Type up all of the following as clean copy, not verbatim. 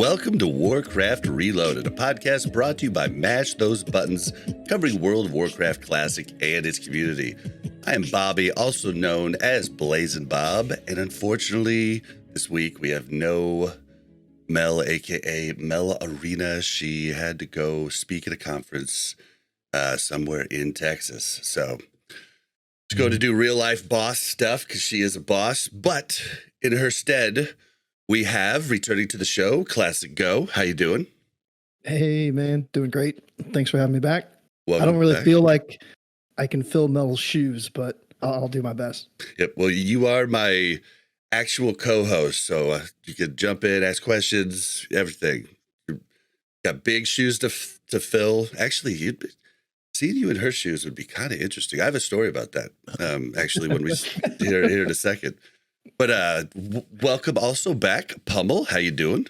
Welcome to Warcraft Reloaded, a podcast brought to you by Mash Those Buttons, covering World of Warcraft Classic and its community. I am Bobby, also known as Blazin' Bob, and unfortunately, this week we have no Mel, aka Mel Arena. She had to go speak at a conference somewhere in Texas. So she's going to do real life boss stuff because she is a boss. But in her stead, we have returning to the show, ClassicGho. How you doing? Hey man, doing great. Thanks for having me back. Welcome I don't really back. feel like I can fill Mel's shoes, but I'll do my best. Yep. Well, you are my actual co-host, so you can jump in, ask questions, everything. You got big shoes to fill. Actually, seeing you in her shoes would be kind of interesting. I have a story about that. Actually, when we here in a second. But welcome also back, Pummel. How you doing?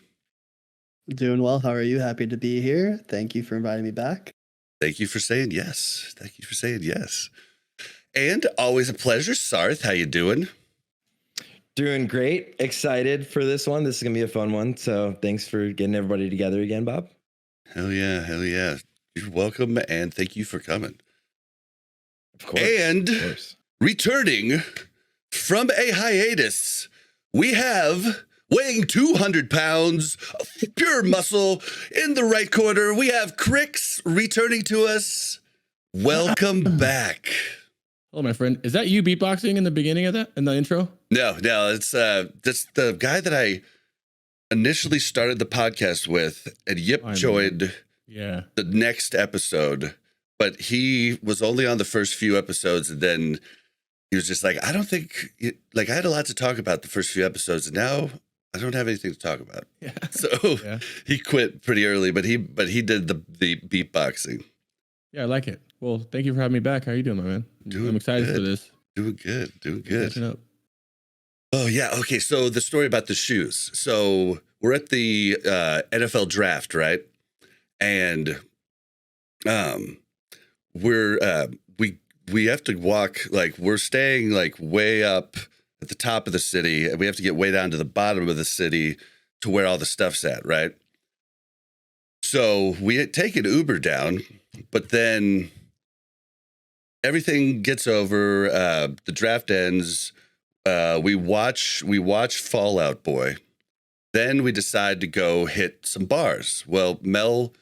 Doing well. How are you? Happy to be here. Thank you for inviting me back. Thank you for saying yes. Thank you for saying yes. And always a pleasure, Sarthe. How you doing? Doing great. Excited for this one. This is going to be a fun one. So thanks for getting everybody together again, Bob. Hell yeah. Hell yeah. You're welcome. And thank you for coming. Of course. And of course. Returning from a hiatus, we have weighing 200 pounds of pure muscle in the right corner. We have Crix returning to us. Welcome back. Hello, my friend. Is that you beatboxing in the beginning of that, in the intro? No, it's that's the guy that I initially started the podcast with, and joined the next episode, but he was only on the first few episodes, and then he was just like, I don't think, I had a lot to talk about the first few episodes, and now I don't have anything to talk about. Yeah. So he quit pretty early, but he did the beatboxing. Yeah, I like it. Well, thank you for having me back. How you doing, my man? I'm excited for this. Doing good. Catching up. Oh, yeah. Okay, so the story about the shoes. So we're at the NFL draft, right? And we have to walk, we're staying way up at the top of the city, and we have to get way down to the bottom of the city to where all the stuff's at, right? So we had taken Uber down, but then everything gets over, the draft ends, we watch Fall Out Boy. Then we decide to go hit some bars. Well, Mel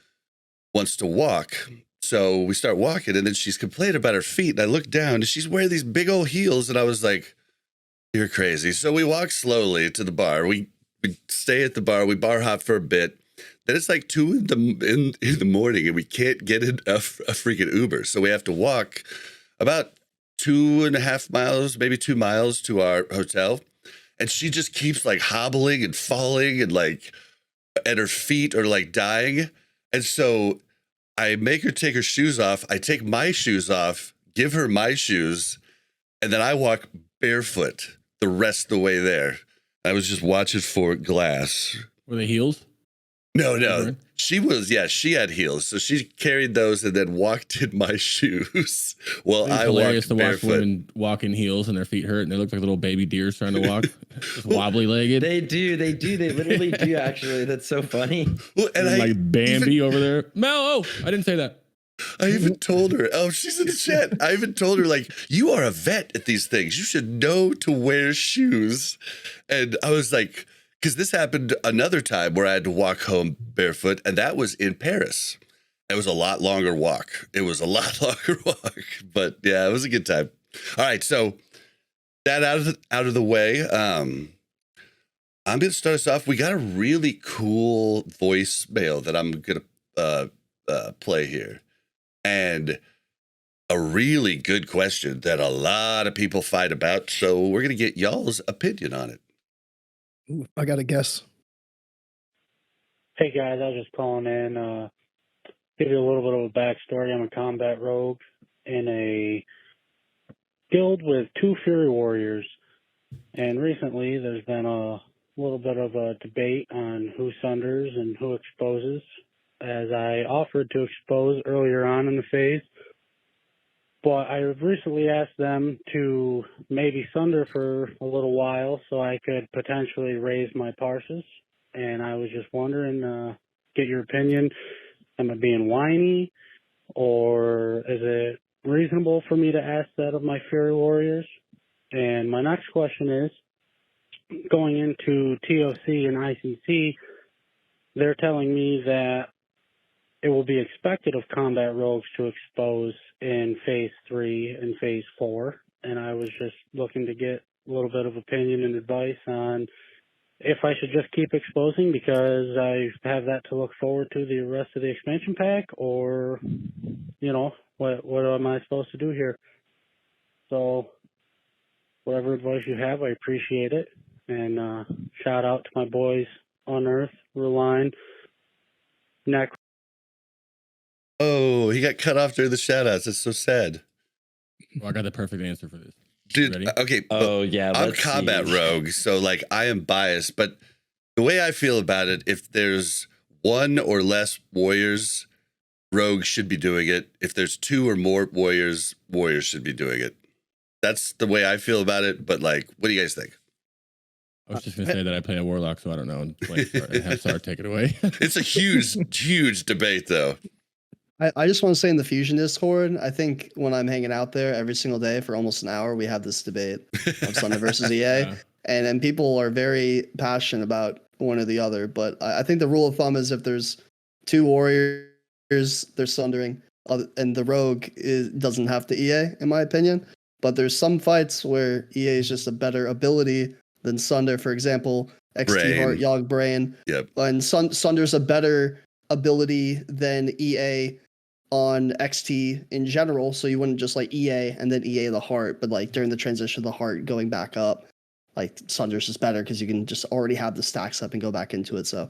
wants to walk, so we start walking, and then she's complaining about her feet, and I look down, and she's wearing these big old heels, and I was like, you're crazy. So we walk slowly to the bar. We stay at the bar. We bar hop for a bit. Then it's like 2 in the morning, and we can't get in a freaking Uber. So we have to walk about 2.5 miles, maybe 2 miles to our hotel. And she just keeps hobbling and falling, and her feet are dying. And so I make her take her shoes off. I take my shoes off, give her my shoes, and then I walk barefoot the rest of the way there. I was just watching for glass. Were they heels? No. She had heels. So she carried those and then walked in my shoes while I hilarious walked to barefoot. watch women walk in heels and their feet hurt and they look like little baby deers trying to walk. Just wobbly legged. They do. They literally do, actually. That's so funny. Well, and Bambi over there. Mel, I didn't say that. I even told her, she's in the chat. I even told her, you are a vet at these things. You should know to wear shoes. And I was like, because this happened another time where I had to walk home barefoot, and that was in Paris. It was a lot longer walk. But yeah, it was a good time. All right, so that out of the way, I'm going to start us off. We got a really cool voicemail that I'm going to play here. And a really good question that a lot of people fight about. So we're going to get y'all's opinion on it. Ooh, I got to guess. Hey guys, I was just calling in, give you a little bit of a backstory. I'm a combat rogue in a guild with 2 Fury Warriors. And recently there's been a little bit of a debate on who sunders and who exposes, as I offered to expose earlier on in the phase. But I recently asked them to maybe sunder for a little while so I could potentially raise my parses. and I was just wondering, get your opinion. Am I being whiny, or is it reasonable for me to ask that of my Fury Warriors? And my next question is, going into TOC and ICC, they're telling me that it will be expected of combat rogues to expose in Phase 3 and Phase 4, and I was just looking to get a little bit of opinion and advice on if I should just keep exposing because I have that to look forward to the rest of the expansion pack, or, you know, what am I supposed to do here? So, whatever advice you have, I appreciate it. And shout out to my boys on Earth, Reline, Neck. Oh, he got cut off during the shoutouts. That's so sad. Well, I got the perfect answer for this. Dude, Ready? okay. Oh yeah, I'm let's combat see. rogue, so like I am biased, but the way I feel about it, if there's one or less warriors, rogue should be doing it. If there's two or more warriors, warriors should be doing it. That's the way I feel about it, but like, what do you guys think? I was just gonna say that I play a warlock, so I don't know, and have Sarthe take it away. It's a huge debate though. I just want to say in the Fusion Discord, I think when I'm hanging out there every single day for almost an hour, we have this debate of Sunday versus EA. Yeah. And people are very passionate about one or the other. But I think the rule of thumb is if there's two warriors, they're sundering, and the rogue doesn't have to EA, in my opinion. But there's some fights where EA is just a better ability than Sunder. For example, XT Brain. Heart, Yogg Brain. Yep. And Sunder's a better ability than EA on XT in general, so you wouldn't just like EA and then EA the heart, but like during the transition of the heart going back up, like Sunder's just better because you can just already have the stacks up and go back into it. So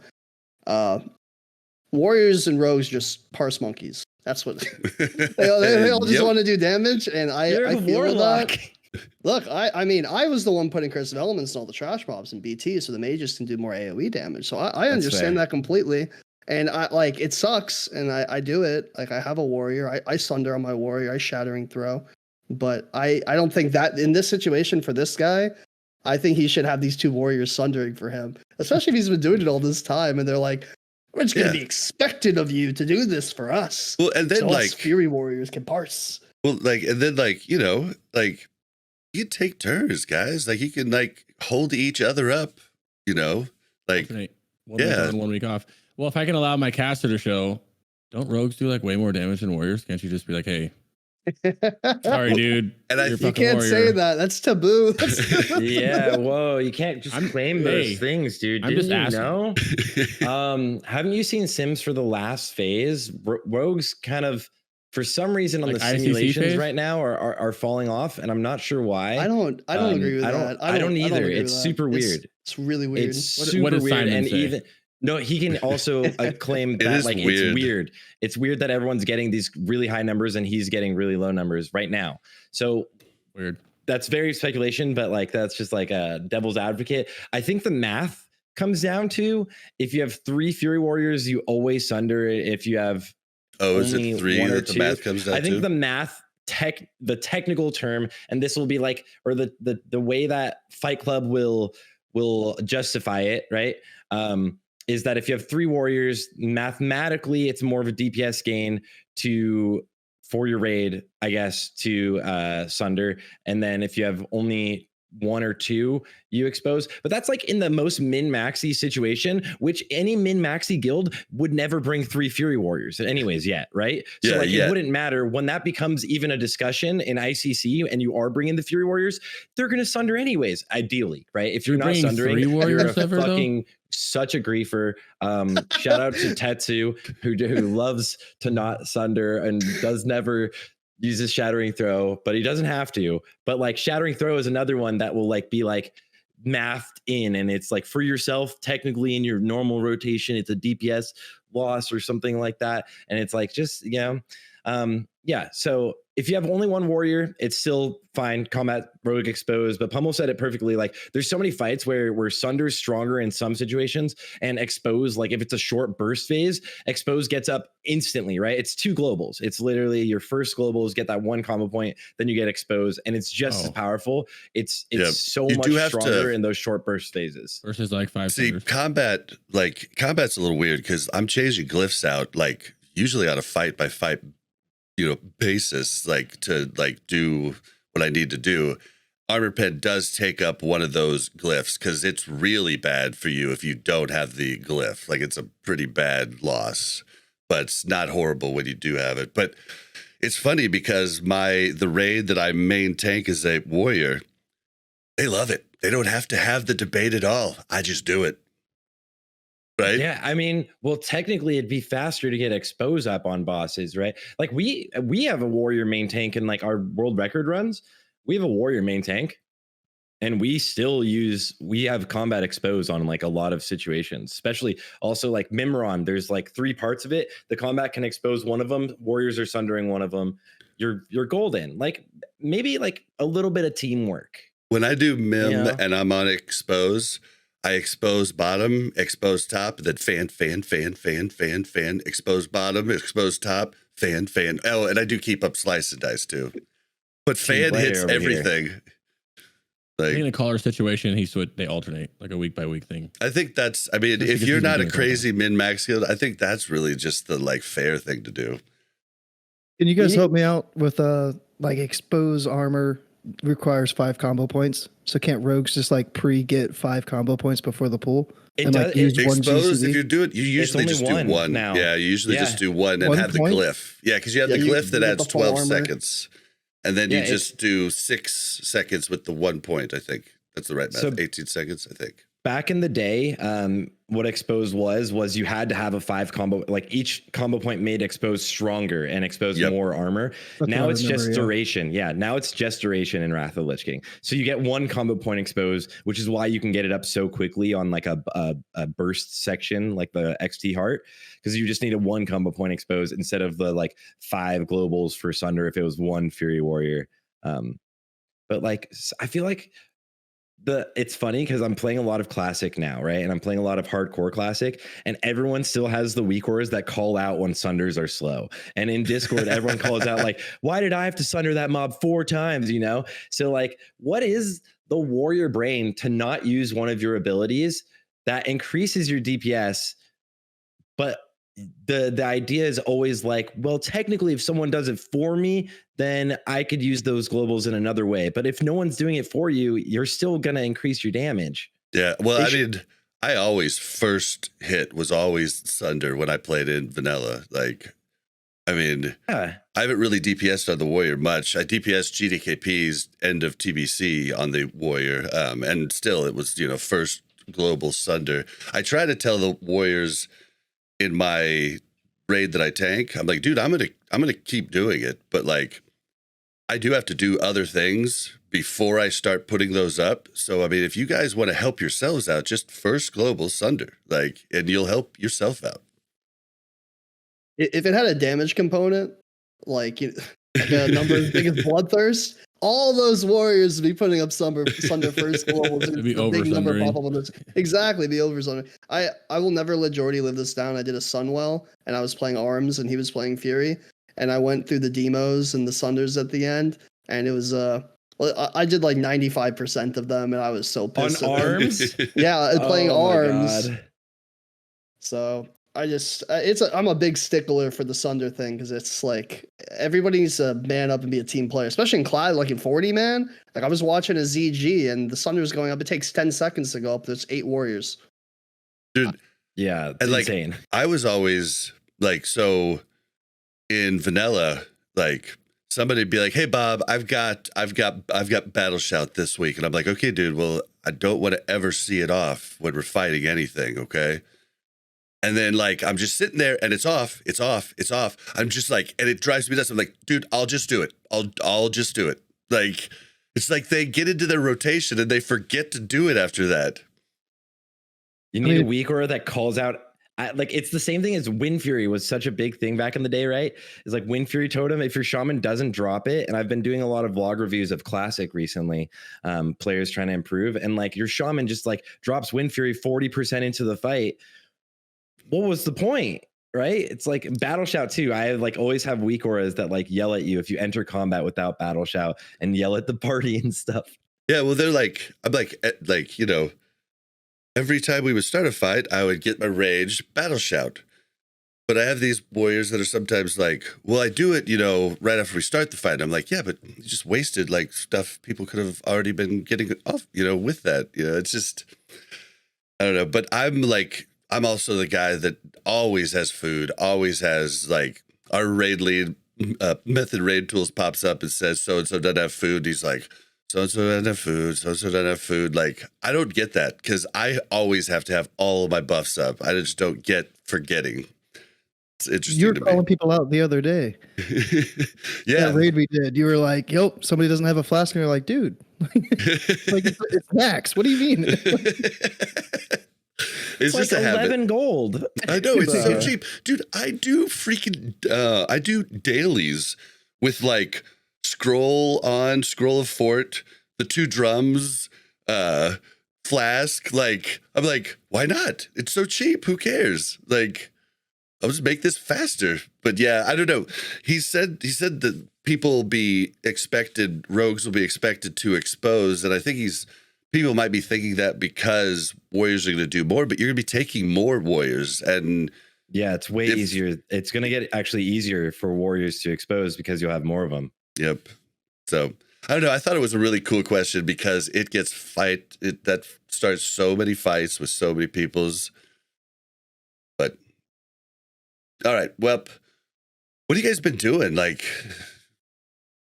warriors and rogues just parse monkeys. That's what they all just want to do damage, and I feel that. Look, I mean, I was the one putting Curse of Elements and all the trash mobs in BT, so the mages can do more AoE damage. So I understand that completely. And I like it sucks, and I do it. Like I have a warrior, I sunder on my warrior, I shattering throw, but I don't think that in this situation for this guy, I think he should have these two warriors sundering for him, especially if he's been doing it all this time, and they're like, "We're just gonna be expected of you to do this for us." Well, and then so like us Fury Warriors can parse. Well, like, and then like, you know, like you take turns, guys. Like you can like hold each other up, you know, like Alternate. 1 week on, 1 week off. Well, if I can allow my caster to show, don't rogues do like way more damage than warriors? Can't you just be like, hey, sorry, dude. And you're a You fucking can't warrior. say that. That's taboo. Yeah, whoa, you can't just claim those things, dude. I'm Didn't just you know? Haven't you seen Sims for the last phase? Rogues kind of, for some reason, on Like the ICC simulations phase? right now are falling off, and I'm not sure why. I don't agree with that. I don't either. agree with It's that. super weird. It's really weird. It's What super does weird, Simon and say? even no, he can also claim that is like weird. it's weird. It's weird that everyone's getting these really high numbers and he's getting really low numbers right now. So Weird. that's very speculation, but like that's just like a devil's advocate. I think the math comes down to if you have 3 Fury Warriors, you always sunder it. If you have is only it 3 1 or that the 2, math comes down I think to? the math the technical term, and this will be like, or the way that Fight Club will justify it, right? Is that if you have 3 warriors, mathematically it's more of a DPS gain for your raid, I guess, to sunder. And then if you have only 1 or 2, you expose. But that's like in the most min-maxy situation, which any min-maxy guild would never bring 3 Fury Warriors anyways yet, right? So it wouldn't matter when that becomes even a discussion in ICC and you are bringing the Fury Warriors, they're going to sunder anyways, ideally, right? If you're not bringing sundering, 3 you're warriors a ever, though? fucking such a griefer. Shout out to Tetsu, who loves to not sunder and never uses shattering throw, but he doesn't have to. But like shattering throw is another one that will like be like mathed in, and it's like for yourself technically in your normal rotation, it's a DPS loss or something like that. And it's like just yeah, so if you have only one warrior, it's still fine. Combat rogue expose, but Pummel said it perfectly. Like, there's so many fights where Sunder's stronger in some situations, and expose, like if it's a short burst phase, expose gets up instantly, right? It's 2 globals. It's literally your first globals get that 1 combo point, then you get expose, and it's just as powerful. It's so much stronger in those short burst phases versus like 5. See, combat's a little weird because I'm changing glyphs out like usually on a fight by fight, basis, like to like do what I need to do. Armor Pen does take up one of those glyphs because it's really bad for you if you don't have the glyph. Like, it's a pretty bad loss, but it's not horrible when you do have it. But it's funny because the raid that I main tank as a warrior, they love it. They don't have to have the debate at all. I just do it. Right? Yeah, I mean, well, technically it'd be faster to get expose up on bosses, right? Like we have a warrior main tank in like our world record runs. We have a warrior main tank, and we have combat expose on like a lot of situations, especially also like Mimron. There's like 3 parts of it. The combat can expose one of them. Warriors are sundering one of them. You're golden. Like, maybe like a little bit of teamwork. When I do Mim and I'm on expose, I expose bottom, expose top, then fan, expose bottom, expose top, fan. Oh, and I do keep up slice and dice too. But fan hits everything. Like, in a collar situation, they alternate like a week by week thing. I think if you're not a crazy min-max guild, I think that's really just the like fair thing to do. Can you guys help me out with like expose armor requires 5 combo points, so can't rogues just like get 5 combo points before the pool? Expose, if you do it, you usually just do 1 now. Yeah, you usually just do 1 and have the glyph. Yeah, because you have the glyph that adds 12 seconds, and then you just do 6 seconds with the 1 point. I think that's the right math. 18 seconds, I think. Back in the day, what expose was you had to have a 5 combo, like each combo point made expose stronger and expose more armor. Now it's just duration. Yeah, now it's just duration in Wrath of the Lich King. So you get 1 combo point expose, which is why you can get it up so quickly on like a burst section, like the XT heart, because you just need a 1 combo point expose instead of the like 5 globals for Sunder if it was 1 Fury Warrior. But like, I feel like it's funny because I'm playing a lot of Classic now, right? And I'm playing a lot of hardcore Classic, and everyone still has the weak wars that call out when Sunders are slow. And in Discord, everyone calls out like, why did I have to Sunder that mob 4 times, So like, what is the warrior brain to not use one of your abilities that increases your DPS, but the idea is always like, well, technically if someone does it for me, then I could use those globals in another way. But if no one's doing it for you, you're still going to increase your damage. Yeah. Well, I always first hit was always Sunder when I played in vanilla. Like, I haven't really DPS'd on the warrior much. I DPS'd GDKP's end of TBC on the warrior. And still it was, first global Sunder. I try to tell the warriors in my raid that I tank, I'm like, dude, I'm gonna keep doing it, but like, I do have to do other things before I start putting those up. So if you guys want to help yourselves out, just first global Sunder, like, and you'll help yourself out. If it had a damage component, like a number as big as Bloodthirst, all those warriors would be putting up Sunder first globals. It'd be over Sundering. Exactly, be over Sundering. I will never let Jordy live this down. I did a Sunwell, and I was playing Arms, and he was playing Fury, and I went through the demos and the Sunders at the end, and it was I did like 95% of them, and I was so pissed. On Arms? Yeah, playing Arms. So I'm a big stickler for the Sunder thing because it's like everybody needs to man up and be a team player, especially in Clyde, like in 40 man. Like I was watching a ZG and the Sunder's going up. It takes 10 seconds to go up. There's 8 warriors. Dude. Yeah. It's insane. I was always like, so in vanilla, like somebody'd be like, hey Bob, I've got Battle Shout this week. And I'm like, okay, dude, well, I don't want to ever see it off when we're fighting anything. Okay. And then like, I'm just sitting there and it's off. I'm just like, and it drives me nuts. I'm like, dude, I'll just do it. I'll just do it. Like, it's like they get into their rotation and they forget to do it after that. You need a weak aura that calls out like it's the same thing as Wind Fury was such a big thing back in the day, right? It's like Wind Fury Totem. If your shaman doesn't drop it, and I've been doing a lot of vlog reviews of Classic recently, players trying to improve, and like your shaman just like drops Wind Fury 40% into the fight. What was the point? Right? It's like Battle Shout too. I like always have weak auras that like yell at you if you enter combat without Battle Shout and yell at the party and stuff. Yeah, well, they're like, I'm like, you know, every time we would start a fight, I would get my rage Battle Shout. But I have these warriors that are sometimes like, well, I do it, you know, right after we start the fight. I'm like, yeah, but you just wasted like stuff people could have already been getting off, you know, with that. You know, it's just, I don't know. But I'm also the guy that always has food, always has like our raid lead, method raid tools pops up and says, so-and-so doesn't have food. He's like, so-and-so doesn't have food, so-and-so doesn't have food. Like, I don't get that because I always have to have all of my buffs up. I just don't get forgetting. It's interesting. You were calling people out the other day. Yeah. That raid we did. You were like, yo, somebody doesn't have a flask. And you're like, dude, like it's max. What do you mean? It's like just a 11 habit. gold. I know, it's so cheap. Dude, I do I do dailies with like scroll of fort, the 2 drums, flask. Like, I'm like, why not? It's so cheap. Who cares? Like, I'll just make this faster. But yeah, I don't know. He said that rogues will be expected to expose. And I think people might be thinking that because warriors are going to do more, but you're going to be taking more warriors. And yeah, it's way easier. It's going to get actually easier for warriors to expose because you'll have more of them. Yep. So I don't know. I thought it was a really cool question because it gets that starts so many fights with so many peoples. But all right. Well, what have you guys been doing? Like,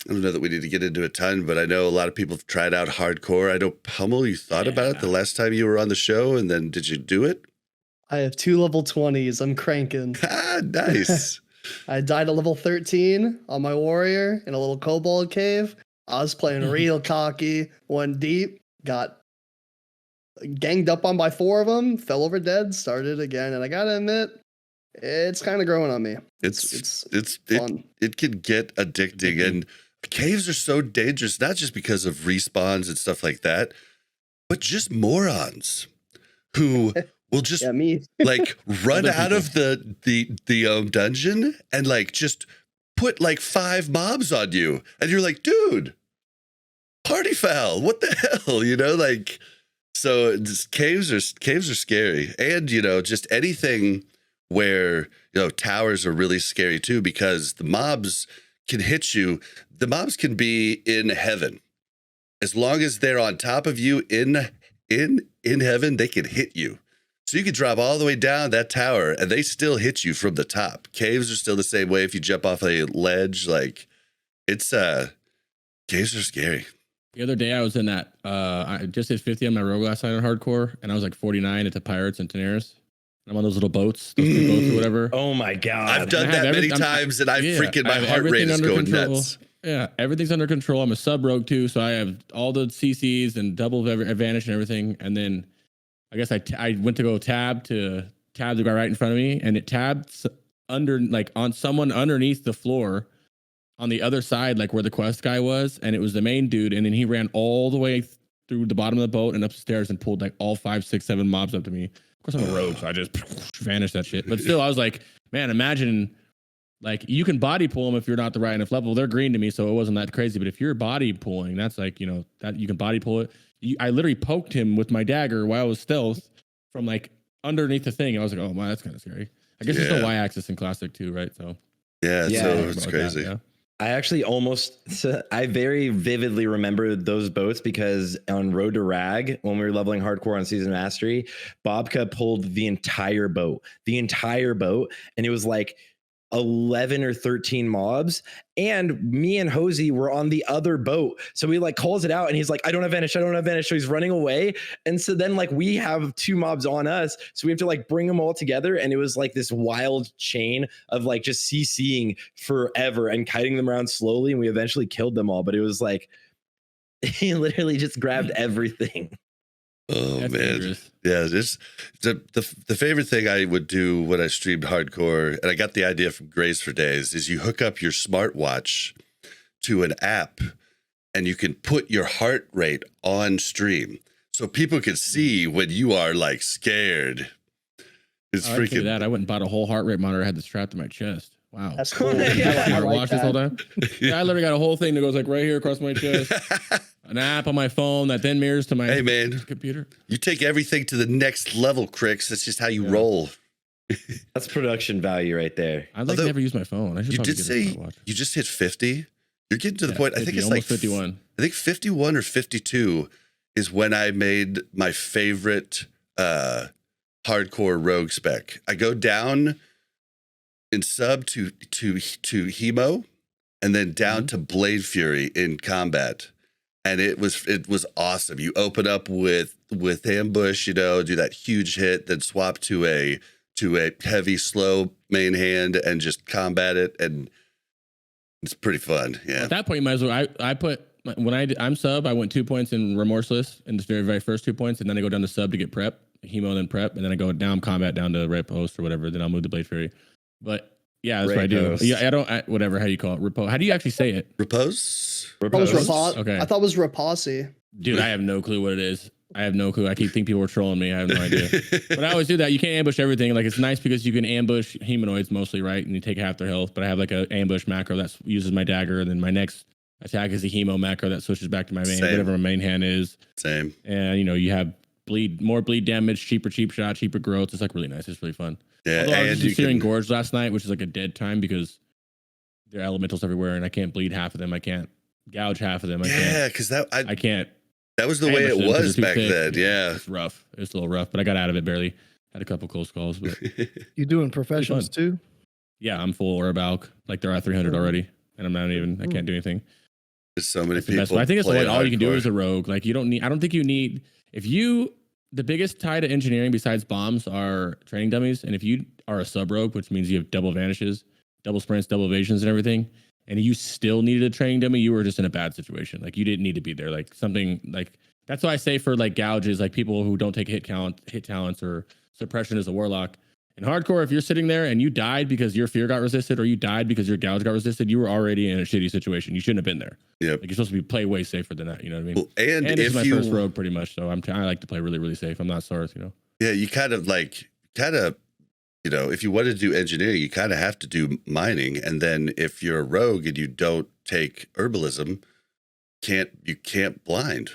I don't know that we need to get into a ton, but I know a lot of people have tried out hardcore. I know Pummel, you thought about it the last time you were on the show, and then did you do it? I have 2 level 20s. I'm cranking. Ah, nice. I died at level 13 on my warrior in a little kobold cave. I was playing real cocky, went deep, got ganged up on by 4 of them, fell over dead, started again, and I gotta admit, it's kind of growing on me. It's fun. It can get addicting, and caves are so dangerous, not just because of respawns and stuff like that, but just morons who will just like run out of the dungeon and like just put like 5 mobs on you, and you're like, dude, party foul, what the hell, you know? Like, so caves are scary, and you know, just anything where, you know, towers are really scary too, because the mobs can hit you. The mobs can be in heaven. As long as they're on top of you in heaven, they can hit you. So you can drop all the way down that tower and they still hit you from the top. Caves are still the same way. If you jump off a ledge, like it's caves are scary. The other day I was in that I just hit 50 on my rogue last night on hardcore, and I was like 49 at the Pirates and Daenerys. I'm on those little boats, those 2 boats or whatever. Oh my god! I've done that many times, and my heart rate is going nuts. Yeah, everything's under control. I'm a sub rogue too, so I have all the CCs and double advantage and everything. And then I guess I went to go tab the guy right in front of me, and it tabbed under like on someone underneath the floor on the other side, like where the quest guy was, and it was the main dude. And then he ran all the way through the bottom of the boat and up the stairs and pulled like all 5, 6, 7 mobs up to me. Of course, I'm a rogue, so I just vanished that shit. But still, I was like, man, imagine, like, you can body pull them if you're not the right enough level. They're green to me, so it wasn't that crazy. But if you're body pulling, that's like, you know, that you can body pull it. I literally poked him with my dagger while I was stealth from like underneath the thing. I was like, oh, my, that's kind of scary. I guess there's no Y-axis in Classic too, right? So yeah, so it's crazy. That, yeah. I actually I very vividly remember those boats because on Road to Rag, when we were leveling hardcore on Season Mastery, Bobka pulled the entire boat, and it was like 11 or 13 mobs, and me and Hosey were on the other boat. So he like calls it out and he's like, I don't have vanish. So he's running away. And so then like we have 2 mobs on us. So we have to like bring them all together. And it was like this wild chain of like just CCing forever and kiting them around slowly. And we eventually killed them all. But it was like, he literally just grabbed everything. Oh That's man, dangerous. yeah. It's the favorite thing I would do when I streamed hardcore, and I got the idea from Grace for Days, is you hook up your smartwatch to an app, and you can put your heart rate on stream, so people can see when you are like scared. It's I freaking. that. I went and bought a whole heart rate monitor. I had this strapped to my chest. Wow. That's cool. I like watch this all that. time. Yeah, I literally got a whole thing that goes like right here across my chest. An app on my phone that then mirrors to my Hey man, computer. you take everything to the next level, Crix. That's just how you roll. That's production value right there. I'd like to never use my phone. I should You probably did get a say smartwatch. you just hit 50. You're getting to the point. 50, I think it's almost like 51. I think 51 or 52 is when I made my favorite hardcore rogue spec. I go down in sub to Hemo, and then down to Blade Fury in combat. And it was awesome. You open up with ambush, do that huge hit, then swap to a heavy slow main hand and just combat it, and it's pretty fun. Yeah. At that point, you might as well. I put when I'm sub, I went 2 points in Remorseless in the very first 2 points, and then I go down to sub to get prep, Hemo, then prep, and then I go down combat down to Red Post or whatever. Then I'll move to Blade Fury. But yeah, that's what I do. Yeah, whatever how you call it, repose. How do you actually say it? Repose. I thought it was Okay. I thought it was Raposse. Dude, I have no clue what it is. I have no clue. I keep thinking people are trolling me. I have no idea. But I always do that. You can't ambush everything. Like, it's nice because you can ambush humanoids mostly, right? And you take half their health. But I have like a ambush macro that uses my dagger, and then my next attack is a hemo macro that switches back to my main, whatever my main hand is. Same. And you have more bleed damage, cheap shot, cheaper growth. It's like really nice. It's really fun. Yeah. Although I was And just Searing Gorge last night, which is like a dead time because there are elementals everywhere, and I can't bleed half of them. I can't gouge half of them. yeah, because I can't. that was the way it was back then. Yeah. It's rough. It's a little rough, but I got out of it barely. Had a couple close calls, but You doing professions too? yeah, I'm full orb alch. Like they're at 300 already, and I'm not even. I can't do anything. There's so many That's the best. people. But I think it's playing all you can do hardcore. as a rogue. Like you don't need. I don't think you need. The biggest tie to engineering besides bombs are training dummies, and if you are a sub rogue, which means you have double vanishes, double sprints, double evasions, and everything, and you still needed a training dummy, you were just in a bad situation. Like you didn't need to be there. Like something like that's why I say for like gouges, like people who don't take hit talents or suppression as a warlock. In hardcore, if you're sitting there and you died because your fear got resisted or you died because your gouge got resisted, you were already in a shitty situation. You shouldn't have been there. Yep. Like you're supposed to play way safer than that. You know what I mean? Well, and this if is my you first rogue pretty much, so I like to play really, really safe. I'm not Sarthe, Yeah, you kind of if you want to do engineering, you kind of have to do mining. And then if you're a rogue and you don't take herbalism, you can't blind.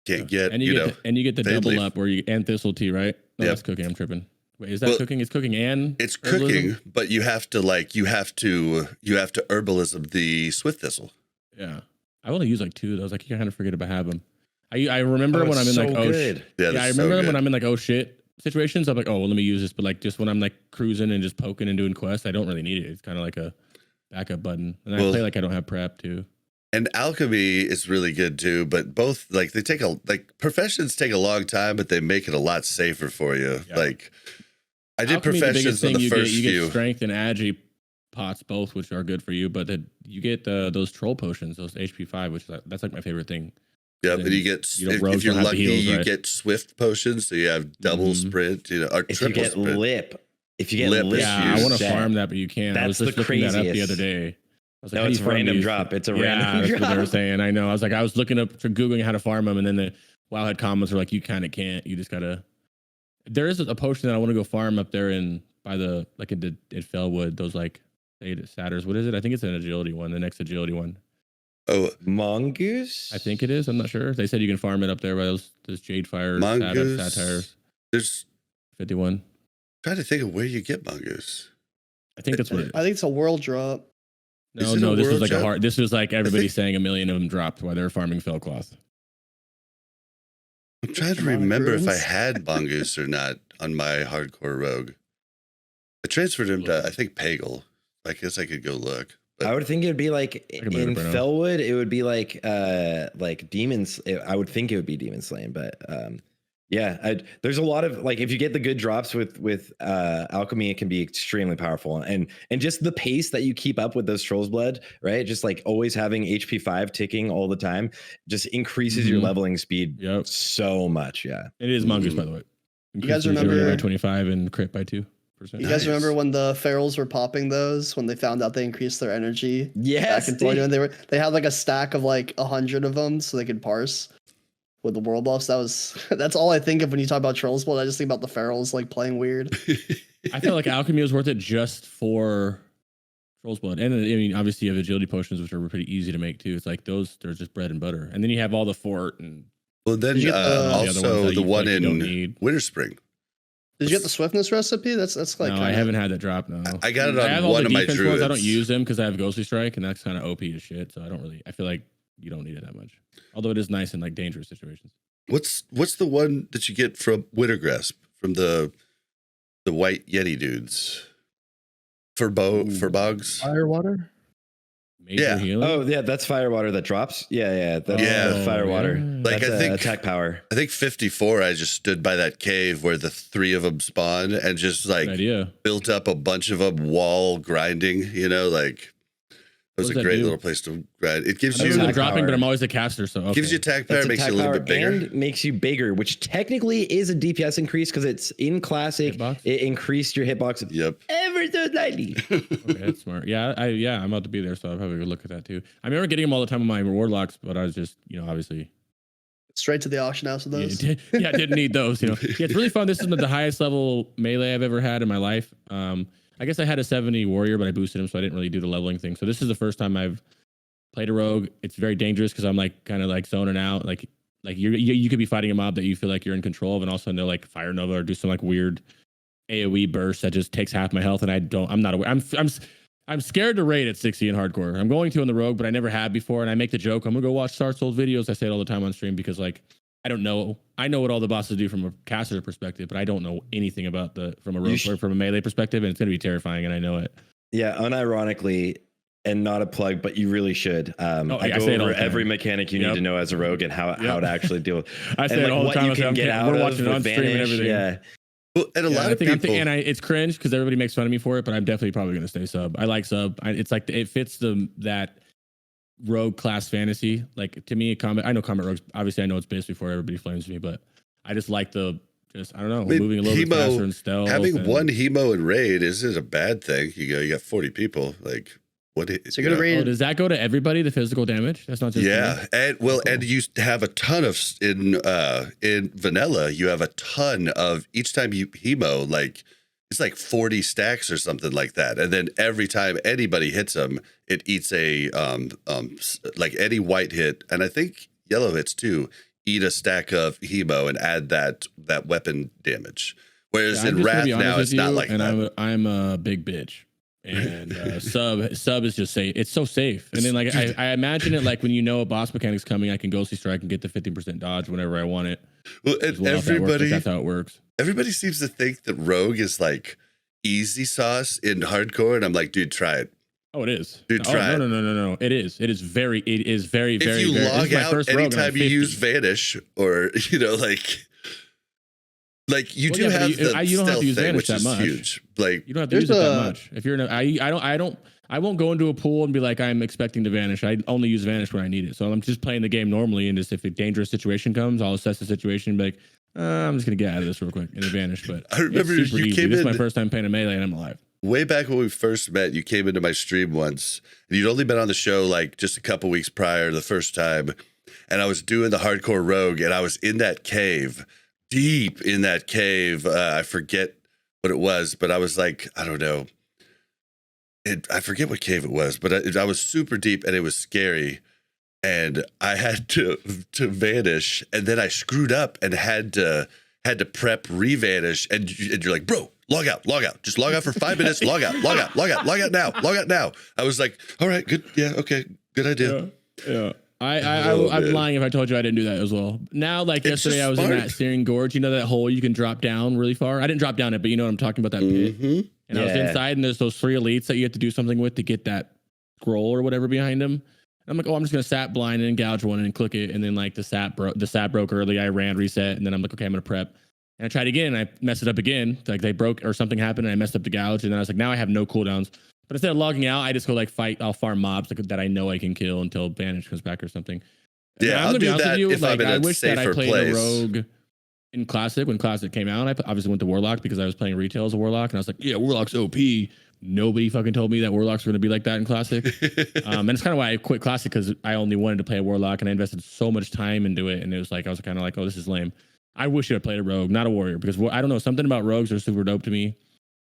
Can't get, and you get the fade double leaf. up where you and thistle tea, right? No, Yep. that's cooking. I'm tripping. Wait, is that cooking? It's cooking and It's herbalism? cooking, but you have to herbalism the swift thistle. Yeah. I only use like 2 of those. Like you kind of forget about having them. I remember when I'm in like good. Yeah, I remember when I'm in like oh shit situations. I'm like, oh well, let me use this. But like just when I'm like cruising and just poking and doing quests, I don't really need it. It's kind of like a backup button. And I play like I don't have prep too. And alchemy is really good too, but both like professions take a long time, but they make it a lot safer for you. Yeah. Like I did Alchemy, professions on the first you few. get strength and agi pots both, which are good for you. But you get those troll potions, those HP 5, which that's like my favorite thing. Yep, and you get if you're lucky, you get swift potions, so you have double sprint, or If you triple get sprint. lip, Yeah, I want to farm that, but you can't. I was That's just the looking that up the craziest. other day. I was like, No, how do it's you farm random these? drop. It's a Yeah, random that's drop. what they were saying. I know. I was like, I was looking up for Googling how to farm them, and then the Wildhead comments were like, you kind of can't. You just gotta. There is a potion that I want to go farm up there by the like in Fellwood. Those like satyrs. What is it? I think it's an agility one. The next agility one. Oh, Mongoose? I think it is. I'm not sure. They said you can farm it up there by those Jade Fire Mongoose. satires. There's 51. trying to think of where you get mongoose. I think that's what it is. I think it's a world drop. No, Is it no, a this was world like jump? a hard. This was like everybody saying 1 million of them dropped while they were farming Fellcloth. I'm trying to Come on, remember if I Bruins. had mongoose or not on my hardcore rogue. I transferred him to I think Pagel. I guess I could go look. But I would think it would be like can bring in it up right now. Fellwood, it would be like demons. I would think it would be demon slaying, but Yeah, there's a lot of like if you get the good drops with alchemy, it can be extremely powerful, and just the pace that you keep up with those Troll's Blood, right? Just like always having HP 5 ticking all the time, just increases your leveling speed so much. Yeah, it is mongoose, by the way. You guys remember by 25 and crit by 2%. You guys remember when the ferals were popping those when they found out they increased their energy? Yes, back in 20 when they had like a stack of like 100 of them so they could parse. With the world buffs, that's all I think of when you talk about Troll's Blood. I just think about the ferals like playing weird. I feel like alchemy was worth it just for Troll's Blood, and I mean, obviously you have agility potions, which are pretty easy to make too. It's like they're just bread and butter, and then you have all the fort and. Well, then also the one in Winter Spring. Did you get the swiftness recipe? That's like. No, I haven't had that drop. No, I got it on one of my druids. Ones. I don't use them because I have Ghostly Strike, and that's kind of OP as shit. So I don't really. I feel like you don't need it that much. Although it is nice in like dangerous situations. What's the one that you get from Wintergrasp from the white Yeti dudes? For bogs? Firewater? Major healing? Oh yeah, that's firewater that drops. Yeah. That's firewater. Like that's I think attack power. I think 54. I just stood by that cave where the 3 of them spawn and just like built up a bunch of them wall grinding. You know, like. It was a great little place to grind. It gives you dropping, but I'm always a caster, so gives you attack power, makes you a little bit bigger, and makes you bigger, which technically is a DPS increase because it's in classic. Hitbox? It increased your hitbox. Yep, ever so slightly. Okay, that's smart. Yeah, I'm about to be there, so I'll probably look at that too. I remember getting them all the time on my reward locks, but I was just, obviously straight to the auction house with those. Yeah, didn't need those. Yeah, it's really fun. This is the highest level melee I've ever had in my life. I guess I had a 70 warrior, but I boosted him, so I didn't really do the leveling thing. So this is the first time I've played a rogue. It's very dangerous because I'm like kind of like zoning out. Like you could be fighting a mob that you feel like you're in control of, and also they'll like fire nova or do some like weird AOE burst that just takes half my health, and I'm not aware. I'm scared to raid at 60 in hardcore. I'm going to on the rogue, but I never have before, and I make the joke I'm gonna go watch Sarthe old videos. I say it all the time on stream because like I don't know. I know what all the bosses do from a caster perspective, but I don't know anything about from a rogue or from a melee perspective, and it's going to be terrifying, and I know it. Yeah, unironically, and not a plug, but you really should. I go over every mechanic you need to know as a rogue and how to actually deal with. I say it all the time. You can get out we're watching it on stream and everything. Yeah. Well, and a lot of people, and it's cringe because everybody makes fun of me for it, but I'm definitely probably going to stay sub. I like sub. It's like it fits that rogue class fantasy. Like to me, combat. I know combat rogues. Obviously, I know it's based before everybody flames me, but I just like I don't know, moving a little bit faster and stealth. Having one hemo in raid isn't a bad thing. You got 40 people. Like what? So you're gonna raid. Does that go to everybody? The physical damage? That's not just and you have a ton of in vanilla. You have a ton of each time you hemo like. It's like 40 stacks or something like that. And then every time anybody hits them, it eats a like any white hit, and I think yellow hits too, eat a stack of hemo and add that weapon damage. Whereas in Wrath now it's not like that. I'm a big bitch. And sub is just safe. It's so safe. And then like I imagine it like when a boss mechanic's coming, I can ghostly strike and get the 50% dodge whenever I want it. Well, everybody that's how it works. Everybody seems to think that rogue is like easy sauce in hardcore, and I'm like, dude, try it. Oh, it is. Dude, try it. No. It is very, if very. If you log out anytime you use Vanish, or like you do have the you don't have to use thing, Vanish which that is much. huge. Like you don't have to use it that much. If you're I won't go into a pool and be like, I'm expecting to vanish. I only use Vanish when I need it. So I'm just playing the game normally, and just if a dangerous situation comes, I'll assess the situation and be like, I'm just gonna get out of this real quick and vanish. But I remember it's super you easy. came This in is my first time playing a melee, and I'm alive. Way back when we first met, you came into my stream once, and you'd only been on the show like just a couple weeks prior the first time, and I was doing the hardcore rogue, and I was in that cave, deep in that cave. I forget what it was, but I was like, I don't know. I forget what cave it was, but I was super deep, and it was scary. And I had to vanish, and then I screwed up and had to prep re-vanish, and you're like, bro, log out, just log out for 5 minutes, log out now. I was like, all right, good, yeah, okay, good idea. Yeah. I'm lying if I told you I didn't do that as well. Now, like yesterday, I was in that Searing Gorge. You know that hole you can drop down really far? I didn't drop down it, but you know what I'm talking about, that pit. And I was inside, and there's those 3 elites that you have to do something with to get that scroll or whatever behind them. I'm like, oh, I'm just gonna sap blind and gouge one and click it, and then like the sap broke early. I ran reset, and then I'm like, okay, I'm gonna prep. And I tried again, and I messed it up again. Like they broke or something happened, and I messed up the gouge, and then I was like, now I have no cooldowns. But instead of logging out, I just go like fight. I'll farm mobs that I know I can kill until Banish comes back or something. Yeah, I'll do that if I'm in I a wish that I safer played place. a rogue in Classic when Classic came out. I obviously went to Warlock because I was playing retail as a Warlock, and I was like, yeah, Warlock's OP. Nobody fucking told me that Warlocks were going to be like that in Classic. And it's kind of why I quit Classic, because I only wanted to play a Warlock, and I invested so much time into it, and it was like I was kind of like, oh, this is lame. I wish I had played a rogue, not a warrior, because I don't know, something about rogues are super dope to me.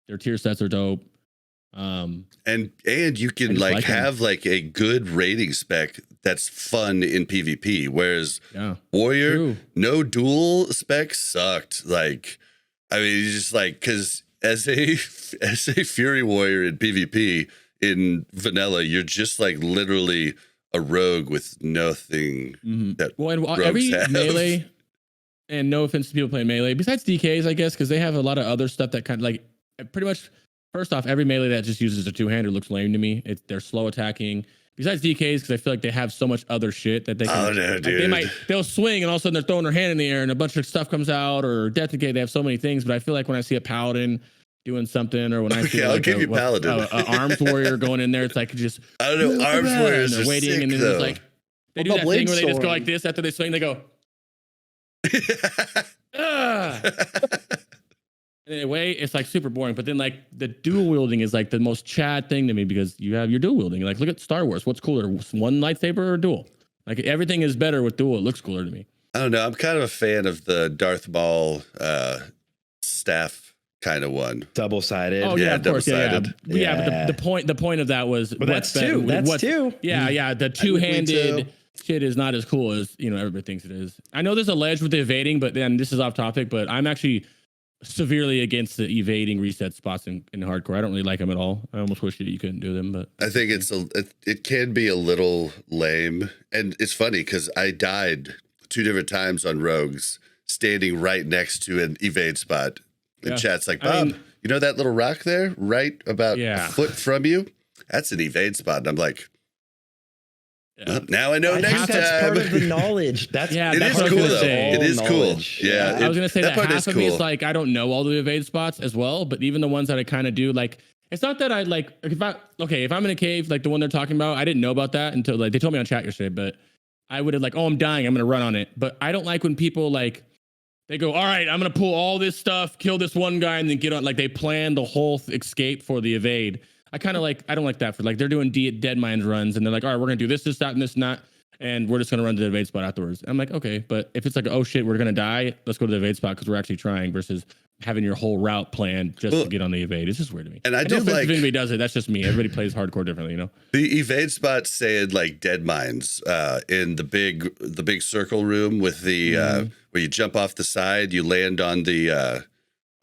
Their tier sets are dope. And you can like have like a good rating spec that's fun in PvP, whereas warrior, no dual spec sucked. Like, I mean, it's just like, because as a fury warrior in PvP in vanilla, you're just like literally a rogue with nothing that and rogues every have. melee, and no offense to people playing melee, besides DKs, I guess, because they have a lot of other stuff that kind of like pretty much. First off, every melee that just uses a two-hander looks lame to me. They're slow attacking. Besides DKs, because I feel like they have so much other shit that they can. Oh, no, like dude. they'll swing and all of a sudden they're throwing their hand in the air and a bunch of stuff comes out, or Death Decay. They have so many things, but I feel like when I see a paladin doing something, or when I see I'll give you paladin. a arms warrior going in there, it's like just I don't know. Arms warriors are waiting, sick, and then though. it's like they do that thing where they just go like this after they swing. They go. And in a way, it's like super boring. But then like the dual wielding is like the most Chad thing to me, because you have your dual wielding. Like look at Star Wars. What's cooler, one lightsaber or dual? Like everything is better with dual. It looks cooler to me. I don't know. I'm kind of a fan of the Darth Maul staff kind of one. Double-sided. Oh yeah, of course. double-sided. Yeah, but the point of that was. But that's two. That's two. Yeah. The two-handed shit is not as cool as everybody thinks it is. I know there's a ledge with the evading, but then this is off topic. But I'm actually severely against the evading reset spots in hardcore. I don't really like them at all. I almost wish that you couldn't do them, but I think it can be a little lame, and it's funny because I died 2 different times on rogues standing right next to an evade spot. And chat's like, Bob, you know that little rock there, right about a foot from you? That's an evade spot. And I'm like, now I know next time. That's part of the knowledge. It is cool though. It is cool. Yeah, I was gonna say that part half is of me is like, I don't know all the evade spots as well, but even the ones that I kind of do, like it's not that I like if I'm in a cave like the one they're talking about, I didn't know about that until like they told me on chat yesterday, but I would have like, oh, I'm dying, I'm gonna run on it. But I don't like when people like they go, all right, I'm gonna pull all this stuff, kill this one guy, and then get on. Like they plan the whole escape for the evade. I don't like that for like they're doing dead mines runs, and they're like, all right, we're gonna do this, that, and this, and that, and we're just gonna run to the evade spot afterwards. I'm like, okay, but if it's like, oh shit, we're gonna die, let's go to the evade spot because we're actually trying, versus having your whole route planned just to get on the evade. It's just weird to me. And I do like if anybody does it. That's just me. Everybody plays hardcore differently, The evade spot saying like dead mines in the big circle room with the where you jump off the side, you land on the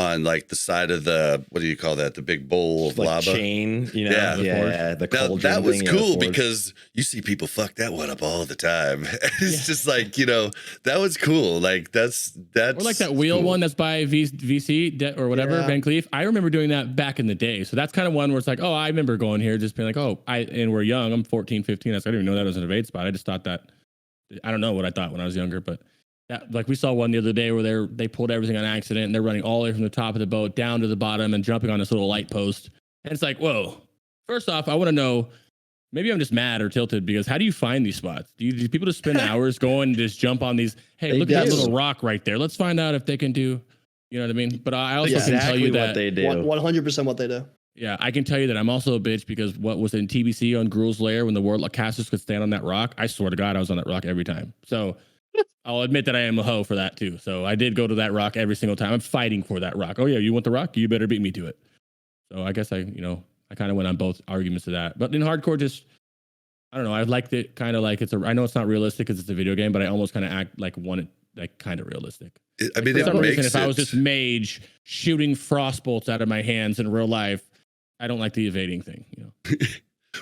on like the side of the, what do you call that? The big bowl of lava chain, the now, that was cool because you see people fuck that one up all the time. It's just like, that was cool. Like that's or like that wheel one that's by VC or whatever, Van Cleef. I remember doing that back in the day. So that's kind of one where it's like, oh, I remember going here, just being like, and we're young. I'm 14, 15. I didn't even know that was an evade spot. I just thought that, I don't know what I thought when I was younger, but that, like we saw one the other day where they pulled everything on accident and they're running all the way from the top of the boat down to the bottom and jumping on this little light post. And it's like, whoa. First off, I want to know, maybe I'm just mad or tilted, because how do you find these spots? Do people just spend hours going and just jump on these? Hey, look at that little rock right there. Let's find out if they can do, you know what I mean? But I also can tell you that what they do. 100% what they do. Yeah, I can tell you that I'm also a bitch, because what was in TBC on Gruul's Lair when the World casters could stand on that rock, I swear to God, I was on that rock every time. So I'll admit that I am a hoe for that too. So I did go to that rock every single time. I'm fighting for that rock. Oh yeah, you want the rock? You better beat me to it. So I guess I kind of went on both arguments of that. But in hardcore, just, I don't know. I liked it kind of like I know it's not realistic because it's a video game, but I almost kind of act like want it like kind of realistic. I mean, for some reason, if I was this mage shooting frost bolts out of my hands in real life, I don't like the evading thing,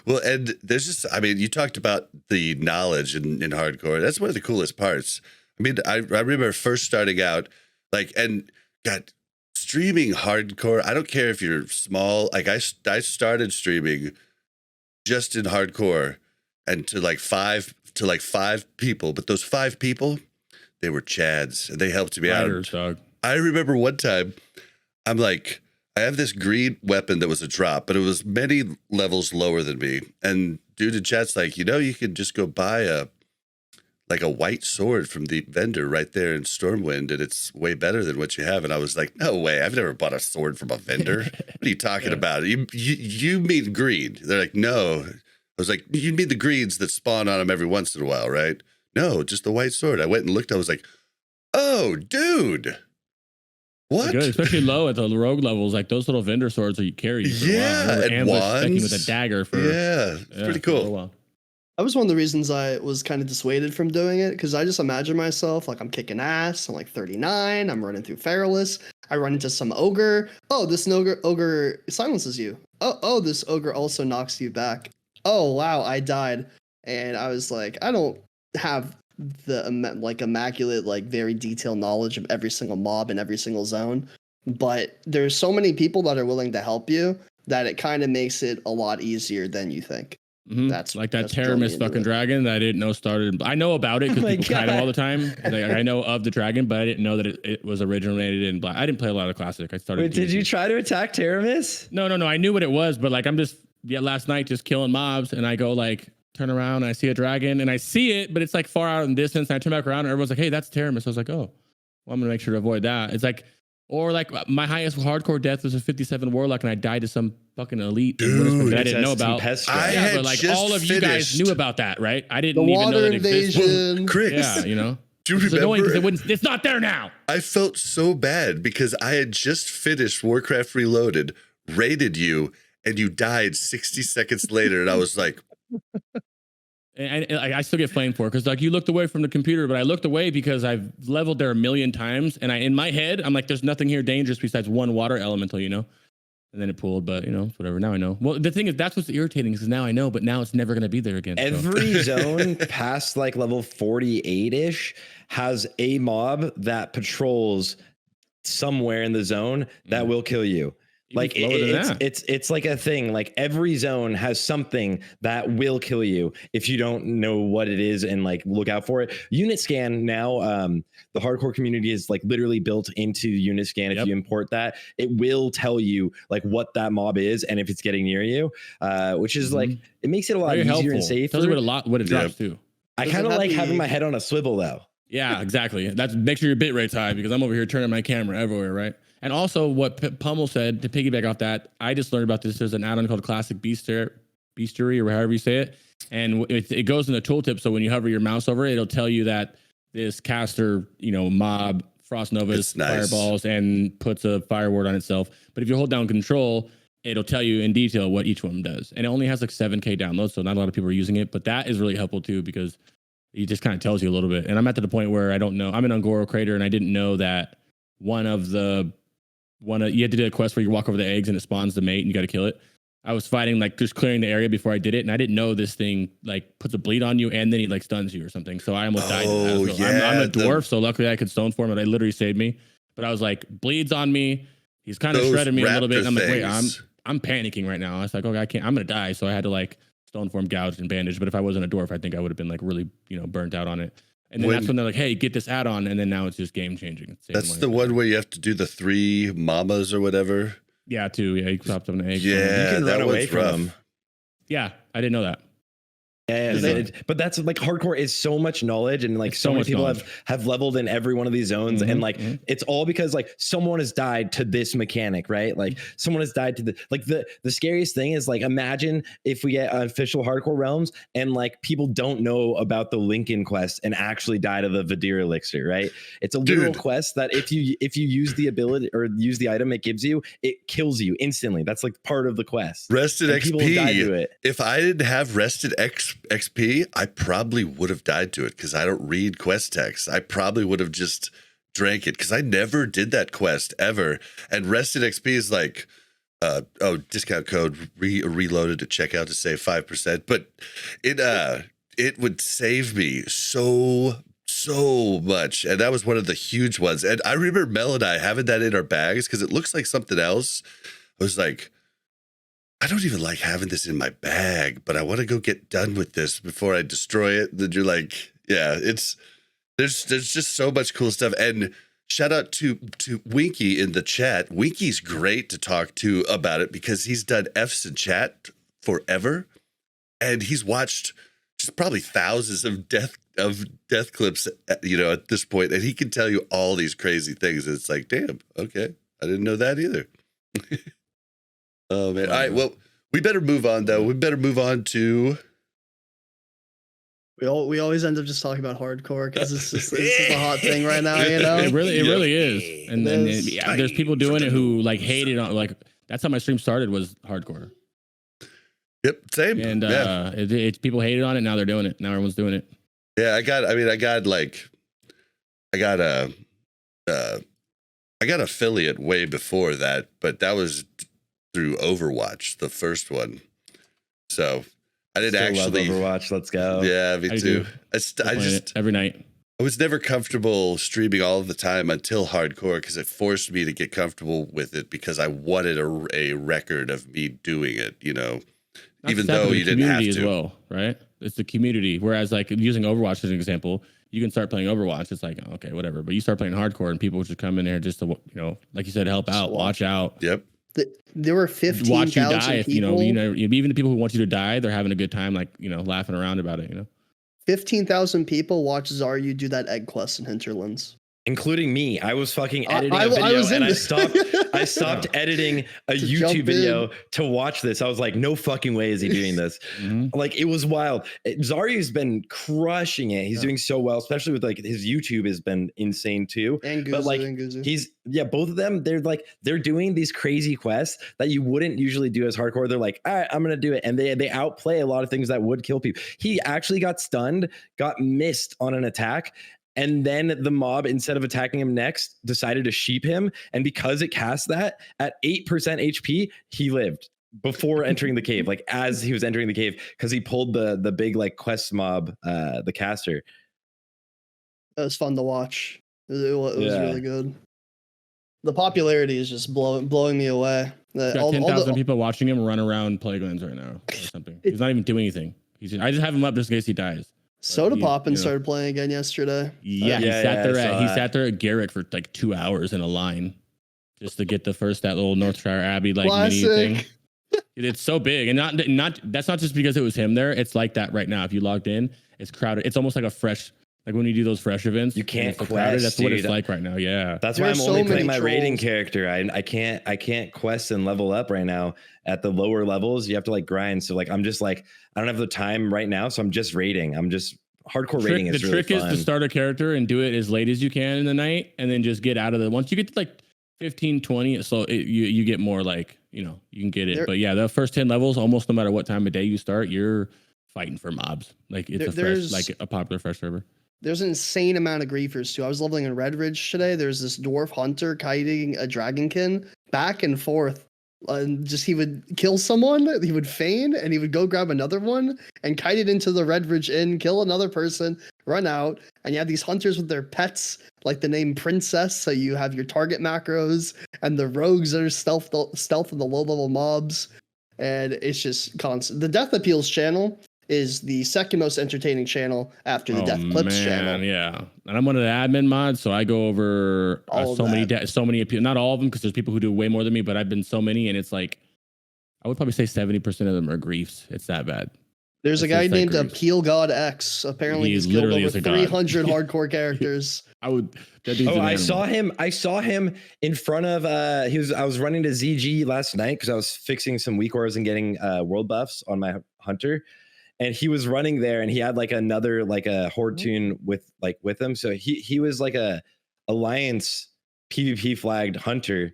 Well, and there's just, I mean, you talked about the knowledge in hardcore. That's one of the coolest parts. I mean, I remember first starting out, like, and God, streaming hardcore. I don't care if you're small. Like I started streaming just in hardcore and to like five people, but those 5 people, they were Chads, and they helped me out. Dog. I remember one time, I'm like, I have this green weapon that was a drop, but it was many levels lower than me. And dude in chat's like, you could just go buy a white sword from the vendor right there in Stormwind, and it's way better than what you have. And I was like, no way, I've never bought a sword from a vendor. What are you talking about? You mean green? They're like, no. I was like, you mean the greens that spawn on them every once in a while, right? No, just the white sword. I went and looked. I was like, oh, dude. What? Good, especially low at the rogue levels, like those little vendor swords that you carry. And wands with a dagger for it's pretty cool. That was one of the reasons I was kind of dissuaded from doing it, because I just imagine myself like I'm kicking ass. I'm like 39. I'm running through Feralus. I run into some ogre. Oh, this ogre silences you. Oh, this ogre also knocks you back. Oh, wow, I died. And I was like, I don't have the immaculate, like very detailed knowledge of every single mob in every single zone, but there's so many people that are willing to help you that it kind of makes it a lot easier than you think. Mm-hmm. That's like that Terramis fucking dragon that I didn't know started. I know about it because people fight him all the time. I know of the dragon, but I didn't know that it was originated in Black. I didn't play a lot of Classic. I started. Wait, did you try to attack Terramis? No. I knew what it was, but like I'm just last night just killing mobs, and I go like turn around and I see a dragon and I see it, but it's like far out in the distance. And I turn back around and everyone's like, hey, that's Terramis. I was like, oh, well, I'm gonna make sure to avoid that. It's like, or like my highest hardcore death was a 57 Warlock and I died to some fucking elite that I didn't know about. But like all of you guys knew about that, right? I didn't even know that existed. Well, Crix, yeah, do you it's remember? Annoying it's not there now. I felt so bad because I had just finished Warcraft Reloaded, raided you, and you died 60 seconds later, and I was like, and I still get flamed for it because like you looked away from the computer, but I looked away because I've leveled there 1,000,000 times, and in my head I'm like, there's nothing here dangerous besides one water elemental, and then it pulled, but whatever. Now I know. Well, the thing is, that's what's irritating because now I know, but now it's never going to be there again. Every zone past like level 48-ish has a mob that patrols somewhere in the zone that will kill you. Like it's like a thing. Like every zone has something that will kill you if you don't know what it is and like look out for it. Unit scan now, the hardcore community is like literally built into unit scan. If you import that, it will tell you like what that mob is and if it's getting near you, which is like it makes it a lot very easier helpful. and safer. Tells you what it drops too. I kind of like having my head on a swivel though. Yeah, exactly. That's make sure your bit rate's high because I'm over here turning my camera everywhere, right? And also what Pummel said, to piggyback off that, I just learned about this. There's an add-on called Classic Beastery or however you say it. And it goes in the tooltip. So when you hover your mouse over it, it'll tell you that this caster, mob, Frost Novas, fireballs, and puts a fire ward on itself. But if you hold down control, it'll tell you in detail what each one does. And it only has like 7K downloads. So not a lot of people are using it. But that is really helpful too because it just kind of tells you a little bit. And I'm at the point where I don't know. I'm in Ungoro Crater and I didn't know that you had to do a quest where you walk over the eggs and it spawns the mate and you got to kill it. I was fighting like just clearing the area before I did it, and I didn't know this thing like puts a bleed on you and then he like stuns you or something. So I almost died. I'm a dwarf, so luckily I could stone form it. It literally saved me. But I was like, bleeds on me. He's kind of shredded me a little bit. And I'm like, wait, I'm panicking right now. I was like, okay, I'm gonna die. So I had to like stone form, gouged, and bandaged. But if I wasn't a dwarf, I think I would have been like really burnt out on it. And then that's when they're like, hey, get this add-on. And then now it's just game changing. That's the one where you have to do the 3 mamas or whatever. Yeah, 2. Yeah, you chopped them an egg. Yeah, you can run away from them. Yeah, I didn't know that. Yeah, but that's like hardcore is so much knowledge, and like so many people have leveled in every one of these zones, and like it's all because like someone has died to this mechanic, right? Like someone has died to the scariest thing is like imagine if we get official hardcore realms and like people don't know about the Lincoln quest and actually die to the Vadir elixir, right? It's a literal quest that if you use the ability or use the item it gives you, it kills you instantly. That's like part of the quest. Rested and XP. People die to it. If I didn't have rested XP, I probably would have died to it because I don't read quest text. I probably would have just drank it because I never did that quest ever. And rested XP is like, discount code reloaded to checkout to save 5%. But it would save me so much. And that was one of the huge ones. And I remember Mel and I having that in our bags because it looks like something else. I was like, I don't even like having this in my bag, but I want to go get done with this before I destroy it. Then you're like, yeah, there's just so much cool stuff. And shout out to Winky in the chat. Winky's great to talk to about it because he's done F's in chat forever, and he's watched just probably thousands of death clips, at this point, and he can tell you all these crazy things. And it's like, damn, okay, I didn't know that either. Oh man! All right, well, we better move on though. We better move on to. We always end up just talking about hardcore because it's just a hot thing right now. It really is. And then there's people doing it who like hate it on like that's how my stream started was hardcore. Yep, same. And it's people hated on it. Now they're doing it. Now everyone's doing it. Yeah, I got affiliate way before that, but that was through Overwatch, the first one. So I didn't actually love Overwatch. Let's go. Yeah, me too. I just every night. I was never comfortable streaming all of the time until hardcore because it forced me to get comfortable with it because I wanted a record of me doing it. Even though you didn't have to. As well, right? It's the community. Whereas, like using Overwatch as an example, you can start playing Overwatch. It's like okay, whatever. But you start playing hardcore, and people just come in there just to like you said, help out, watch out. Yep. There were 15,000 watch you die. If people. Even the people who want you to die, they're having a good time, like laughing around about it. 15,000 people watch Zaryu do that egg quest in Hinterlands. Including me. I was fucking editing a video and I stopped editing a YouTube video to watch this. I was like, no fucking way is he doing this. Like, it was wild. Zaryu's been crushing it. He's doing so well, especially with like his YouTube has been insane too. And Guzu, but like Guzu. Both of them, they're doing these crazy quests that you wouldn't usually do as hardcore. They're like, all right, I'm gonna do it. And they outplay a lot of things that would kill people. He actually got stunned, got missed on an attack. And then the mob, instead of attacking him next, decided to sheep him. And because it cast that at 8% HP, he lived before entering the cave, like as he was entering the cave, because he pulled the big like quest mob, the caster. It was fun to watch. It was really good. The popularity is just blowing me away. Got 10,000 people watching him run around playgrounds right now or something. He's not even doing anything. I just have him up just in case he dies. Soda Poppin' started playing again yesterday. Yeah, he sat there at Garrick for like 2 hours in a line just to get that little Northshire Abbey like mini thing. It's so big, and not that's not just because it was him there. It's like that right now. If you logged in, it's crowded. It's almost like a fresh, like when you do those fresh events. You can't quest. Crowded. That's what it's like right now. Yeah, that's why I'm only playing my raiding character. I can't quest and level up right now. At the lower levels, you have to like grind. So like I'm just like I don't have the time right now, so I'm just raiding. I'm just hardcore raiding. The trick is to start a character and do it as late as you can in the night, and then just get out of the. Once you get to like 15, 20, so you get more like you can get it. But yeah, the first 10 levels, almost no matter what time of day you start, you're fighting for mobs. Like it's a popular fresh server. There's an insane amount of griefers too. I was leveling in Red Ridge today. There's this dwarf hunter kiting a dragonkin back and forth. And he would kill someone, he would feign, and he would go grab another one and kite it into the Red Ridge Inn, kill another person, run out. And you have these hunters with their pets, like the name Princess. So you have your target macros, and the rogues that are stealth of the low level mobs. And it's just constant. The Death Appeals channel is the second most entertaining channel after the Death Clips channel. Yeah, and I'm one of the admin mods, so I go over so many appeal. Not all of them, because there's people who do way more than me, but I've been so many, and it's like I would probably say 70% of them are griefs. It's that bad. There's a guy named Appeal God X. Apparently, he's killed over 300 hardcore characters. I saw him in front of. I was running to ZG last night because I was fixing some weak auras and getting world buffs on my hunter. And he was running there, and he had like another like a horde tune with him. So he was like a alliance PvP flagged hunter,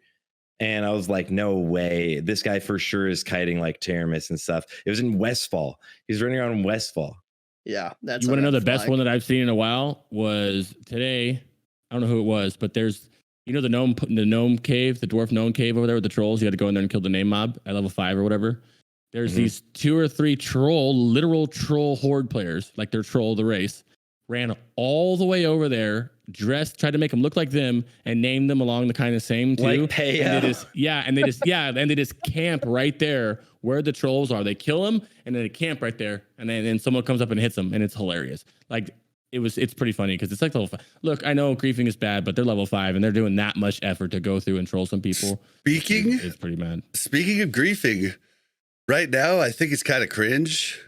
and I was like, no way, this guy for sure is kiting like Teramis and stuff. It was in Westfall. He's running around in Westfall. Yeah, that's. You want to know the best one that I've seen in a while was today. I don't know who it was, but there's the gnome cave, the dwarf gnome cave over there with the trolls. You had to go in there and kill the name mob at level 5 or whatever. There's these 2 or 3 literal troll horde players, like they're troll the race. ran all the way over there, tried to make them look like them, and named them along the kind of same too. Like Payo. And they just camp right there where the trolls are. They kill them, and then they camp right there, and then someone comes up and hits them, and it's hilarious. Like it's pretty funny because it's like level 5. Look, I know griefing is bad, but they're level 5, and they're doing that much effort to go through and troll some people. It's pretty mad. Speaking of griefing, right now I think it's kind of cringe.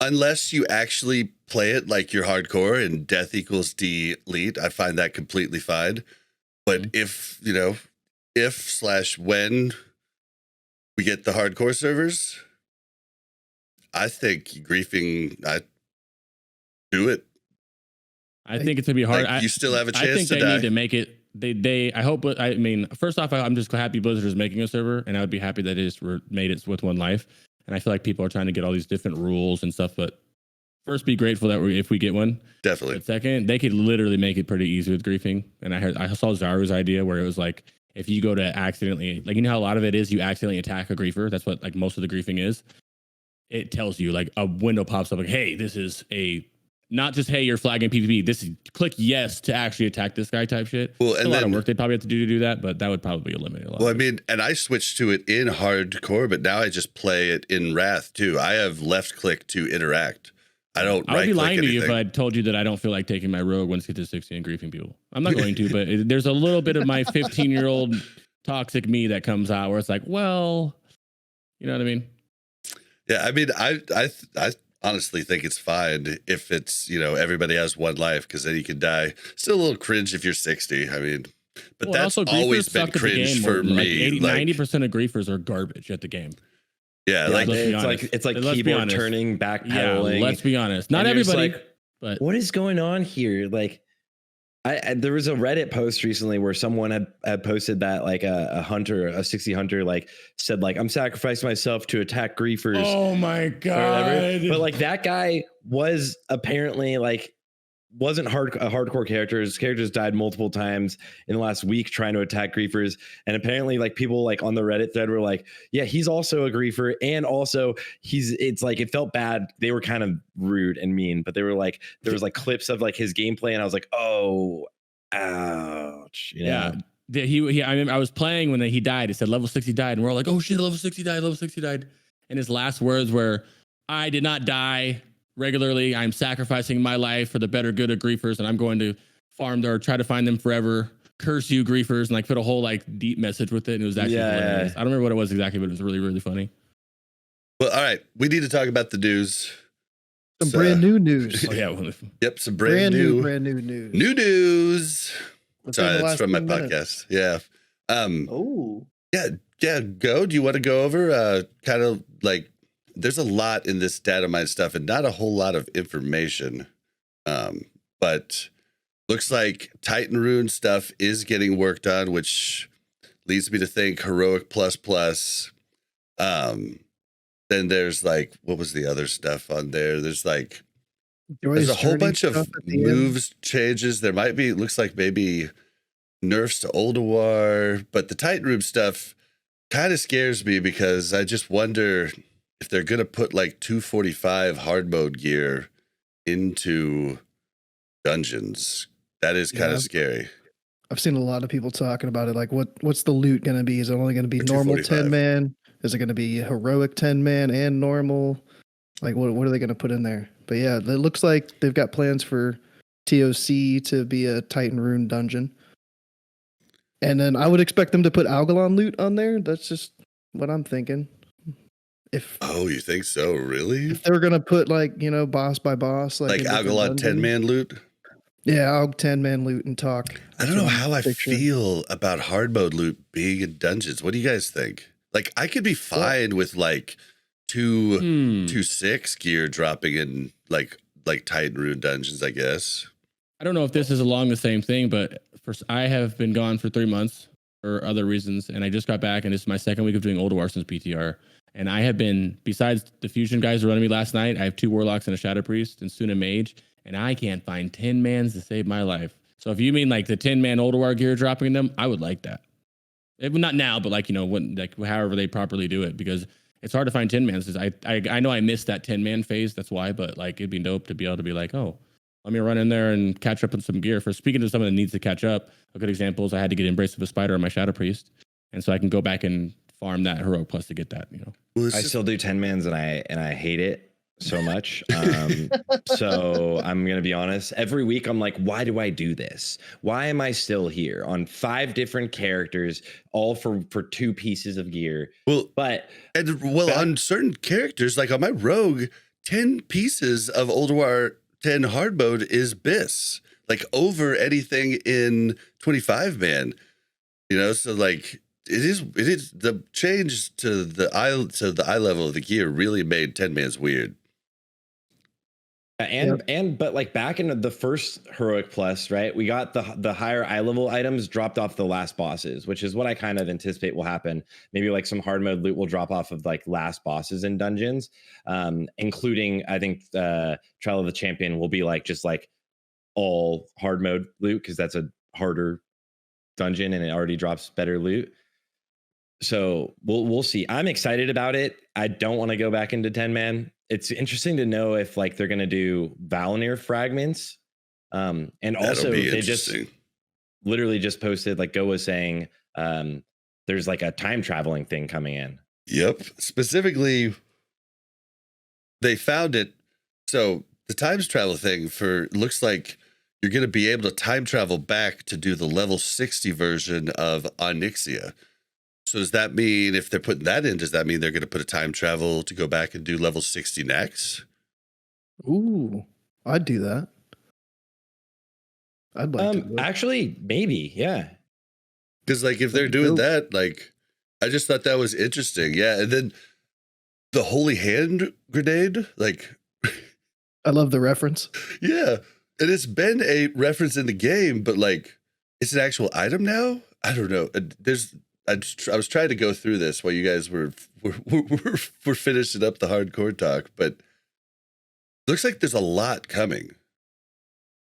Unless you actually play it like you're hardcore and death equals delete, I find that completely fine. But if/when we get the hardcore servers, I think griefing, I do it. I think it's gonna be hard. Like, you still have a chance. I think to they die. need to make it. I hope. I mean, first off, I'm just happy Blizzard is making a server, and I would be happy that it just made it with one life. And I feel like people are trying to get all these different rules and stuff. But first, be grateful that if we get one. Definitely. But second, they could literally make it pretty easy with griefing. And I saw Zaru's idea where it was like, if you go to accidentally, like, you know how a lot of it is you accidentally attack a griefer. That's what like most of the griefing is. It tells you, like, a window pops up like, hey, this is not just, hey, you're flagging PvP. This is click yes to actually attack this guy type shit. Well, and a lot of work they'd probably have to do that, but that would probably eliminate a lot. Well, I mean, and I switched to it in hardcore, but now I just play it in Wrath too. I have left click to interact. I don't. I would be lying to you if I told you that I don't feel like taking my rogue once it gets to 60 and griefing people. I'm not going to, but there's a little bit of my 15-year-old toxic me that comes out where it's like, well, you know what I mean? Yeah, I mean, I honestly think it's fine if it's, everybody has one life, because then you can die. Still a little cringe if you're 60. I mean, but that's also always been cringe for me. Like 90% of griefers are garbage at the game. Yeah, like it's like keyboard turning, backpedaling. Yeah, let's be honest. Not everybody, but what is going on here? Like, there was a Reddit post recently where someone had posted that, like, a 60 hunter, like, said, like, I'm sacrificing myself to attack griefers. Oh my god! But like, that guy was apparently wasn't a hardcore character. His characters died multiple times in the last week trying to attack griefers, and apparently, like, people like on the Reddit thread were like, yeah, he's also a griefer, and also it's like, it felt bad. They were kind of rude and mean, but they were like, there was like clips of like his gameplay, and I was like, oh, ouch. Yeah. I mean, I was playing when he died. It said level 60 died, and we're all like, oh shit, level 60 died. And his last words were, I did not die. Regularly, I'm sacrificing my life for the better good of griefers, and I'm going to farm there, try to find them forever. Curse you, griefers, and like put a whole like deep message with it. And it was actually hilarious. I don't remember what it was exactly, but it was really, really funny. Well, all right, we need to talk about the news. Some brand new news. Oh, yeah. Yep, some brand new news. New news. Sorry, that's from my podcast. Yeah. Yeah. Go. Do you want to go over kind of like? There's a lot in this Datamine stuff and not a whole lot of information. But looks like Titan Rune stuff is getting worked on, which leads me to think Heroic ++. Then there's like, what was the other stuff on there? There's like, there's a whole bunch of moves changes. There might be, looks like maybe nerfs to Ulduar, but the Titan Rune stuff kind of scares me because I just wonder if they're going to put like 245 hard mode gear into dungeons. That is kind of scary. I've seen a lot of people talking about it. Like, what's the loot going to be? Is it only going to be normal 10-man? Is it going to be heroic 10-man and normal? Like, what are they going to put in there? But yeah, it looks like they've got plans for TOC to be a Titan Rune dungeon. And then I would expect them to put Algalon loot on there. That's just what I'm thinking. Oh, you think so? Really? If they were gonna put like, boss by boss, like Algalon 10-man loot. Yeah, Alg 10-man loot and talk. I don't know how I feel about hard mode loot being in dungeons. What do you guys think? Like, I could be fine with like 2-6 gear dropping in like Titan Rune dungeons, I guess. I don't know if this is along the same thing, but I have been gone for 3 months for other reasons, and I just got back, and this is my second week of doing Ulduar since PTR. And I have been, besides the fusion guys who running me last night, I have 2 warlocks and a shadow priest and soon a mage, and I can't find 10-mans to save my life. So if you mean like the 10-man Ulduar gear dropping them, I would like that. Not now, but like, when, like however they properly do it, because it's hard to find 10-mans. I know I missed that 10-man phase, that's why, but like it'd be dope to be able to be like, oh, let me run in there and catch up on some gear. For speaking to someone that needs to catch up, a good example is I had to get Embrace of a Spider on my Shadow Priest, and so I can go back and farm that heroic plus to get that. Well, I still do 10 mans and I hate it so much. So I'm gonna be honest. Every week I'm like, why do I do this? Why am I still here on 5 different characters, all for 2 pieces of gear? Well, but on certain characters, like on my rogue, 10 pieces of Old War 10 hard mode is BIS, like over anything in 25 man. So like it is the change to the eye level of the gear really made 10 man's weird. But like back in the first heroic plus, right, we got the higher eye level items dropped off the last bosses, which is what I kind of anticipate will happen. Maybe like some hard mode loot will drop off of like last bosses in dungeons, including I think Trial of the Champion will be like just like all hard mode loot because that's a harder dungeon and it already drops better loot. So we'll see. I'm excited about it. I don't want to go back into 10 man. It's interesting to know if like they're going to do Valnir fragments. And also they just literally just posted, like Go was saying, there's like a time traveling thing coming in. Yep. Specifically, they found it. So the times travel thing looks like you're going to be able to time travel back to do the level 60 version of Onyxia. So does that mean if they're putting that in, does that mean they're going to put a time travel to go back and do level 60 next? Ooh, I'd do that. I'd like to. Actually, maybe, yeah. Because like if they're doing that, like I just thought that was interesting. Yeah, and then the Holy Hand Grenade, like I love the reference. Yeah, and it's been a reference in the game, but like it's an actual item now. I don't know. I was trying to go through this while you guys were finishing up the hardcore talk, but looks like there's a lot coming.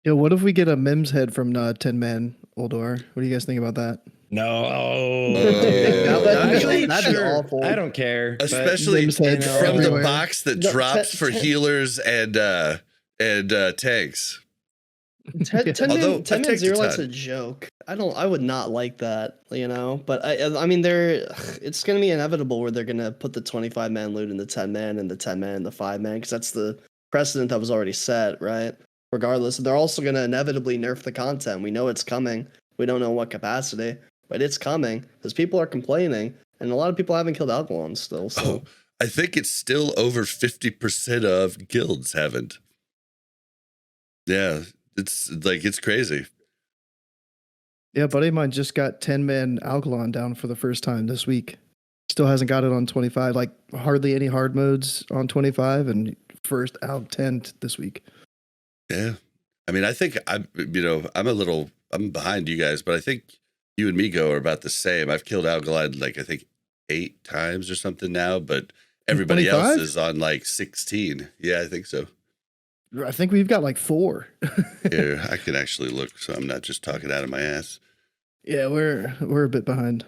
Yo, what if we get a Mims head from 10 man Oldor? What do you guys think about that? No, that'd be awful. I don't care. Especially from the box that drops for healers and tanks. 10 man zero light's a joke. I would not like that, but I mean it's gonna be inevitable where they're gonna put the 25 man loot in the 10 man and the 10 man and the 5 man because that's the precedent that was already set, right? Regardless, they're also gonna inevitably nerf the content. We know it's coming. We don't know what capacity, but it's coming because people are complaining, and a lot of people haven't killed Algalon still. So I think it's still over 50% of guilds haven't. Yeah. It's crazy. Yeah, buddy of mine just got 10 man Algalon down for the first time this week. Still hasn't got it on 25. Like hardly any hard modes on 25, and first Alg 10 this week. Yeah, I mean, I think I'm behind you guys, but I think you and me are about the same. I've killed Algalon like I think 8 times or something now, but everybody 25? else is on like 16. Yeah, I think so. I think we've got like 4. Here, I can actually look, so I'm not just talking out of my ass. Yeah, we're a bit behind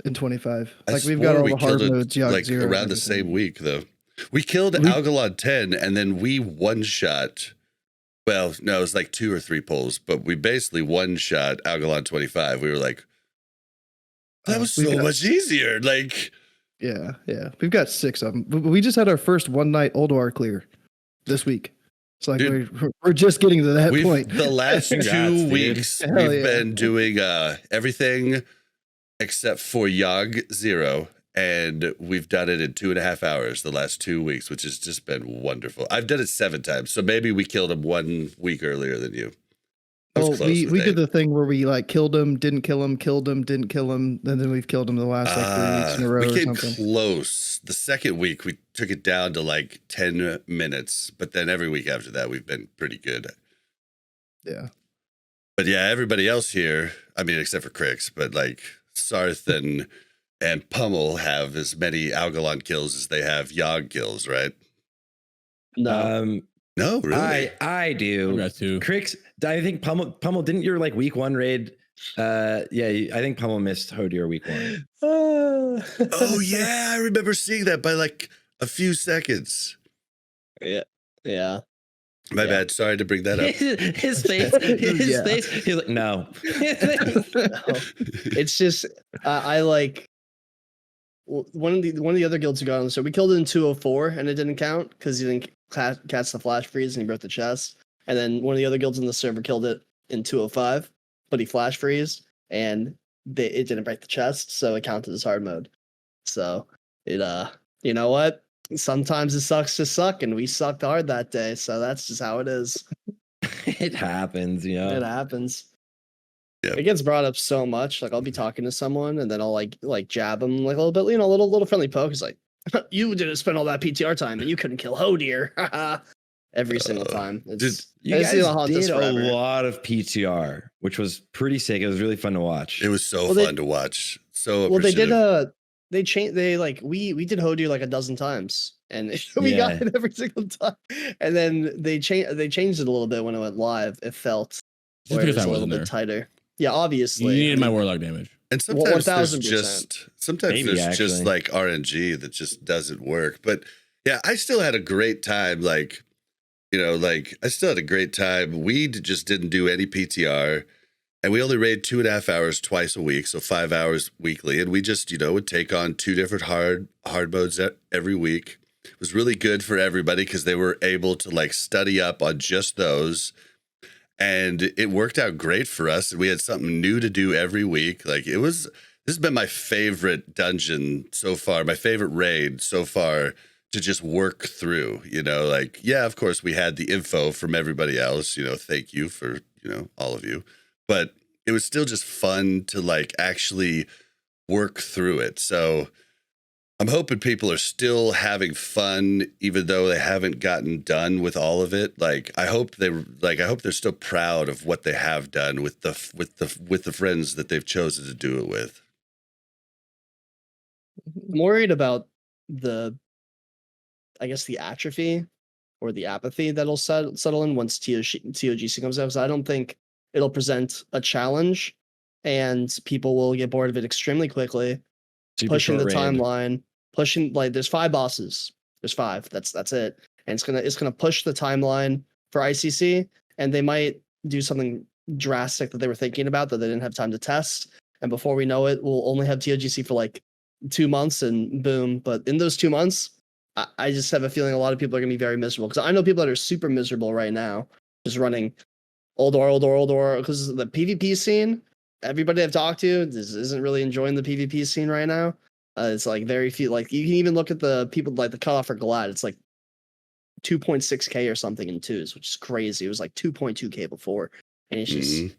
in 25. Like we've got all the hard modes, like around the same week though. We killed Algalon 10, and then we one shot. Well, no, it was like 2 or 3 pulls, but we basically one shot Algalon 25. We were like, that was so much easier. Like, yeah, we've got 6 of them. We just had our first one night Old War clear this week. It's like we're just getting to that point. The last 2 weeks, we've been doing everything except for Yogg 0, and we've done it in 2.5 hours the last 2 weeks, which has just been wonderful. I've done it 7 times, so maybe we killed him 1 week earlier than you. Oh, we did the thing where we like killed him, didn't kill him, killed him, didn't kill him, and then we've killed him the last like 3 weeks in a row. We came close. The second week we took it down to like 10 minutes, but then every week after that we've been pretty good. Yeah. But yeah, everybody else here, I mean, except for Crix, but like Sarthe and Pummel have as many Algalon kills as they have Yogg kills, right? No. No, really. I do. I got 2. Crix, I think Pummel didn't your like week 1 raid? I think Pummel missed Hodier week 1. Oh yeah, I remember seeing that by like a few seconds. Yeah. My bad. Sorry to bring that up. His face. His face. He's like, no. It's just I like one of the other guilds who got on the show. We killed it in 204, and it didn't count because he didn't catch the flash freeze and he broke the chest. And then one of the other guilds in the server killed it in 205, but he flash freeze and it didn't break the chest, so it counted as hard mode. So it you know what? Sometimes it sucks to suck, and we sucked hard that day. So that's just how it is. It happens, you know. It happens. Yep. It gets brought up so much. Like I'll be talking to someone, and then I'll like jab them like a little bit, you know, a little friendly poke. It's like, you didn't spend all that PTR time, and you couldn't kill Hodir. Every single time. You guys did a lot of PTR, which was pretty sick. It was really fun to watch. It was so fun to watch. So well, they did we did Hodir like a dozen times, and we got it every single time. And then they changed it a little bit when it went live. It felt just because I was a little bit tighter. Yeah, obviously. You needed my warlock damage. And sometimes there's just like RNG that just doesn't work. But yeah, I still had a great time. Like, you know, like I still had a great time. We just didn't do any PTR, and we only raid 2.5 hours twice a week, so 5 hours weekly. And we just, you know, would take on 2 different hard modes every week. It was really good for everybody because they were able to like study up on just those. And it worked out great for us. And we had something new to do every week. Like this has been my favorite dungeon so far, my favorite raid so far to just work through, you know, like, yeah, of course we had the info from everybody else, you know, thank you for, you know, all of you, but it was still just fun to like actually work through it. So I'm hoping people are still having fun, even though they haven't gotten done with all of it. Like, I hope they're still proud of what they have done with the friends that they've chosen to do it with. I'm worried about the atrophy or the apathy that'll settle in once TOGC comes out. Because I don't think it'll present a challenge, and people will get bored of it extremely quickly. Pushing the timeline. There's 5 bosses. There's 5. That's it. And it's gonna push the timeline for ICC, and they might do something drastic that they were thinking about that they didn't have time to test. And before we know it, we'll only have TOGC for like 2 months, and boom. But in those 2 months, I just have a feeling a lot of people are gonna be very miserable, because I know people that are super miserable right now, just running old or because the PvP scene. Everybody I've talked to isn't really enjoying the PvP scene right now. It's like very few. Like you can even look at the people like the cutoff for Glad. It's like 2.6K or something in 2s, which is crazy. It was like 2.2K before, and it's just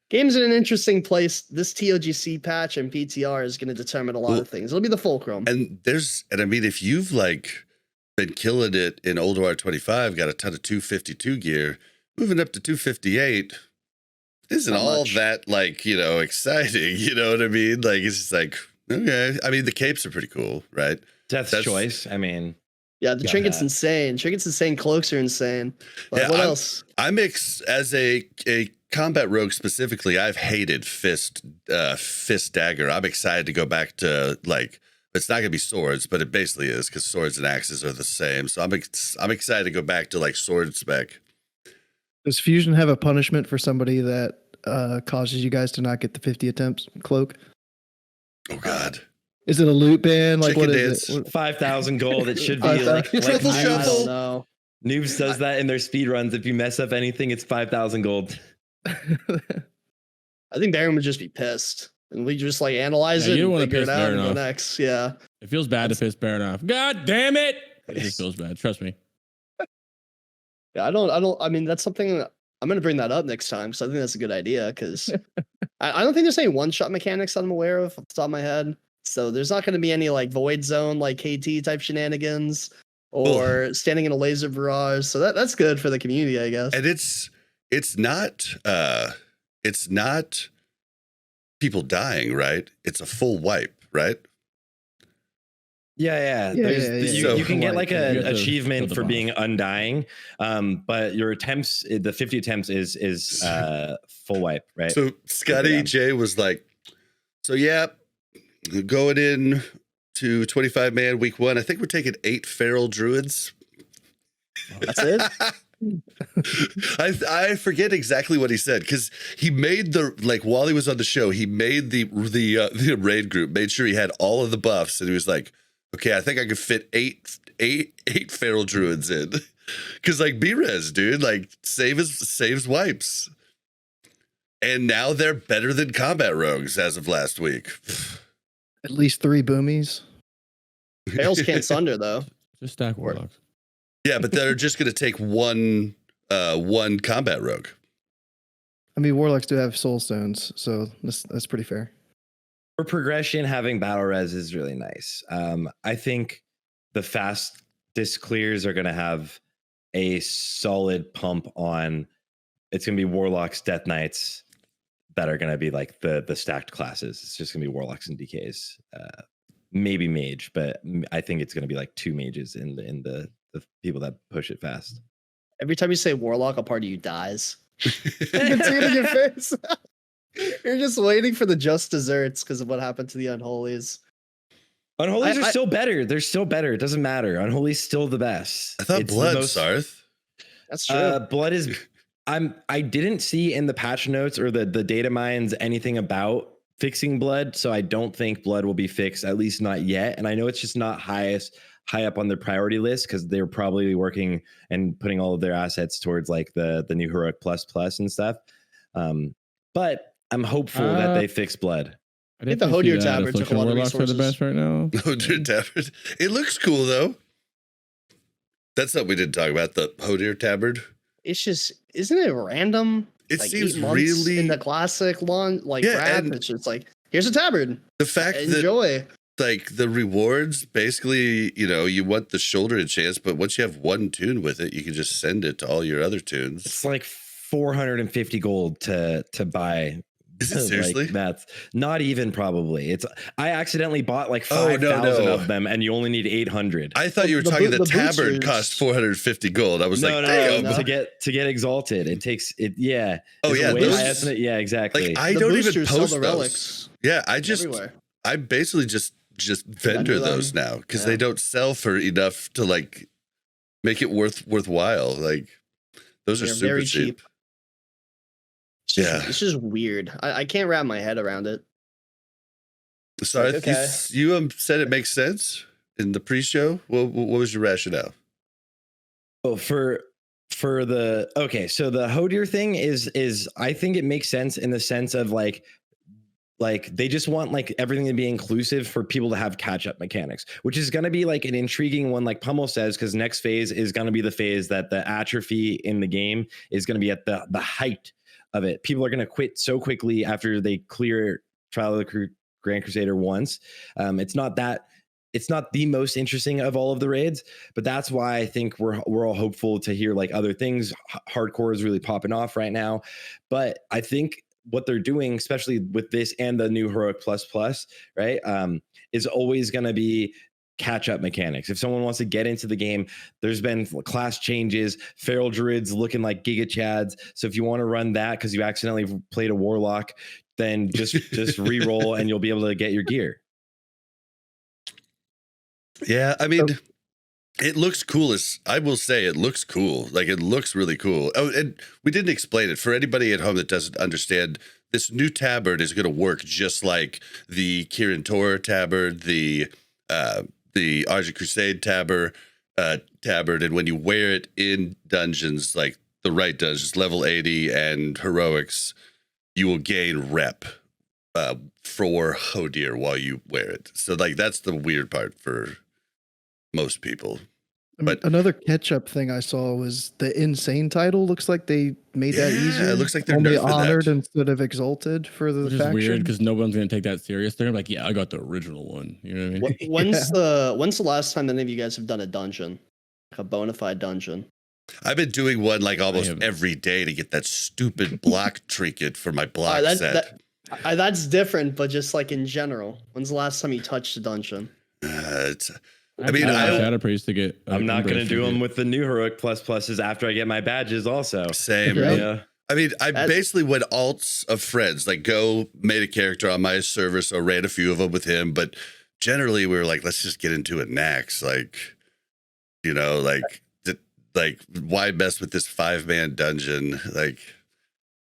game's in an interesting place. This TOGC patch and PTR is going to determine a lot of things. It'll be the fulcrum. And I mean, if you've like been killing it in Old War 25, got a ton of 252 gear, moving up to 258 isn't all that like, you know, exciting. You know what I mean? Like it's just like. Okay. I mean, the capes are pretty cool, right? That's choice. I mean, yeah, the trinket's insane. Trinket's insane. Cloaks are insane. Like, what else? I'm as a combat rogue specifically. I've hated fist dagger. I'm excited to go back to like, it's not gonna be swords, but it basically is because swords and axes are the same. So I'm excited to go back to like sword spec. Does Fusion have a punishment for somebody that causes you guys to not get the 50 attempts cloak? Oh God! Is it a loot ban? Like Chicken what dance. is it? 5,000 gold. It should be like Truffle I shuffle. don't know. Noobs does that in their speed runs. If you mess up anything, it's 5,000 gold. I think Baron would just be pissed, and we just like analyze it and figure it out and go next. Yeah, it feels bad to piss Baron off. God damn it! It just feels bad. Trust me. Yeah, I don't. I mean, that's something. I'm going to bring that up next time, because I think that's a good idea, because I don't think there's any one-shot mechanics that I'm aware of off the top of my head. So there's not going to be any like void zone, like KT type shenanigans, or standing in a laser barrage. So that's good for the community, I guess. And it's not people dying, right? It's a full wipe, right? Yeah. You can get like an achievement for being undying, but your attempts, the 50 attempts is full wipe, right? So Scotty J was like, so yeah, going in to 25-man week 1. I think we're taking 8 feral druids. That's it. I forget exactly what he said because he made while he was on the show, he made the raid group, made sure he had all of the buffs, and he was like, okay, I think I could fit eight feral druids in, because like B-res, dude, like saves wipes, and now they're better than combat rogues as of last week. At least 3 boomies. Ferals can't sunder though. Just stack warlocks. Yeah, but they're just going to take one combat rogue. I mean, warlocks do have soul stones, so that's pretty fair. For progression, having battle res is really nice. I think the fastest clears are going to have a solid pump on. It's going to be warlocks, death knights that are going to be like the stacked classes. It's just going to be warlocks and DKs. Maybe mage, but I think it's going to be like 2 mages in the people that push it fast. Every time you say warlock, a part of you dies. You can see it in your face. You're just waiting for the just desserts because of what happened to the unholies. Unholies are still better. They're still better. It doesn't matter. Unholy's still the best. I thought blood, Sarthe. That's true. Blood is. I didn't see in the patch notes or the data mines anything about fixing blood, so I don't think blood will be fixed, at least not yet. And I know it's just not high up on their priority list because they're probably working and putting all of their assets towards like the new Heroic Plus and stuff. But I'm hopeful that they fix blood. I think the Hodir Tabard took a lot of resources. Are the best right now. Hodir Tabard. It looks cool though. That's something we didn't talk about. The Hodir Tabard. It's just, isn't it random? It like seems 8 months really in the classic launch, like wrap. It's just like, here's a tabard. The fact enjoy. Like the rewards, basically, you want the shoulder enchants, but once you have one tune with it, you can just send it to all your other tunes. It's like 450 gold to buy. Is it seriously? Like that's not even probably. I accidentally bought like 5,000 of them, and you only need 800. I thought you were talking the tabard cost 450 gold. I was no, to get exalted, it takes it. Yeah. Oh yeah. Yeah, exactly. Like I don't even post the relics. Yeah, I basically just vendor those now because they don't sell for enough to like make it worthwhile. Like those are super very cheap. It's just weird. I can't wrap my head around it. Sorry, you said it makes sense in the pre-show. What was your rationale? Oh, so the Hodir thing is I think it makes sense in the sense of like they just want like everything to be inclusive for people to have catch-up mechanics, which is going to be like an intriguing one, like Pummel says, because next phase is going to be the phase that the atrophy in the game is going to be at the height of it. People are going to quit so quickly after they clear Trial of the Grand Crusader once. It's not the most interesting of all of the raids, but that's why I think we're all hopeful to hear like other things. Hardcore is really popping off right now, but I think what they're doing, especially with this and the new Heroic Plus, right, is always going to be catch-up mechanics. If someone wants to get into the game, there's been class changes, feral druids looking like giga chads. So if you want to run that because you accidentally played a warlock, then just re-roll and you'll be able to get your gear. Yeah, I mean, it looks cool. I will say it looks cool. Like it looks really cool. Oh, and we didn't explain it for anybody at home that doesn't understand. This new tabard is going to work just like the Kirin Tor tabard, the Argent Crusade tabard, and when you wear it in dungeons, like the right dungeons, level 80 and heroics, you will gain rep for Hodir while you wear it. So like that's the weird part for most people. But another catch-up thing I saw was the insane title. Looks like they made that easier. It looks like they're only honored instead of exalted for the faction. Which is weird because no one's going to take that serious. They're like, yeah, I got the original one. You know what I mean? When's the last time any of you guys have done a dungeon, like a bona fide dungeon? I've been doing one like almost every day to get that stupid block trinket for my block set. That's different, but just like in general, when's the last time you touched a dungeon? I mean, Shadow Priest to get. I'm not going to do them with the new Heroic Pluses after I get my badges. Also, same. Yeah. I mean, I basically went alts of friends, like Go made a character on my server, so ran a few of them with him. But generally, we were like, let's just get into it next. Like, Like, why mess with this 5-man dungeon? Like,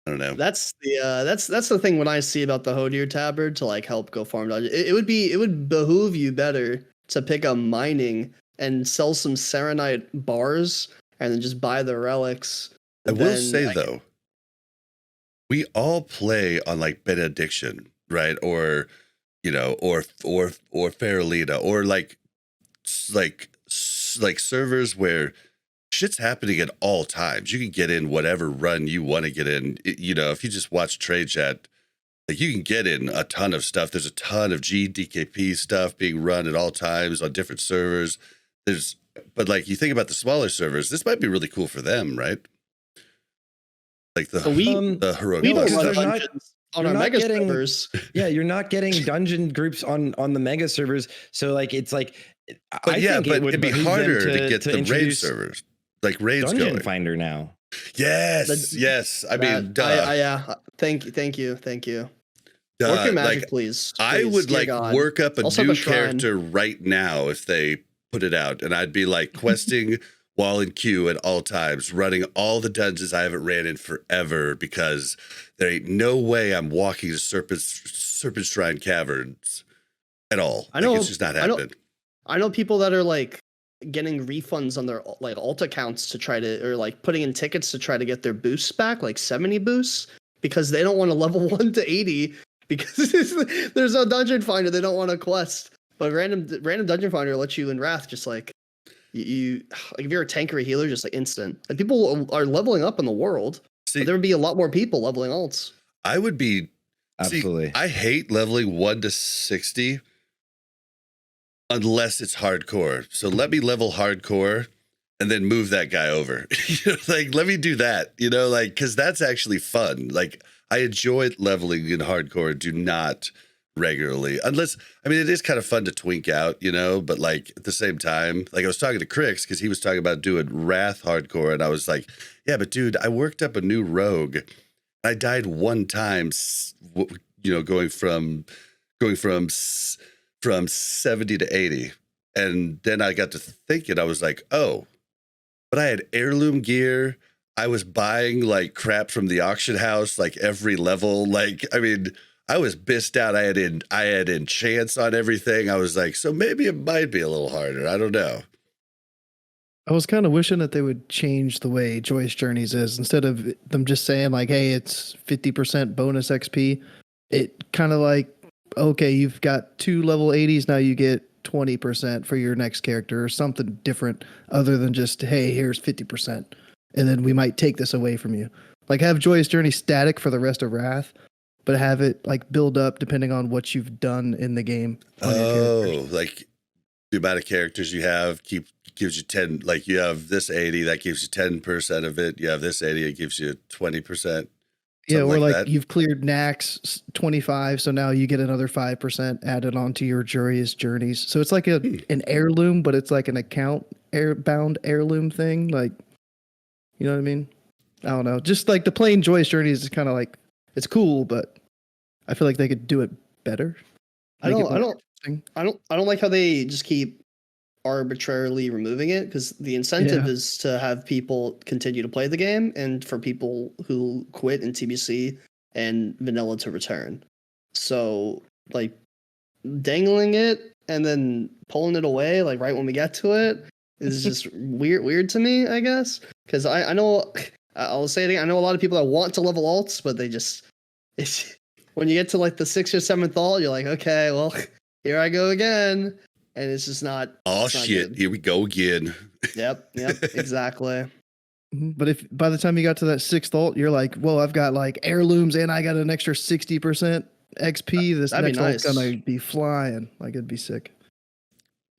I don't know. That's the thing when I see about the Hodir tabard to like help go farm dungeon. It would behoove you better to pick up mining and sell some Serenite bars and then just buy the relics. I will say though, we all play on like Benediction, right? Or, you know, or Faralita, or like servers where shit's happening at all times. You can get in whatever run you want to get in. You know, if you just watch trade chat, like you can get in a ton of stuff. There's a ton of GDKP stuff being run at all times on different servers. But like you think about the smaller servers, this might be really cool for them, right? Like the heroic. We don't stuff. run dungeons on our mega servers. Yeah, you're not getting dungeon groups on the mega servers. So like it's like, but it'd be harder to get the raid servers, like raids Dungeon going. Finder now. Yes. I mean, yeah. Thank you. Work your magic, like, please. I would dear like God. work up a Also new the shrine. character right now if they put it out, and I'd be like questing while in queue at all times, running all the dungeons I haven't ran in forever, because there ain't no way I'm walking to Serpent Shrine Caverns at all. I know it's just not happening. I know people that are like getting refunds on their like alt accounts to try to, or like putting in tickets to try to get their boosts back, like 70 boosts, because they don't want to level 1 to 80 because there's no dungeon finder. They don't want to quest, but random dungeon finder lets you in Wrath, just like you like if you're a tank or a healer, just like instant. And people are leveling up in the world. But there would be a lot more people leveling alts. I would be Absolutely. I hate leveling 1 to 60 unless it's hardcore. So let me level hardcore and then move that guy over. Like, let me do that, like, because that's actually fun. Like, I enjoy leveling in hardcore, do not regularly, unless, I mean, it is kind of fun to twink out, but like at the same time, like I was talking to Crix because he was talking about doing Wrath hardcore, and I was like, yeah, but dude, I worked up a new rogue. I died one time, going from 70 to 80. And then I got to thinking, I was like, oh, but I had heirloom gear. I was buying like crap from the auction house, like every level. Like, I mean, I was bissed out. I had enchants on everything. I was like, so maybe it might be a little harder. I don't know. I was kind of wishing that they would change the way Joyous Journeys is. Instead of them just saying like, hey, it's 50% bonus XP. It kind of like, okay, you've got 2 level 80s. Now you get 20% for your next character, or something different other than just, hey, here's 50%. And then we might take this away from you. Like, have Joyous Journey static for the rest of Wrath, but have it like build up depending on what you've done in the game. Oh, like the amount of characters you have gives you 10. Like, you have this 80, that gives you 10% of it. You have this 80, it gives you 20%. Yeah, or like that. You've cleared Nax 25, so now you get another 5% added onto your Joyous Journeys. So it's like an heirloom, but it's like an account bound heirloom thing. Like, you know what I mean? I don't know. Just like the plain Joyous Journeys is kind of like, it's cool, but I feel like they could do it better. I don't like how they just keep arbitrarily removing it, because the incentive is to have people continue to play the game and for people who quit in TBC and vanilla to return. So like dangling it and then pulling it away like right when we get to it is just weird to me, I guess, because I know, I'll say it again, I know a lot of people that want to level alts, but they just, when you get to like the 6th or 7th alt, you're like, okay, well, here I go again. And it's just not. Oh shit! Good. Here we go again. Yep, exactly. But if by the time you got to that 6th alt, you're like, well, I've got like heirlooms and I got an extra 60% XP. This That'd next be alt's nice. gonna be flying. Like, it'd be sick.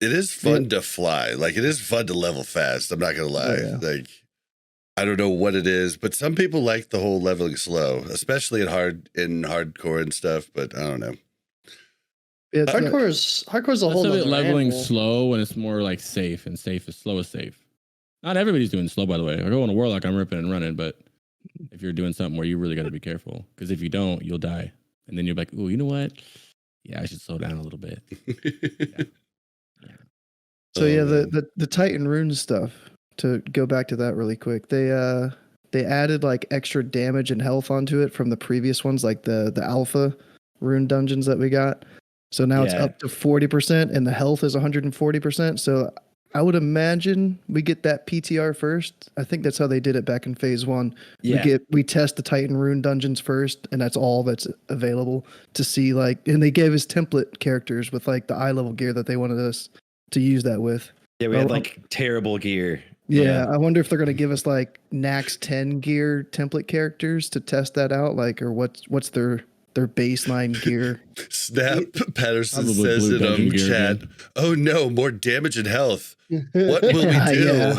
It is fun to fly. Like, it is fun to level fast. I'm not gonna lie. Yeah. Like, I don't know what it is, but some people like the whole leveling slow, especially in hardcore and stuff. But I don't know. It's Hardcore's a whole Some of nother it leveling animal. slow when it's more like safe, and safe is slow is safe. Not everybody's doing slow, by the way. I go on a Warlock, I'm ripping and running, but if you're doing something where you really got to be careful, because if you don't, you'll die. And then you're like, oh, you know what? Yeah, I should slow down a little bit. So yeah, the Titan runes stuff. to go back to that really quick, they added like extra damage and health onto it from the previous ones, like the alpha rune dungeons that we got. So now it's up to 40% and the health is 140%. So I would imagine we get that PTR first. I think that's how they did it back in phase 1. Yeah. We test the Titan rune dungeons first, and that's all that's available to see, like, and they gave us template characters with like the eye level gear that they wanted us to use that with. Yeah, we had like terrible gear. Yeah, I wonder if they're gonna give us like Nax 10 gear template characters to test that out, like, or what's their baseline gear. Snap Patterson Probably says blue in dungeon gear chat, again. "Oh no, more damage and health. What will we do?"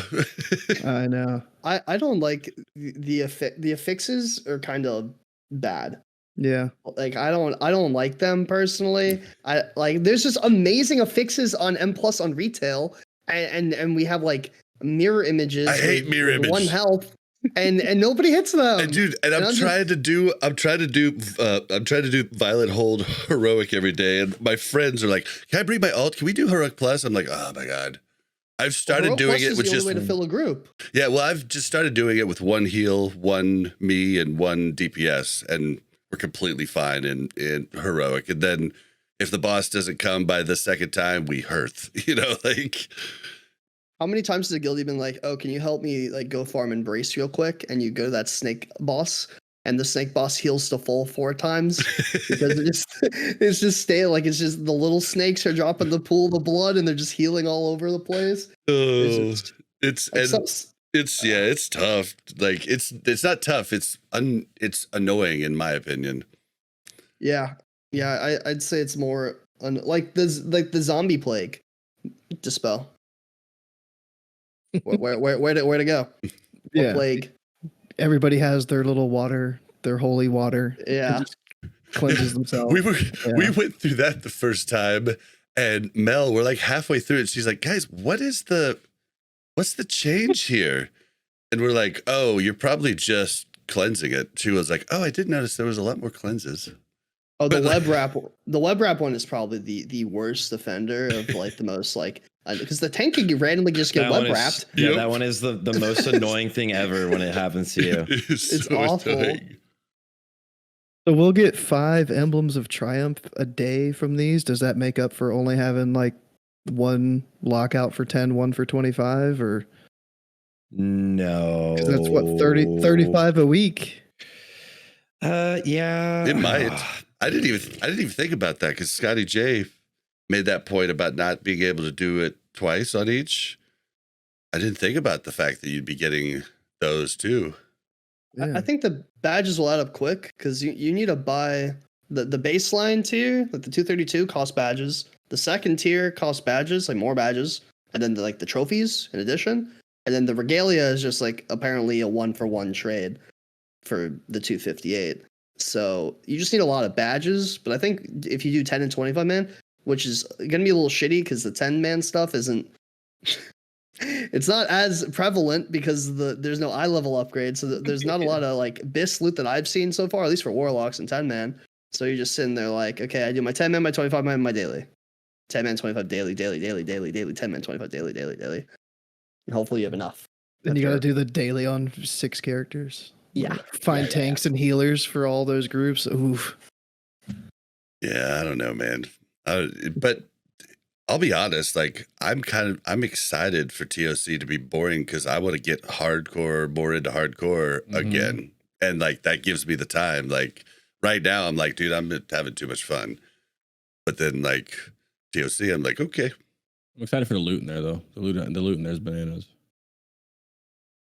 I know. I don't like the affixes are kind of bad. Yeah. Like I don't like them personally. I like there's just amazing affixes on M+ on retail, and we have like mirror images. I hate mirror image. 1 health, and nobody hits them. And dude, I'm trying to do Violet Hold heroic every day, and my friends are like, "Can I bring my alt? Can we do heroic plus?" I'm like, "Oh my god." I've started doing it with just way to fill a group. Yeah, well, I've just started doing it with 1 heal, 1 me, and 1 DPS, and we're completely fine in heroic. And then if the boss doesn't come by the second time, we hearth. You know, like. How many times has the guild been like, "Oh, can you help me like go farm Embrace real quick?" And you go to that snake boss, and the snake boss heals to full 4 times because it's just stay like it's just the little snakes are dropping the pool of the blood and they're just healing all over the place. It's tough. Like it's not tough. It's annoying in my opinion. Yeah, I'd say it's more like the zombie plague dispel. Where to go? Yeah. Plague. Everybody has their little water, their holy water. Yeah. Just cleanses themselves. We went through that the first time, and Mel, we're like halfway through it. She's like, "Guys, what's the change here?" And we're like, "Oh, you're probably just cleansing it." She was like, "Oh, I did notice there was a lot more cleanses." Oh, the web wrap one is probably the worst offender of like the most like because the tank can randomly just get web wrapped. Yeah, that one is the most annoying thing ever when it happens to you. It's so awful. Annoying. So we'll get 5 emblems of triumph a day from these. Does that make up for only having like 1 lockout for 10, 1 for 25, or no? That's what 35 a week. Yeah, it might. I didn't even think about that because Scotty J made that point about not being able to do it twice on each. I didn't think about the fact that you'd be getting those too. Yeah. I think the badges will add up quick because you need to buy the baseline tier, like the 232 costs badges. The second tier costs badges, like more badges, and then the trophies in addition. And then the regalia is just like apparently a 1-for-1 trade for the 258. So you just need a lot of badges. But I think if you do 10 and 25 man, which is gonna be a little shitty because the 10 man stuff isn't. It's not as prevalent because there's no eye level upgrade, so there's not a lot of like BIS loot that I've seen so far, at least for warlocks and 10 man. So you're just sitting there like, okay, I do my 10 man, my 25 man, my daily, 10 man, 25 daily, 10 man, 25 daily. And hopefully you have enough. And you got to do the daily on 6 characters. Yeah, find tanks and healers for all those groups. Oof. Yeah, I don't know, man. But I'll be honest, like I'm excited for TOC to be boring because I want to get more into hardcore again. And like that gives me the time. Like right now I'm like, dude, I'm having too much fun. But then like TOC, I'm like, okay. I'm excited for the loot in there though. The loot in there is bananas.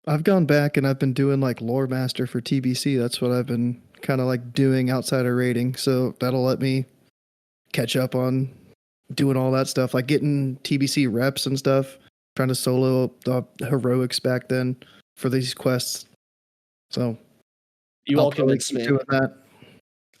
I've gone back and I've been doing like lore master for TBC. That's what I've been kind of like doing outside of raiding. So that'll let me catch up on doing all that stuff, like getting TBC reps and stuff, trying to solo the heroics back then for these quests. So you all convinced me. Doing that.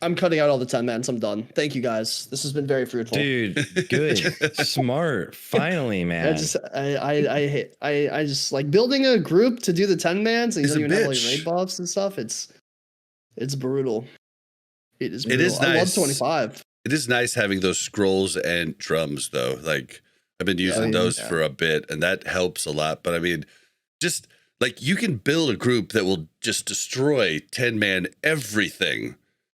I'm cutting out all the 10 mans. I'm done. Thank you guys. This has been very fruitful. Dude, good. Smart. Finally, man. I just like building a group to do the 10 mans and you don't even have like raid buffs and stuff. It's brutal. It is brutal. It is nice. I love 25. It is nice having those scrolls and drums though. Like I've been using those for a bit and that helps a lot. But I mean, just like you can build a group that will just destroy 10-man everything,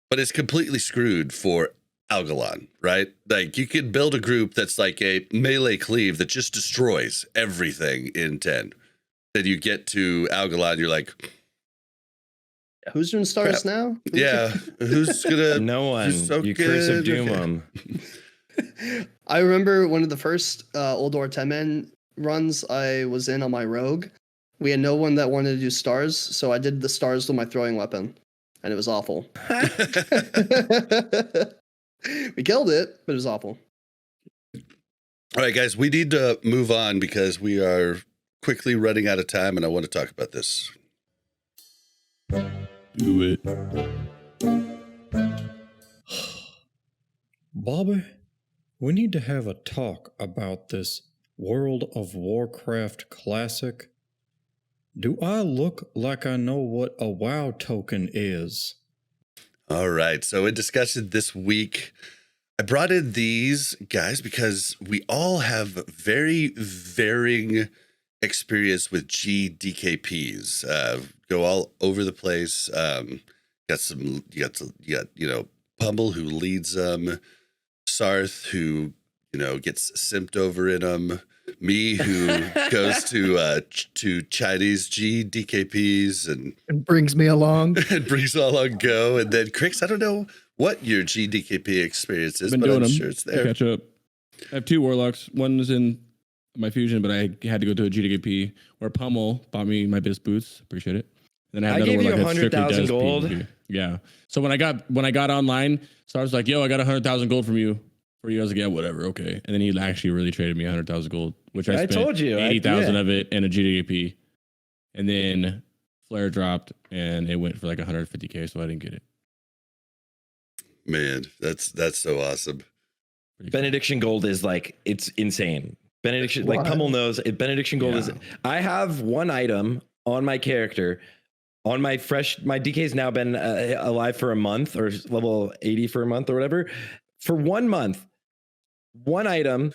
but it's completely screwed for Algalon, right? Like you could build a group that's like a melee cleave that just destroys everything in 10. Then you get to Algalon, you're like, who's doing stars crap. now? Yeah, who's gonna? No one. So You curse of doom okay. them. I remember one of the first Old War 10-man runs I was in on my rogue. We had no one that wanted to do stars, so I did the stars with my throwing weapon, and it was awful. We killed it, but it was awful. All right, guys, we need to move on because we are quickly running out of time, and I want to talk about this. Do it. Bobby, we need to have a talk about this World of Warcraft Classic. Do I look like I know what a WoW token is? All right, so in discussion this week, I brought in these guys because we all have very varying experience with GDKPs. Go all over the place. You got Pummel who leads them, Sarthe who gets simped over in them, me who goes to Chinese GDKPs and brings me along. and brings along Go, and then Crix. I don't know what your GDKP experience is, but I'm sure it's there. Catch up. I have 2 warlocks. One's in my fusion, but I had to go to a GDKP where Pummel bought me my Biz boots. Appreciate it. Then I had another gave you warlock that strictly 100,000 does gold. PvP. Yeah. So when I got online, so I was like, "Yo, I got 100,000 gold from you." For you, I was like, "Yeah, whatever, okay." And then he actually really traded me 100,000 gold, which I spent told you 80,000 of it in a GDKP, and then Flare dropped, and it went for like 150k, so I didn't get it. Man, that's so awesome. Benediction Gold is like, it's insane. Benediction, like Pummel knows, Benediction Gold is. I have one item on my character. On my DK's now been alive for a month, or level 80 for a month or whatever. For 1 month, one item,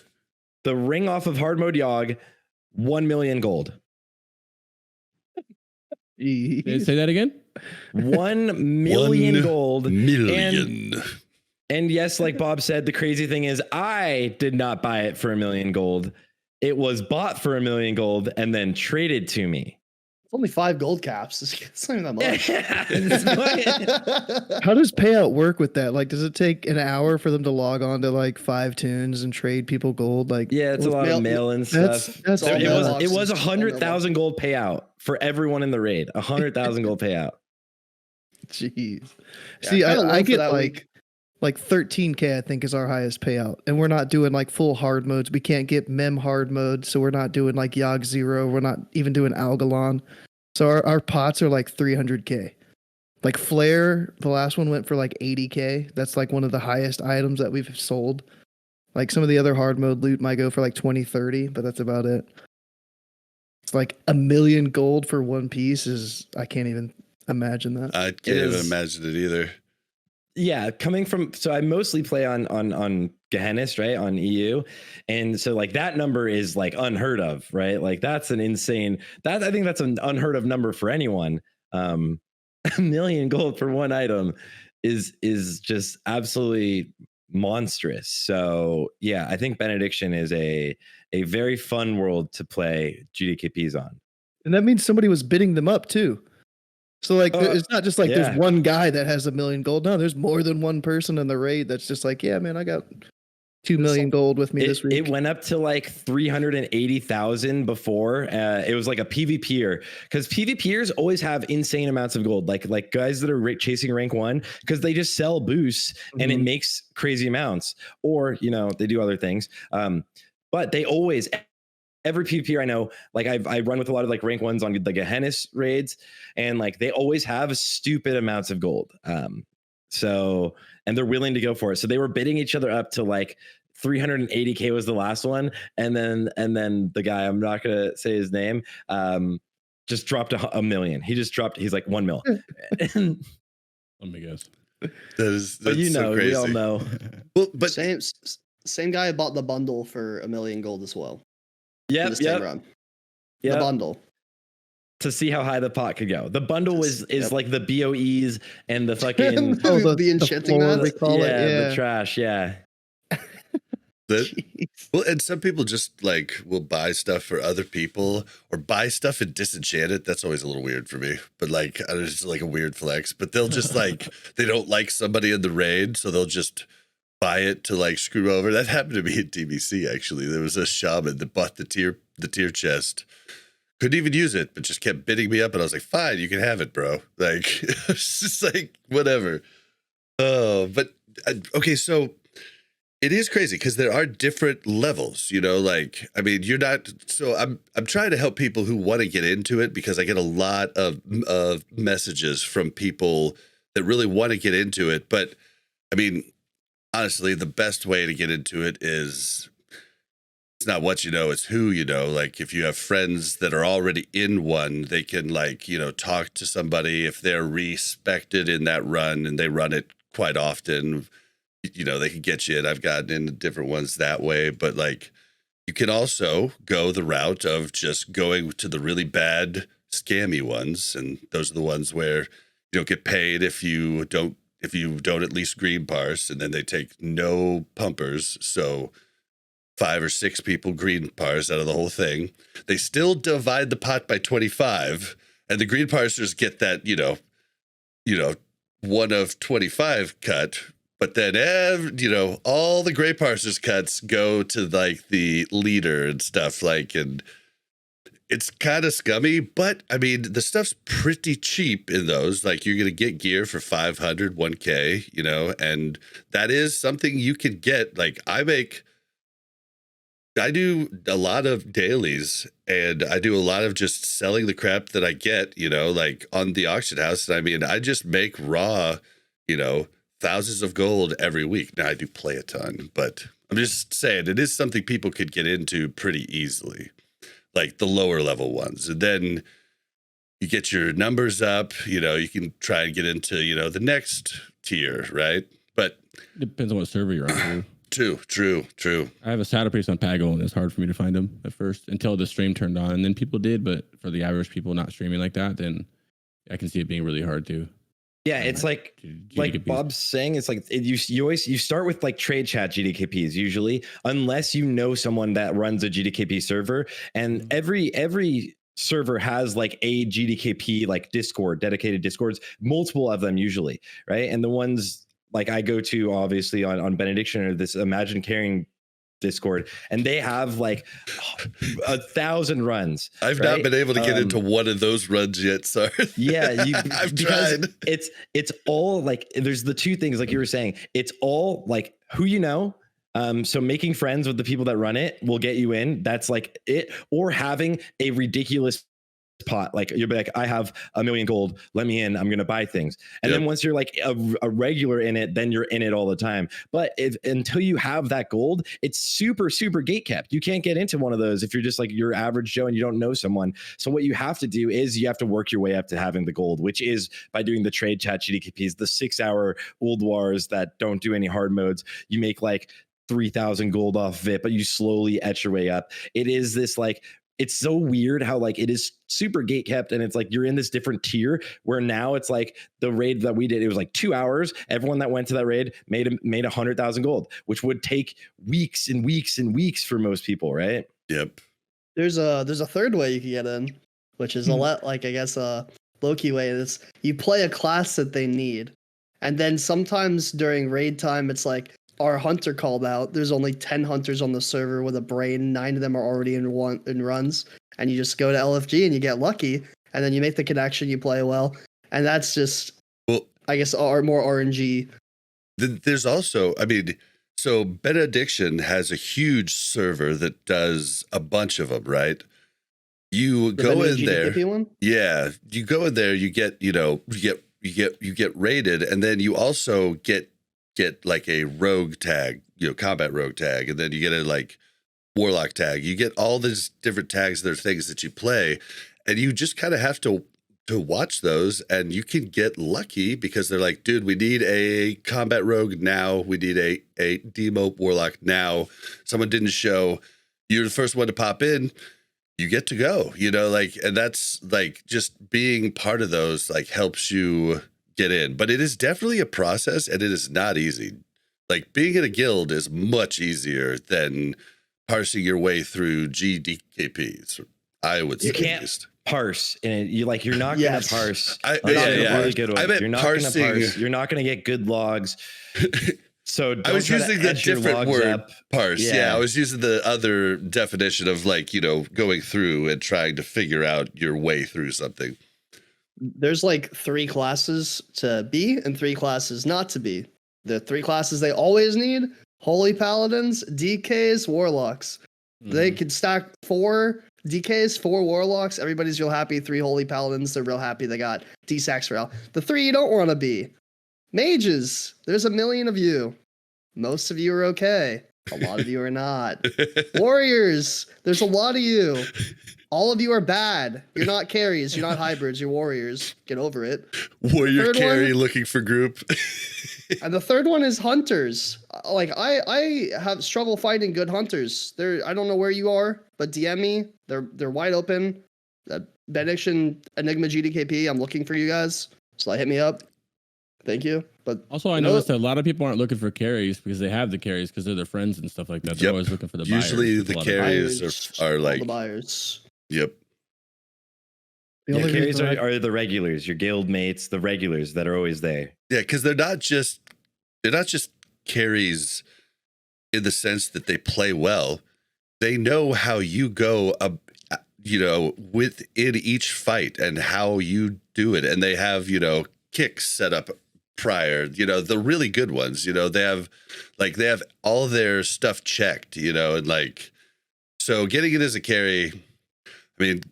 the ring off of hard mode Yogg, 1 million gold. Say that again? 1 million gold. Million. And yes, like Bob said, the crazy thing is I did not buy it for 1 million gold. It was bought for 1 million gold and then traded to me. It's only 5 gold caps. It's not even that much. How does payout work with that? Like, does it take an hour for them to log on to like 5 tunes and trade people gold? Like, yeah, it's a lot of mail and stuff. That's all It was 100,000 gold payout for everyone in the raid. 100,000 gold payout. Jeez. Yeah, See, I get week. like 13k, I think, is our highest payout, and we're not doing like full hard modes. We can't get mem hard mode, so we're not doing like Yogg 0. We're not even doing Algalon. So our pots are like 300k. Like Flare, the last one went for like 80k. That's like one of the highest items that we've sold. Like some of the other hard mode loot might go for like 20, 30, but that's about it. It's like 1 million gold for one piece I can't even imagine that. I can't even imagine it either. Yeah, coming from, so I mostly play on Gehennis, right, on EU, and so like that number is like unheard of, right? Like that's an insane. I think that's an unheard of number for anyone. 1 million gold for one item is just absolutely monstrous. So yeah, I think Benediction is a very fun world to play GDKPs on, and that means somebody was bidding them up too. So like, it's not just like there's one guy that has 1 million gold. No, there's more than one person in the raid that's just like, yeah, man, I got 2 million gold with me this week. It went up to like 380,000 before. It was like a PvPer, because PvPers always have insane amounts of gold. Like guys that are chasing rank 1, because they just sell boosts and it makes crazy amounts, or they do other things. But they always. Every PvP I know, like I run with a lot of like rank 1s on the Gehennis raids, and like they always have stupid amounts of gold. So, and they're willing to go for it. So they were bidding each other up to like 380k was the last one, and then the guy, I'm not gonna say his name, just dropped a million. He's like 1 mil. Let me guess. That's but so crazy. We all know. Well, but Same guy bought the bundle for 1 million gold as well. Yep. The bundle. to see how high the pot could go. The bundle is like the BOEs and the fucking the enchanting floor, mats. we call it, yeah. the trash, yeah. Well, and some people just like will buy stuff for other people or buy stuff and disenchant it. That's always a little weird for me, but like it's just like a weird flex. But they'll just like they don't like somebody in the raid, so they'll just buy it to like screw over. That happened to me at TBC actually. There was a shaman that bought the tier chest, couldn't even use it, but just kept bidding me up, and I was like, "Fine, you can have it, bro." Like it's just like whatever. Oh, but okay, so. It is crazy because there are different levels, you know, like, I mean, you're not, so I'm trying to help people who want to get into it because I get a lot of messages from people that really want to get into it. But I mean, honestly, the best way to get into it is it's not what you know, it's who you know. Like if you have friends that are already in one, they can like, you know, talk to somebody if they're respected in that run and they run it quite often. You know, they can get you in. I've gotten into different ones that way, but like you can also go the route of just going to the really bad scammy ones. And those are the ones where you don't get paid if you don't at least green parse, and then they take no pumpers. So 5 or 6 people green parse out of the whole thing. They still divide the pot by 25, and the green parsers get that, you know, 1 of 25 cut. But then, you know, all the gray parsers cuts go to like the leader and stuff like, and it's kind of scummy, but I mean, the stuff's pretty cheap in those. Like you're going to get gear for 500, 1K, you know, and that is something you can get. Like I do a lot of dailies and I do a lot of just selling the crap that I get, you know, like on the auction house. And I mean, I just make raw, you know, thousands of gold every week. Now I do play a ton, but I'm just saying it is something people could get into pretty easily, like the lower level ones. And then you get your numbers up, you know, you can try and get into, you know, the next tier, right? But depends on what server you're on. True. I have a saddle priest on Pago, and it's hard for me to find them at first until the stream turned on, and then people did. But for the average people not streaming like that, then I can see it being really hard too. Yeah, it's like Bob's saying, it's like you always start with like trade chat GDKPs usually, unless you know someone that runs a GDKP server, and every server has like a GDKP like Discord, dedicated Discords, multiple of them usually, right? And the ones like I go to obviously on Benediction or this Imagine Caring Discord, and they have like 1,000 runs. I've not been able to get into one of those runs yet. Sorry. Yeah, I've tried. It's all like there's the two things like you were saying. It's all like who you know. So making friends with the people that run it will get you in. That's like it, or having a ridiculous pot. Like you'll be like, I have 1 million gold, let me in, I'm gonna buy things. And then once you're like a regular in it, then you're in it all the time. But until you have that gold, it's super gate kept. You can't get into one of those if you're just like your average Joe and you don't know someone. So what you have to do is you have to work your way up to having the gold, which is by doing the trade chat GDKPs, the 6-hour old wars that don't do any hard modes. You make like 3,000 gold off of it, but you slowly etch your way up. It is this like, it's so weird how like it is super gate kept, and it's like you're in this different tier where now it's like the raid that we did, it was like 2 hours. Everyone that went to that raid made 100,000 gold, which would take weeks and weeks and weeks for most people, right? Yep. There's a third way you can get in, which is a lot like I guess a low-key way. Is you play a class that they need, and then sometimes during raid time it's like our hunter called out. There's only 10 hunters on the server with a brain. 9 of them are already in runs, and you just go to LFG and you get lucky, and then you make the connection, you play well, and that's just, well, I guess, more RNG. There's also, I mean, so Benediction has a huge server that does a bunch of them, right? You go in there, yeah. You go in there, you get, you know, you get raided, and then you also get like a rogue tag, you know, combat rogue tag, and then you get a like warlock tag. You get all these different tags. They're things that you play, and you just kind of have to watch those, and you can get lucky because they're like, dude, we need a combat rogue now. We need a demo warlock now. Someone didn't show. You're the first one to pop in. you get to go, like, and that's like just being part of those like helps you get in. But it is definitely a process, and it is not easy. Like being in a guild is much easier than parsing your way through GDKPs. I would say. You can't parse, and you're not going to parse. Really good way. You're not going to parse. You're not going to get good logs. So I was using the different word parse. Yeah, I was using the other definition of like, going through and trying to figure out your way through something. There's like 3 classes to be and 3 classes not to be. The 3 classes they always need: Holy Paladins, DKs, Warlocks. They could stack 4 DKs, 4 Warlocks. Everybody's real happy. 3 Holy Paladins. They're real happy. They got D-Sax for all. The 3 you don't want to be: Mages. There's a million of you. Most of you are okay. A lot of you are not. Warriors. There's a lot of you. All of you are bad. You're not carries. You're not hybrids. You're warriors. Get over it. Warrior carry looking for group. And the third one is hunters. Like I have struggle finding good hunters. I don't know where you are, but DM me. They're wide open. Benediction Enigma GDKP. I'm looking for you guys. So hit me up. Thank you. But also, I noticed that a lot of people aren't looking for carries because they have the carries because they're their friends and stuff like that. They're always looking for the buyers. Usually the carries are like the buyers. Yep. The carries are the regulars, your guild mates, the regulars that are always there. Yeah, because they're not just carries in the sense that they play well. They know how you go, within each fight and how you do it, and they have kicks set up prior. The really good ones. They have all their stuff checked. And like, so getting it as a carry. I mean,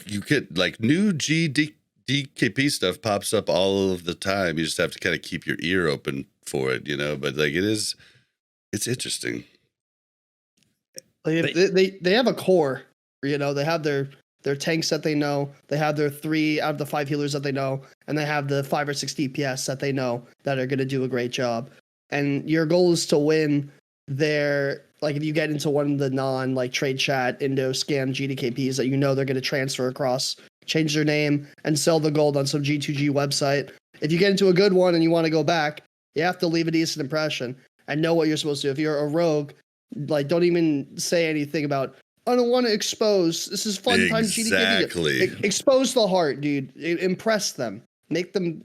you could like new GDKP stuff pops up all of the time. You just have to kind of keep your ear open for it, but like it's interesting. They have a core, they have their tanks that they know, they have their 3 out of the 5 healers that they know, and they have the 5 or 6 DPS that they know that are going to do a great job. And your goal is to win their, like if you get into one of the trade chat, Indo scan GDKPs that they're going to transfer across, change their name, and sell the gold on some G2G website. If you get into a good one and you want to go back, you have to leave a decent impression and know what you're supposed to do. If you're a rogue, don't even say anything about, I don't want to expose. This is fun time GDKP. Expose the heart, dude. Impress them. Make them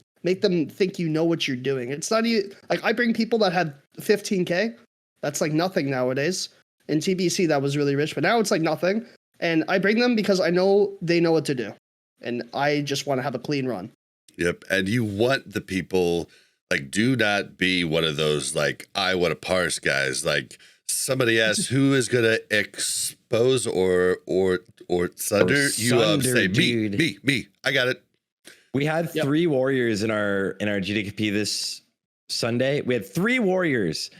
think you know what you're doing. It's not even like I bring people that have 15K. That's like nothing nowadays. In TBC, that was really rich, but now it's like nothing. And I bring them because I know they know what to do. And I just want to have a clean run. Yep. And you want the people, like, do not be one of those, like, I want to parse guys. Like, somebody asks who is going to expose or sunder. You say, me. I got it. We had 3 warriors in our GDKP this Sunday. We had 3 warriors.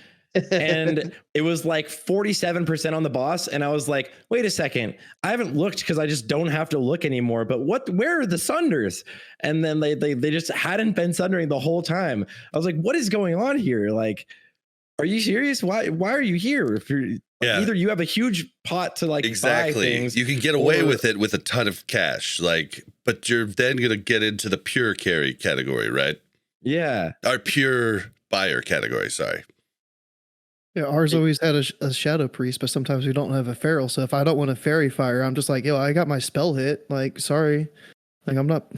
And it was like 47% on the boss. And I was like, wait a second. I haven't looked because I just don't have to look anymore. But where are the sunders? And then they just hadn't been sundering the whole time. I was like, what is going on here? Like, are you serious? Why are you here? If you're either you have a huge pot to like buy things, you can get away with it with a ton of cash, like, but you're then gonna get into the pure carry category, right? Yeah. Our pure buyer category, sorry. Yeah, ours always had a shadow priest, but sometimes we don't have a feral. So if I don't want a fairy fire, I'm just like, yo, I got my spell hit. Like, sorry. Like, I'm not.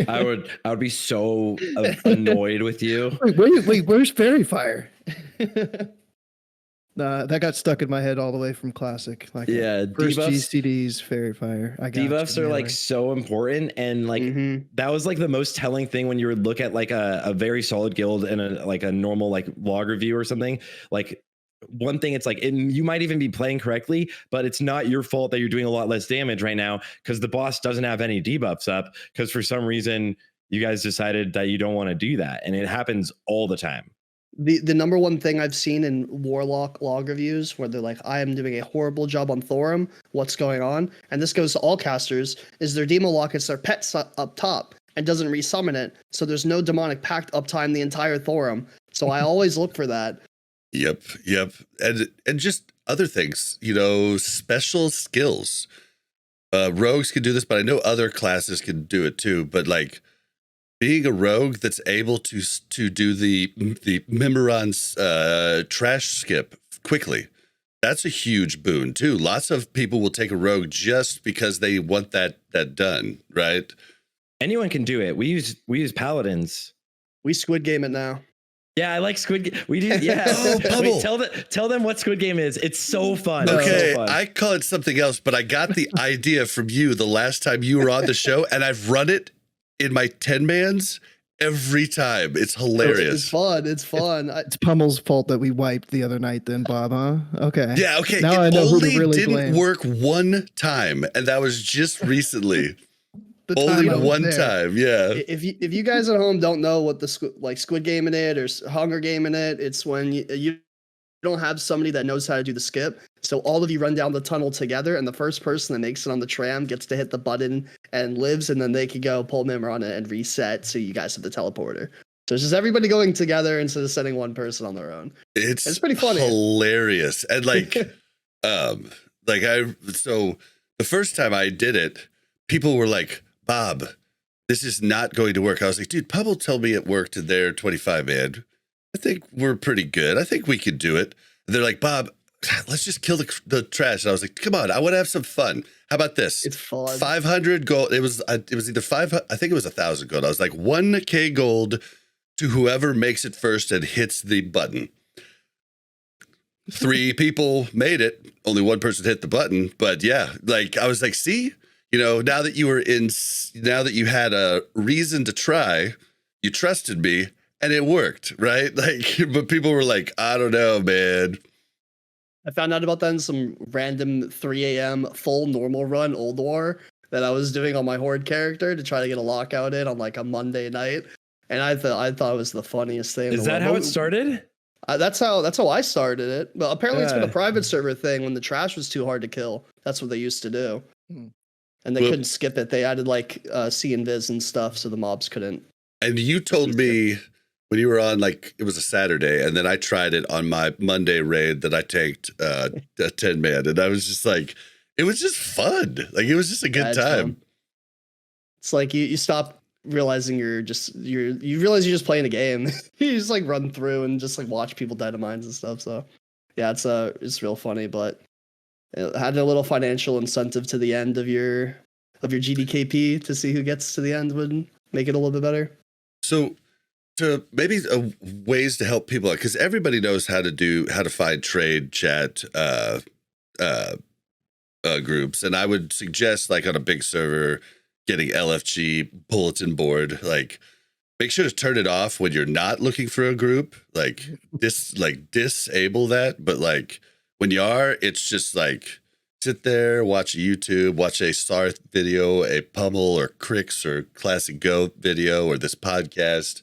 I would be so annoyed with you. Wait, where's fairy fire? Nah, that got stuck in my head all the way from Classic. Like, first GCD's fairy fire. Debuffs are like so important, and like that was like the most telling thing when you would look at like a very solid guild and a normal like log review or something. Like one thing, it's like you might even be playing correctly, but it's not your fault that you're doing a lot less damage right now because the boss doesn't have any debuffs up because for some reason you guys decided that you don't want to do that, and it happens all the time. The number one thing I've seen in Warlock log reviews where they're like, I am doing a horrible job on Thorum, what's going on? And this goes to all casters, is their Demo Lock is their pet up top and doesn't resummon it. So there's no demonic pact uptime the entire Thorum. So I always look for that. Yep. And just other things, special skills. Rogues can do this, but I know other classes can do it too. But like being a rogue that's able to do the Memoron's trash skip quickly, that's a huge boon too. Lots of people will take a rogue just because they want that done, right? Anyone can do it. We use paladins. We Squid Game it now. Yeah, I like Squid Game. We do. Yeah. Wait, tell them what Squid Game is. It's so fun. Okay, so fun. I call it something else, but I got the idea from you the last time you were on the show, and I've run it in my 10-mans every time. It's hilarious. It's fun. It's fun. It's Pummel's fault that we wiped the other night then, Bob, huh? Okay. Yeah, okay. Now It I know who only to really didn't blame. work one time, and that was just recently. The time Only I was one there. time, yeah. If you guys at home don't know what the Squid Game in it or Hunger Game in it, it's when you don't have somebody that knows how to do the skip. So all of you run down the tunnel together, and the first person that makes it on the tram gets to hit the button and lives, and then they can go pull member on it and reset. So you guys have the teleporter. So it's just everybody going together instead of sending one person on their own. It's pretty funny. Hilarious. And like, so the first time I did it, people were like, Bob, this is not going to work. I was like, dude, Pummel told me it worked in their 25-man. I think we're pretty good. I think we could do it. And they're like, Bob, let's just kill the trash. And I was like, come on, I want to have some fun. How about this? It's fun. 500 gold. It was either 500. I think it was 1,000 gold. I was like 1K gold to whoever makes it first and hits the button. 3 people made it. Only 1 person hit the button. But yeah, like I was like, see, now that you had a reason to try, you trusted me and it worked, right? Like, but people were like, I don't know, man. I found out about that in some random 3 a.m. full normal run Old War that I was doing on my Horde character to try to get a lockout in on like a Monday night. And I thought it was the funniest thing. Is that how it started? That's how I started it. But apparently it's been a private server thing when the trash was too hard to kill. That's what they used to do. And they couldn't skip it. They added like C and Viz and stuff so the mobs couldn't. And you told me when you were on, like, it was a Saturday, and then I tried it on my Monday raid that I tanked a 10-man, and I was just like, it was just fun. Like, it was just a good time. Fun. It's like you stop realizing you realize you're just playing a game. You just like run through and just like watch people die to mines and stuff. So yeah, it's real funny, but it had a little financial incentive to the end of your GDKP to see who gets to the end would make it a little bit better. So to maybe ways to help people out, because everybody knows how to find trade chat groups, and I would suggest, like, on a big server, getting LFG bulletin board. Like, make sure to turn it off when you're not looking for a group. Like, disable that. But like when you are, it's just like sit there, watch YouTube, watch a Sarthe video, a Pummel or Crix or ClassicGho video, or this podcast,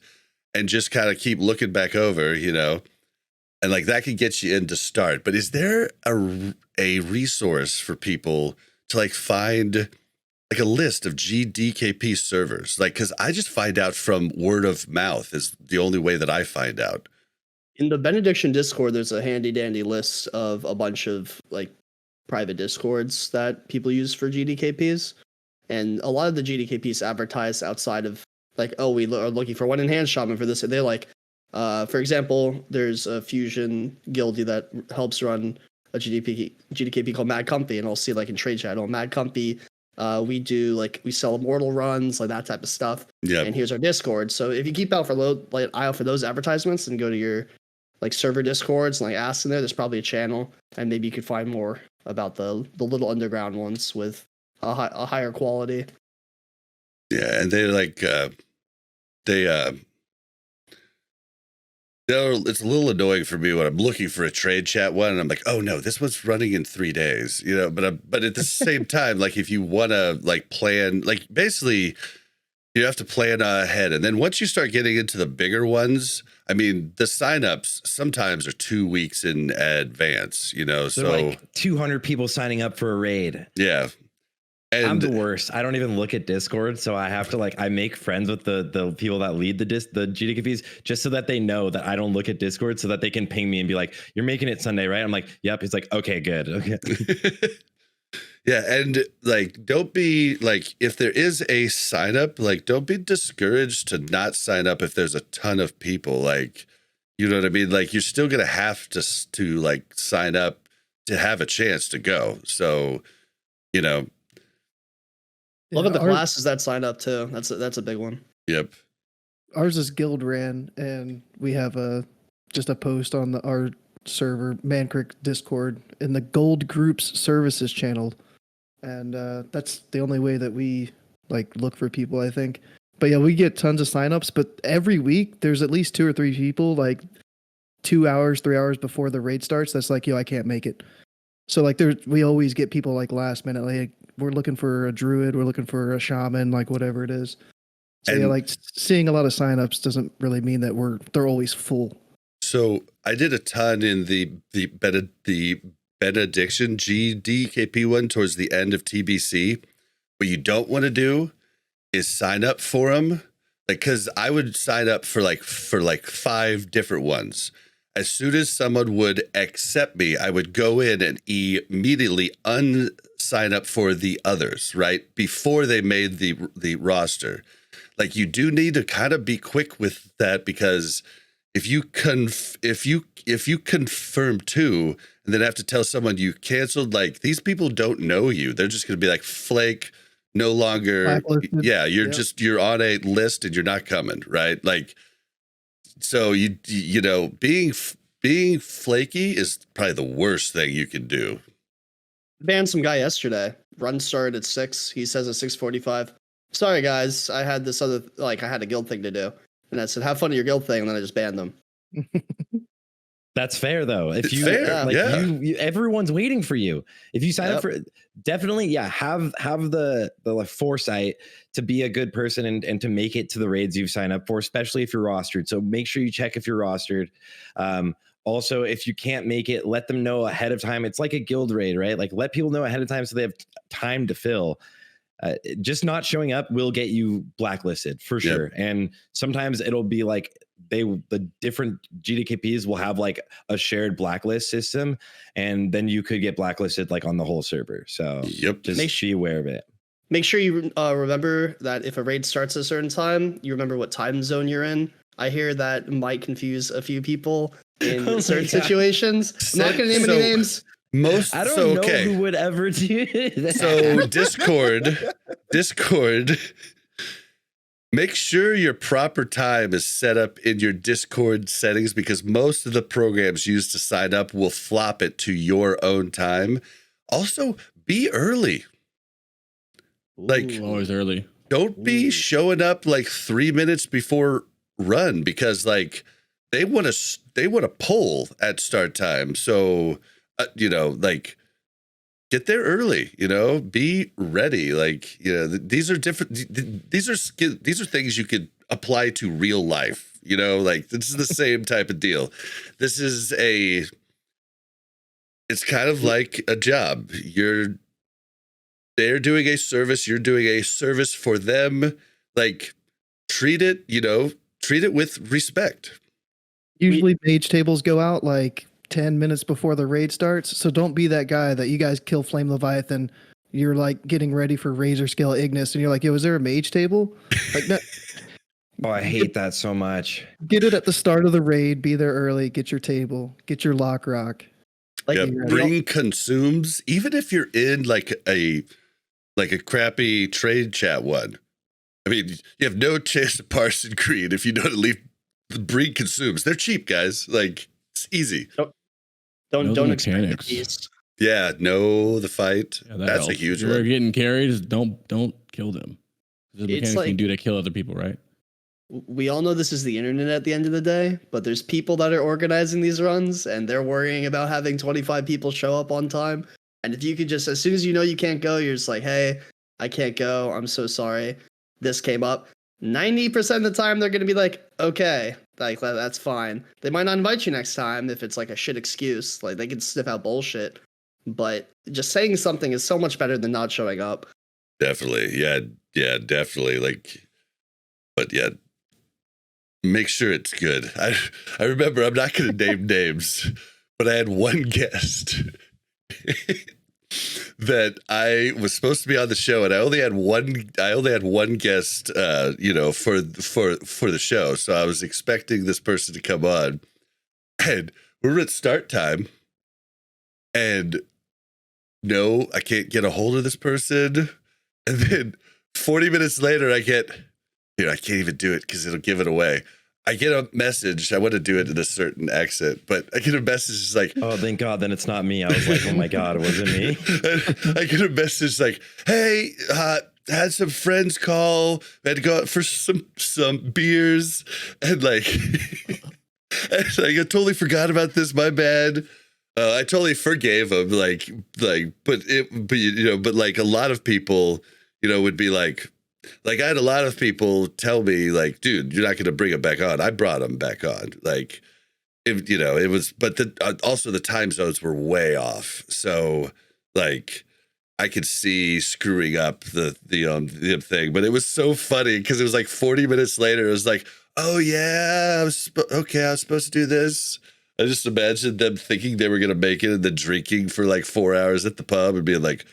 and just kind of keep looking back over, and like that could get you in to start. But is there a resource for people to like find like a list of GDKP servers? Like, because I just find out from word of mouth is the only way that I find out. In the Benediction Discord, there's a handy dandy list of a bunch of like private Discords that people use for GDKPs. And a lot of the GDKPs advertise outside of like, oh, we are looking for one enhanced shaman for this. They're like, for example, there's a fusion guildie that helps run a GDKP called Mad Compy, and I'll see like in trade chat, oh, Mad Compy, we sell immortal runs, like that type of stuff. Yeah. And here's our Discord. So if you keep out eye out for those advertisements and go to your like server Discords and like ask in there's probably a channel, and maybe you could find more about the little underground ones with a higher quality. Yeah, and they like it's a little annoying for me when I'm looking for a trade chat one, and I'm like, oh no, this one's running in 3 days, but at the same time, like if you want to like plan, like basically you have to plan ahead. And then once you start getting into the bigger ones, I mean, the signups sometimes are 2 weeks in advance, so like 200 people signing up for a raid. Yeah. And I'm the worst. I don't even look at Discord, so I have to I make friends with the people that lead the GDKPs just so that they know that I don't look at Discord, so that they can ping me and be like, "You're making it Sunday, right?" I'm like, "Yep." He's like, "Okay, good." Okay. Yeah, and like, don't be like, if there is a sign up, like, don't be discouraged to not sign up if there's a ton of people. Like, you know what I mean? Like, you're still gonna have to like sign up to have a chance to go. So, you know. Look at the classes that sign up too. That's a big one. Yep. Ours is guild ran, and we have just a post on our server, Mancrick Discord, in the Gold Groups Services channel. And that's the only way that we like look for people, I think. But yeah, we get tons of signups, but every week there's at least 2 or 3 people like 2 hours, 3 hours before the raid starts. That's like, yo, I can't make it. So like we always get people like last minute, like we're looking for a druid, we're looking for a shaman, like whatever it is. So yeah, like seeing a lot of signups doesn't really mean that they're always full. So I did a ton in the benediction GDKP one towards the end of TBC. What you don't want to do is sign up for them, like, because I would sign up for 5 different ones. As soon as someone would accept me, I would go in and immediately unsign up for the others, right? Before they made the roster. Like, you do need to kind of be quick with that, because if you confirm 2 and then have to tell someone you canceled, like, these people don't know you. They're just going to be like, flake, no longer. Blacklisted. Yeah, you're on a list and you're not coming, right? Like, so you know, being flaky is probably the worst thing you can do. Banned some guy yesterday. Run started at 6. He says at 6:45. Sorry guys, I had this other, like, I had a guild thing to do, and I said, have fun at your guild thing, and then I just banned them. That's fair though. If you fair, like, you everyone's waiting for you. If you sign up for, definitely, have the like foresight to be a good person and to make it to the raids you've signed up for, especially if you're rostered. So make sure you check if you're rostered. Also, if you can't make it, let them know ahead of time. It's like a guild raid, right? Like, let people know ahead of time so they have time to fill. Just not showing up will get you blacklisted for sure. And sometimes it'll be like the different GDKPs will have like a shared blacklist system, and then you could get blacklisted like on the whole server. So just be aware of it. Make sure you remember that if a raid starts at a certain time, you remember what time zone you're in. I hear that might confuse a few people in certain situations. I'm not going to name any names. I don't know who would ever do that. So Discord, make sure your proper time is set up in your Discord settings, because most of the programs used to sign up will flop it to your own time. Also, be early. Like, always early. Don't be showing up like 3 minutes before run, because like they want to poll at start time. So you know, like, get there early, you know, be ready. Like, you know, these are different. These are things you could apply to real life, you know, like, this is the same type of deal. This is it's kind of like a job. They're doing a service. You're doing a service for them. Like, treat it with respect. Usually mage tables go out like 10 minutes before the raid starts, so don't be that guy that you guys kill Flame Leviathan, you're like getting ready for Razor Scale Ignis, and you're like, yo, is there a mage table? Like, no. Oh, I hate that so much. Get it at the start of the raid, be there early, get your table, get your lock rock. Like, bring consumes, even if you're in like a crappy trade chat one. I mean, you have no chance to parse and green if you don't at least bring consumes. They're cheap, guys. Like, it's easy. Don't expect these. Yeah, know the fight. Yeah, that's helps. A huge one. If you're getting carried, don't kill them. The mechanics like, you can do to kill other people, right? We all know this is the internet at the end of the day, but there's people that are organizing these runs, and they're worrying about having 25 people show up on time. And if you could just, as soon as you know you can't go, you're just like, hey, I can't go. I'm so sorry. This came up. 90% of the time, they're going to be like, okay, like, that's fine. They might not invite you next time if it's like a shit excuse. Like, they can sniff out bullshit. But just saying something is so much better than not showing up. Definitely. Yeah, definitely. Like, but yeah, make sure it's good. I remember, I'm not going to name names, but I had one guest that I was supposed to be on the show, and I only had one guest, you know, for the show. So I was expecting this person to come on, and we're at start time, and no, I can't get a hold of this person. And then 40 minutes later, I can't even do it because it'll give it away. I get a message. I want to do it in a certain accent, but I get a message it's like, oh, thank God, then it's not me. I was like, oh my God, was it me? I get a message like, hey, had some friends call. We had to go out for some beers, and like, and I totally forgot about this. My bad. I totally forgave him. But like a lot of people, you know, would be like I had a lot of people tell me like, dude, you're not going to bring him back on. I brought him back on. Like, it was, but also the time zones were way off. So like I could see screwing up the thing, but it was so funny because it was like 40 minutes later. It was like, oh yeah, I was supposed to do this. I just imagined them thinking they were going to make it and then drinking for like 4 hours at the pub and being like,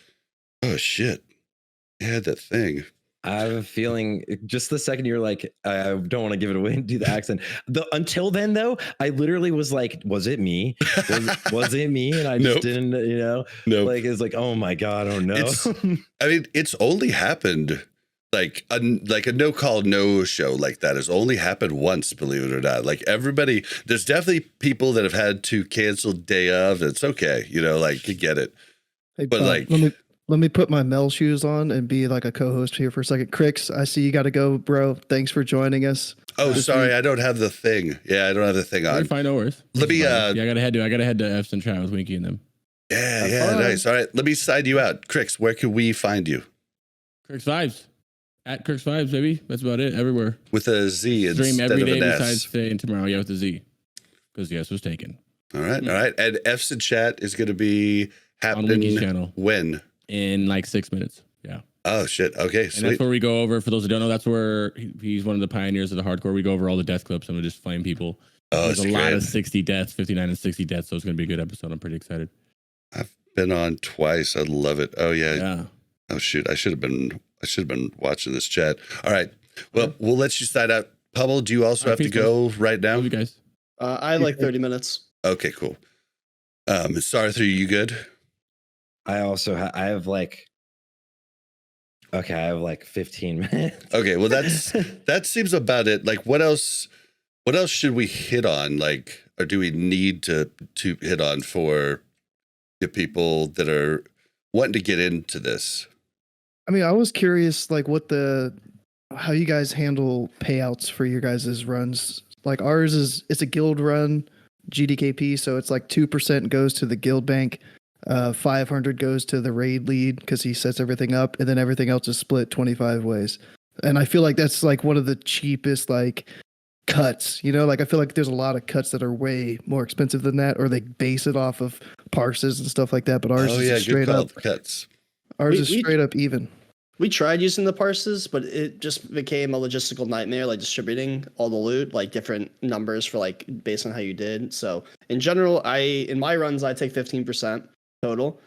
oh shit, I had that thing. I have a feeling just the second you're like, I don't want to give it away and do the accent. Until then, though, I literally was like, was it me? Was it me? And I just didn't, you know, like, it's like, oh my God, oh no. It's only happened like a no call, no show like that has only happened once, believe it or not. Like everybody, there's definitely people that have had to cancel day of. It's okay. You know, like you get it. Hey, but like, let me put my Mel shoes on and be like a co-host here for a second. Crix, I see you got to go, bro. Thanks for joining us. Oh, sorry, I don't have the thing. Yeah, I don't have the thing on. Fine, no worries. Let me. Yeah, I gotta head to F's and chat with Winky and them. Yeah, nice. All right, let me side you out, Crix. Where can we find you? Crix Vibes. At Crix Vibes, baby. That's about it. Everywhere. With a Z Stream instead every of day an S. besides today and tomorrow. Yeah, with a Z. Because the S was taken. All right. And F's in chat is going to be happening on Winky's channel. When? In like 6 minutes. Yeah. Oh shit. Okay. And Sweet. that's where we go over. For those who don't know, that's where he's one of the pioneers of the hardcore. We go over all the death clips and we just flame people. Oh, there's a lot of 60 deaths, 59 and 60 deaths. So it's going to be a good episode. I'm pretty excited. I've been on twice. I love it. Oh yeah. Yeah. Oh shoot. I should have been watching this chat. All right. Well, we'll let you side out. Pummel, do you also have to go right now? Love you guys. I had like 30 minutes. Okay, cool. Sarthe, are you good? I have like 15 minutes. Okay, well that seems about it. Like what else should we hit on? Like, or do we need to hit on for the people that are wanting to get into this? I mean, I was curious, like, how you guys handle payouts for your guys' runs. Like ours it's a guild run, GDKP, so it's like 2% goes to the guild bank, 500 goes to the raid lead because he sets everything up, and then everything else is split 25 ways. And I feel like that's like one of the cheapest like cuts, you know, like I feel like there's a lot of cuts that are way more expensive than that, or they base it off of parses and stuff like that. But ours is straight up cuts. Ours is straight up even. We tried using the parses, but it just became a logistical nightmare, like distributing all the loot, like different numbers for like based on how you did. So in general, in my runs, I take 15% total.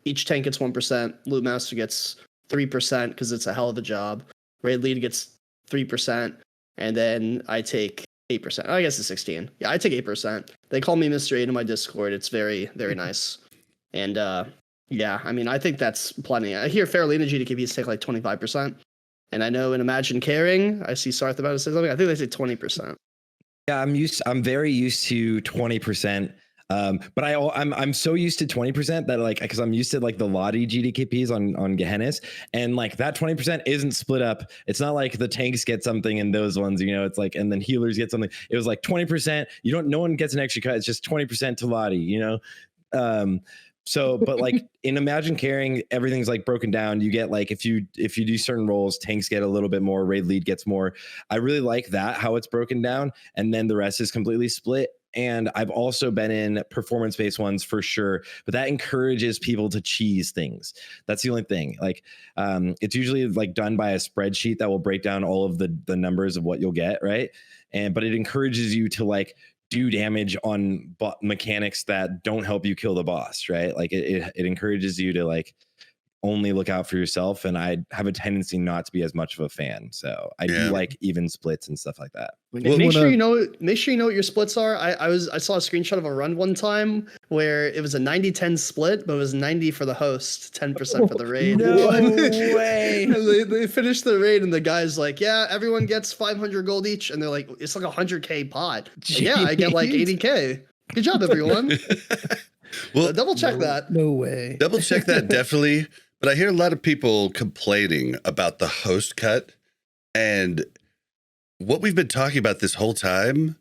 Each tank gets 1%. Loot master gets 3% because it's a hell of a job. Raid lead gets 3%, and then I take 8%. I guess it's 16. Yeah, I take 8%. They call me Mr. 8 in my Discord. It's very, very nice. And yeah, I mean, I think that's plenty. I hear Farrellina GDKPs take like 25%. And I know in Imagine Caring, I see Sarthe about to say something. I think they say 20%. Yeah, I'm very used to 20%. But I'm so used to 20% that like, because I'm used to like the Lottie GDKPs on Gehenna's, and like that 20% isn't split up. It's not like the tanks get something and those ones, you know, it's like, and then healers get something. It was like 20%. No one gets an extra cut. It's just 20% to Lottie, you know? So, but like in Imagine Caring, everything's like broken down. You get like, if you do certain roles, tanks get a little bit more, raid lead gets more. I really like that, how it's broken down. And then the rest is completely split. And I've also been in performance-based ones for sure, but that encourages people to cheese things. That's the only thing. Like, it's usually like done by a spreadsheet that will break down all of the numbers of what you'll get, right? But it encourages you to like do damage on mechanics that don't help you kill the boss, right? Like it encourages you to like only look out for yourself, and I have a tendency not to be as much of a fan. So I do like even splits and stuff like that. Make sure you know what your splits are. I saw a screenshot of a run one time where it was a 90-10 split, but it was 90 for the host, 10% for the raid. No way. They finished the raid and the guy's like, yeah, everyone gets 500 gold each, and they're like, it's like 100k pot. Like, yeah, I get like 80k. Good job, everyone. Well, double check that. No way. Double check that, definitely. But I hear a lot of people complaining about the host cut, and what we've been talking about this whole time,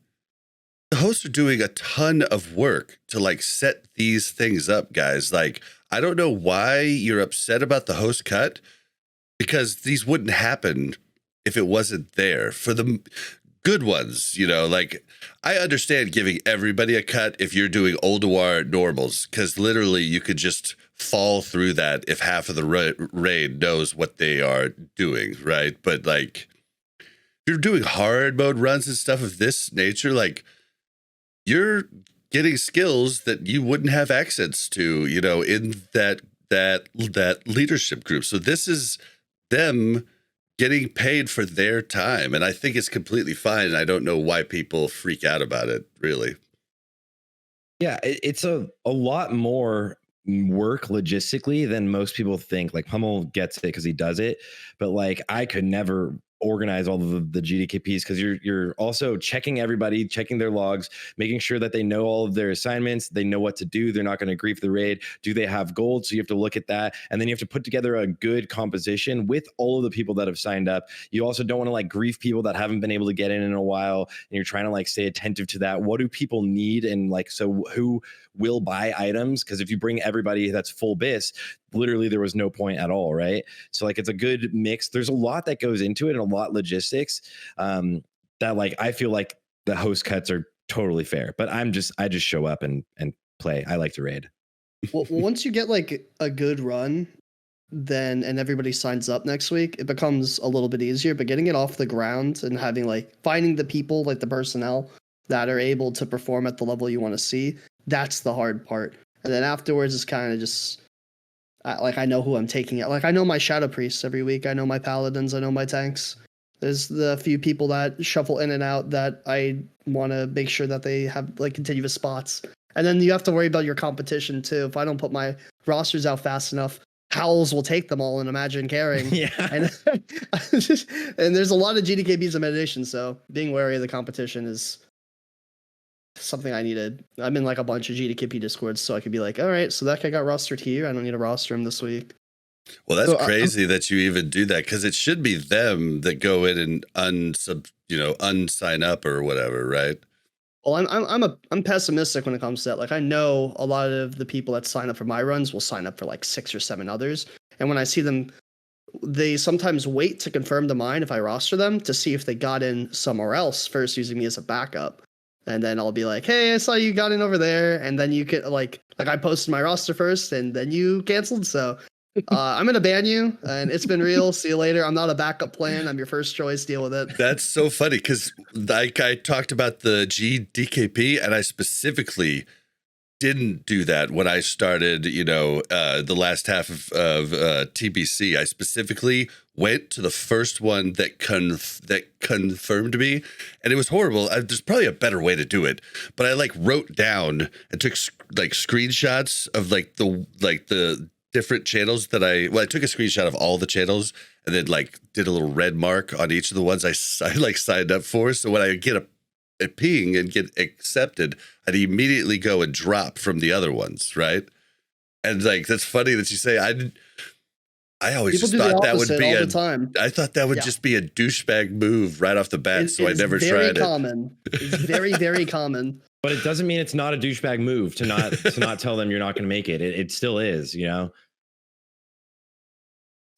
the hosts are doing a ton of work to like set these things up, guys. Like, I don't know why you're upset about the host cut, because these wouldn't happen if it wasn't there for the good ones. You know, like, I understand giving everybody a cut if you're doing Ulduar normals, because literally you could just fall through that if half of the raid knows what they are doing, right? But like, if you're doing hard mode runs and stuff of this nature, like, you're getting skills that you wouldn't have access to, you know, in that leadership group. So this is them getting paid for their time, and I think it's completely fine. And I don't know why people freak out about it, really. Yeah, it's a lot more work logistically than most people think. Like, Pummel gets it because he does it, but like, I could never organize all of the GDKPs, because you're also checking everybody, checking their logs, making sure that they know all of their assignments, they know what to do, they're not going to grief the raid. Do they have gold? So you have to look at that, and then you have to put together a good composition with all of the people that have signed up. You also don't want to like grief people that haven't been able to get in a while, and you're trying to like stay attentive to that. What do people need? And like, so who will buy items? Because if you bring everybody that's full bis, literally there was no point at all, right? So like, it's a good mix. There's a lot that goes into it, and a lot logistics that like, I feel like the host cuts are totally fair, but I just show up and play. I like to raid. Well, once you get like a good run, then and everybody signs up next week, it becomes a little bit easier. But getting it off the ground and having like finding the people, like the personnel that are able to perform at the level you want to see, that's the hard part. And then afterwards, it's kind of just like, I know who I'm taking it. Like, I know my shadow priests every week. I know my paladins. I know my tanks. There's the few people that shuffle in and out that I want to make sure that they have like continuous spots. And then you have to worry about your competition too. If I don't put my rosters out fast enough, Howls will take them all and imagine carrying. Yeah. And, and there's a lot of GDKPs in meditation, so being wary of the competition is something I needed. I'm in like a bunch of GDKP discords, so I could be like, all right, so that guy got rostered here. I don't need to roster him this week. Well, that's crazy that you even do that, because it should be them that go in and unsign up or whatever, right? Well, I'm pessimistic when it comes to that. Like, I know a lot of the people that sign up for my runs will sign up for like 6 or 7 others, and when I see them, they sometimes wait to confirm to mine if I roster them to see if they got in somewhere else first, using me as a backup. And then I'll be like, hey, I saw you got in over there, and then you get like I posted my roster first, and then you canceled. So I'm gonna ban you, and it's been real. See you later. I'm not a backup plan. I'm your first choice. Deal with it. That's so funny, because like, I talked about the GDKP, and I specifically didn't do that when I started, the last half of TBC. I specifically went to the first one that confirmed me, and it was horrible. There's probably a better way to do it, but I like wrote down and took like screenshots of like the different channels that I took a screenshot of all the channels, and then like did a little red mark on each of the ones I like signed up for. So when I get a ping and get accepted, I'd immediately go and drop from the other ones, right? And like, that's funny that you say. I always just thought that would be all the time. I thought that would just be a douchebag move right off the bat, so I never tried it. It's very, very common. But it doesn't mean it's not a douchebag move to not tell them you're not going to make it. It still is,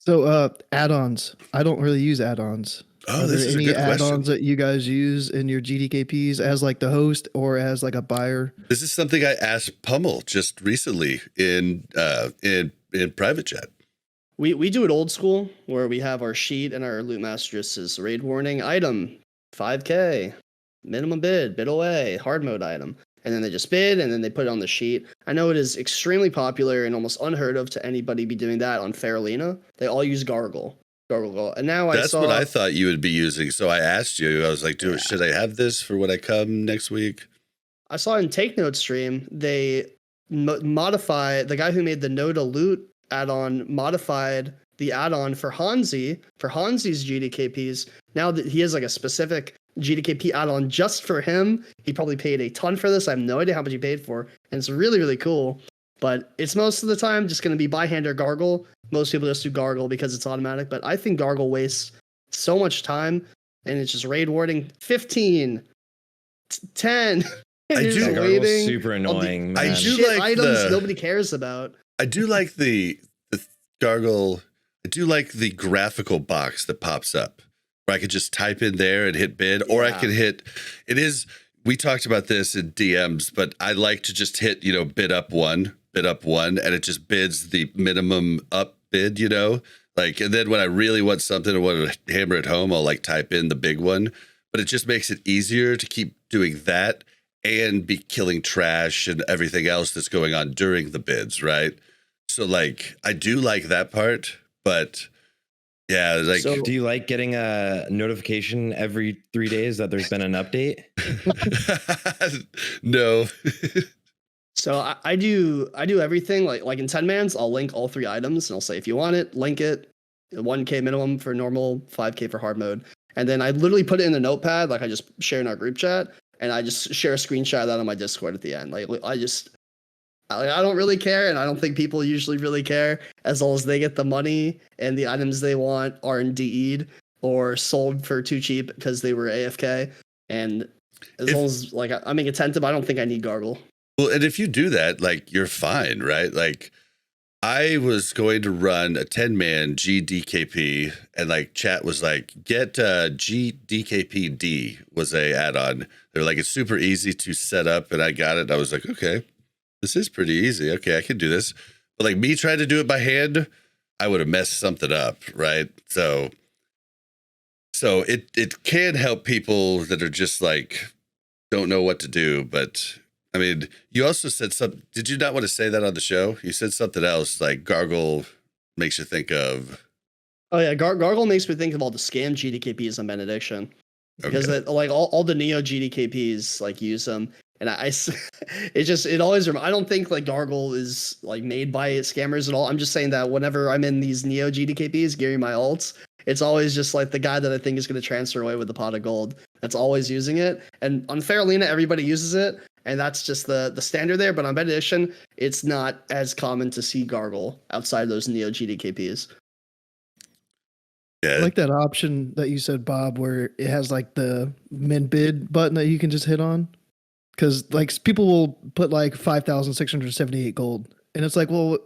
So add-ons. I don't really use add-ons. Oh, Are this there is a any good add-ons question. that you guys use in your GDKPs as like the host or as like a buyer? This is something I asked Pummel just recently in private chat. We do it old school, where we have our sheet and our loot master just says raid warning item 5K. minimum bid away, hard mode item. And then they just bid, and then they put it on the sheet. I know it is extremely popular and almost unheard of to anybody be doing that on Faralina. They all use Gargle. And now that's what I thought you would be using. So I asked you, I was like, dude, should I have this for when I come next week? I saw in Take Note stream, they modify, the guy who made the Noda Loot add-on modified the add-on for Hanzi, for Hanzi's GDKPs. Now that he has like a specific GDKP add-on just for him, he probably paid a ton for this. I have no idea how much he paid for, and it's really, really cool. But it's most of the time just going to be by-hand or Gargle. Most people just do Gargle because it's automatic, but I think Gargle wastes so much time, and it's just raid warding 15, 10. I do. Gargle's super annoying. I do like items nobody cares about. I do like the Gargle. I do like the graphical box that pops up where I could just type in there and hit bid, or I could hit. It is. We talked about this in DMs, but I like to just hit, bid up one, and it just bids the minimum up bid, like, and then when I really want something and want to hammer it home, I'll like type in the big one, but it just makes it easier to keep doing that and be killing trash and everything else that's going on during the bids, right? So like, I do like that part, but yeah, like, so do you like getting a notification every 3 days that there's been an update? No. So I do everything like in 10 mans, I'll link all 3 items and I'll say, if you want it, link it. 1K minimum for normal, 5K for hard mode. And then I literally put it in the notepad, like I just share in our group chat, and I just share a screenshot of that on my Discord at the end. Like I don't really care, and I don't think people usually really care, as long as they get the money and the items they want are indeed or sold for too cheap because they were AFK. And as long as like I'm being attentive, I don't think I need Gargle. Well, and if you do that, like you're fine, right? Like I was going to run a 10-man GDKP, and like chat was like, get GDKPD was a add-on. They're like, it's super easy to set up, and I got it. And I was like, okay, this is pretty easy. Okay, I can do this. But like me trying to do it by hand, I would have messed something up, right? So it can help people that are just like don't know what to do. But I mean, you also said something. Did you not want to say that on the show? You said something else, like Gargle makes you think of. Oh yeah, Gargle makes me think of all the scam GDKPs on Benediction, because like all the Neo GDKPs like use them, and it always I don't think like Gargle is like made by scammers at all. I'm just saying that whenever I'm in these Neo GDKPs gearing my alts, it's always just like the guy that I think is going to transfer away with the pot of gold that's always using it. And on Faralina, everybody uses it, and that's just the standard there. But on Benediction, it's not as common to see Gargle outside those Neo GDKPs. Yeah. I like that option that you said, Bob, where it has like the min bid button that you can just hit on. Because like people will put like 5,678 gold, and it's like, well,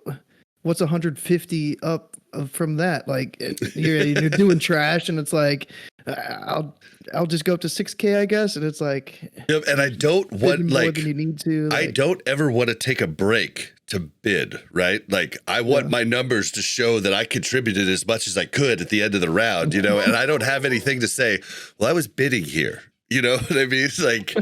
what's 150 up from that? Like you're doing trash, and it's like I'll just go up to 6K, I guess. And it's like, yep, and I don't want more like than you need to. I don't ever want to take a break to bid, right? Like I want my numbers to show that I contributed as much as I could at the end of the round, and I don't have anything to say, well, I was bidding here. You know what I mean? It's like,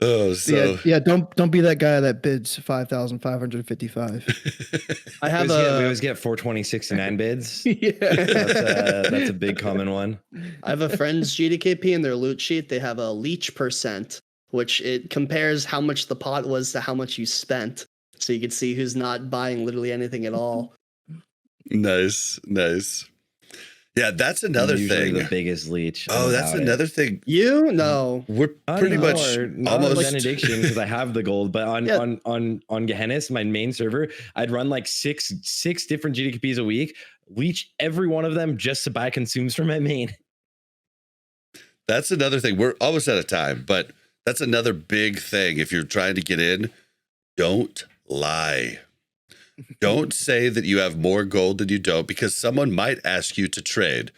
oh, so yeah. Don't be that guy that bids 5,555. I have we always get 42069 bids. Yeah, that's a big common one. I have a friend's GDKP in their loot sheet. They have a leech %, which it compares how much the pot was to how much you spent, so you can see who's not buying literally anything at all. Nice. Yeah, that's another thing. The biggest leech. Oh, that's another thing. No, we're pretty much almost Benediction because I have the gold. But on Gehennis, my main server, I'd run like six different GDKPs a week, leech every one of them just to buy consumes from my main. That's another thing. We're almost out of time, but that's another big thing. If you're trying to get in, don't lie. Don't say that you have more gold than you don't, because someone might ask you to trade.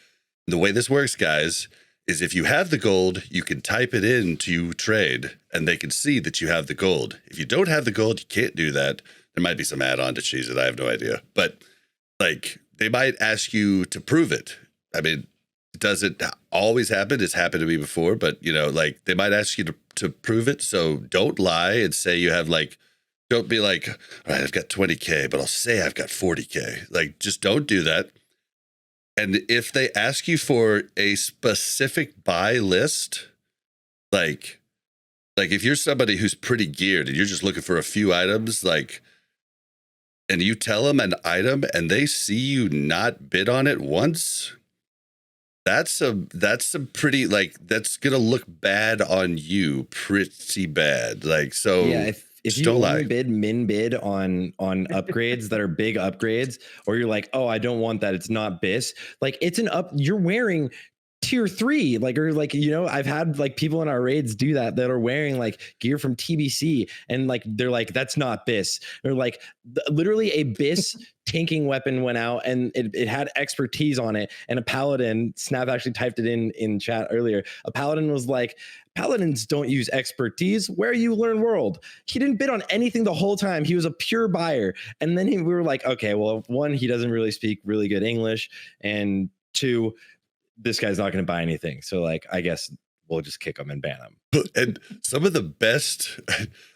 And the way this works, guys, is if you have the gold, you can type it in to trade, and they can see that you have the gold. If you don't have the gold, you can't do that. There might be some add-on to cheese it. I have no idea. But like they might ask you to prove it. I mean, doesn't always happen. It's happened to me before, but you know, like they might ask you to prove it. So don't lie and say you have like, don't be like, all right, I've got 20K, but I'll say I've got 40K. Like, just don't do that. And if they ask you for a specific buy list, like if you're somebody who's pretty geared and you're just looking for a few items, like, and you tell them an item and they see you not bid on it once, that's a pretty, like, that's going to look bad on you, pretty bad. Like, so yeah, if you only min bid on upgrades that are big upgrades, or you're like, oh, I don't want that, it's not BIS, like it's you're wearing tier 3, like, or like, you know, I've had like people in our raids do that are wearing like gear from TBC, and like they're like, that's not BIS. Or like literally a BIS tanking weapon went out and it had expertise on it, and a paladin, Snap actually typed it in chat earlier, a paladin was like, paladins don't use expertise. Where you learn world? He didn't bid on anything the whole time. He was a pure buyer. And then we were like, okay, well, 1, he doesn't really speak really good English, and 2, this guy's not going to buy anything. So like, I guess we'll just kick him and ban him. And some of the best,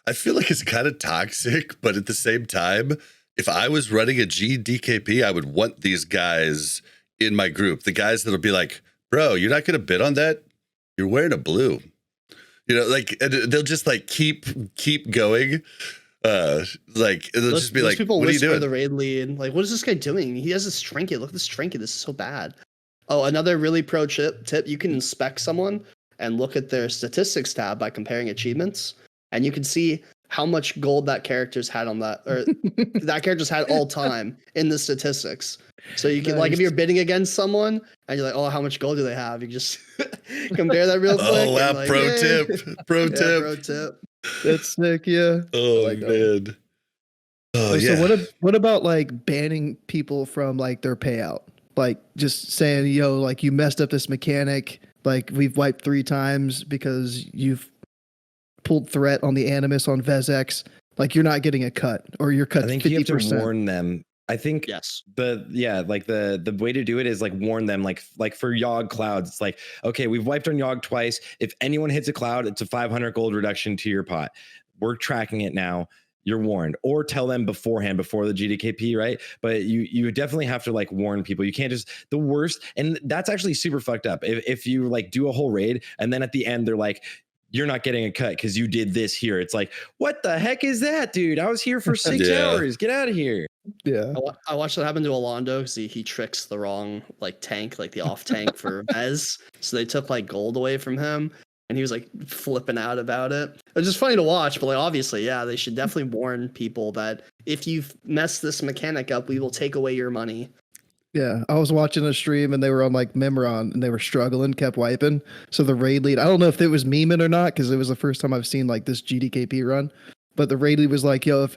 I feel like it's kind of toxic, but at the same time, if I was running a GDKP, I would want these guys in my group. The guys that'll be like, bro, you're not going to bid on that? You're wearing a blue. You know, like, and they'll just like keep going. Like they'll just be like, people what are you doing? The raid lead, like, what is this guy doing? He has this trinket. Look at this trinket. This is so bad. Oh, another really pro tip, you can inspect someone and look at their statistics tab by comparing achievements, and you can see how much gold that character's had on that, or that character's had all time in the statistics. So you can, like, if you're bidding against someone and you're like, oh, how much gold do they have? You just compare that real quick. Oh, wow. Like, pro tip. Pro tip. That's sick. Yeah. Oh, like man. Oh, yeah. yeah. So what about like banning people from like their payout? Like just saying, yo, like you messed up this mechanic. Like we've wiped 3 times because you've pulled threat on the Animus on Vezex. Like you're not getting a cut, or you're cut 50%. I think you have to warn them. I think yes. The way to do it is like warn them, like for Yogg clouds, it's like, okay, we've wiped on Yogg twice. If anyone hits a cloud, it's a 500 gold reduction to your pot. We're tracking it now. You're warned, or tell them beforehand, before the GDKP, right? But you definitely have to like warn people. You can't just, the worst, and that's actually super fucked up. If you like do a whole raid and then at the end they're like, you're not getting a cut because you did this here. It's like, what the heck is that, dude? I was here for 6 hours. Get out of here. Yeah. I watched what happened to Alondo because he tricks the wrong like tank, like the off tank for Vez. So they took like gold away from him, and he was like flipping out about it. It was just funny to watch, but like obviously, yeah, they should definitely warn people that if you've messed this mechanic up, we will take away your money. Yeah, I was watching a stream and they were on like Memron and they were struggling, kept wiping. So the raid lead, I don't know if it was memeing or not, because it was the first time I've seen like this GDKP run. But the raid lead was like, yo,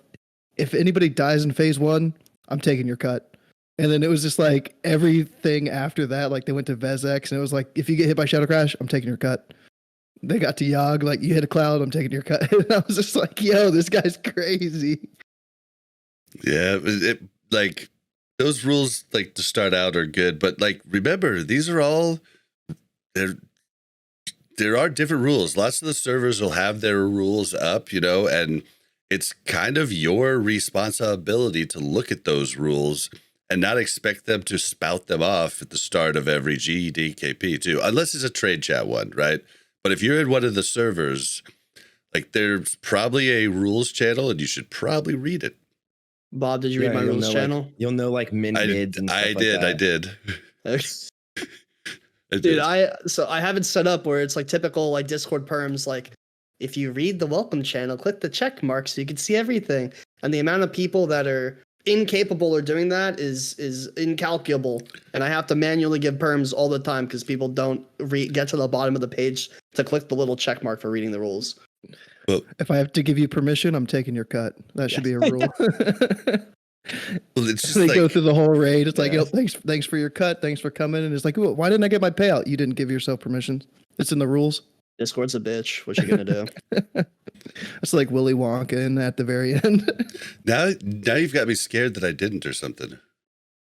if anybody dies in phase 1, I'm taking your cut. And then it was just like everything after that, like they went to Vezex and it was like, if you get hit by Shadow Crash, I'm taking your cut. They got to Yogg, like you hit a cloud, I'm taking your cut. And I was just like, yo, this guy's crazy. Yeah, like those rules, like to start out, are good, but like remember, these are all there are different rules. Lots of the servers will have their rules up, you know, and it's kind of your responsibility to look at those rules and not expect them to spout them off at the start of every GDKP too, unless it's a trade chat one, right? But if you're in one of the servers, like there's probably a rules channel and you should probably read it. Bob, did you read my rules channel? You'll know like min bids and stuff I did. Dude, I have it set up where it's like typical like Discord perms, like if you read the welcome channel, click the check mark so you can see everything. And the amount of people that are incapable of doing that is incalculable. And I have to manually give perms all the time because people don't get to the bottom of the page to click the little check mark for reading the rules. Well, if I have to give you permission, I'm taking your cut. That should be a rule. Well, it's just they like, go through the whole raid. It's like, yo, thanks for your cut. Thanks for coming. And it's like, why didn't I get my payout? You didn't give yourself permission. It's in the rules. Discord's a bitch. What you gonna do? It's like Willy Wonka in at the very end. now you've got me scared that I didn't or something.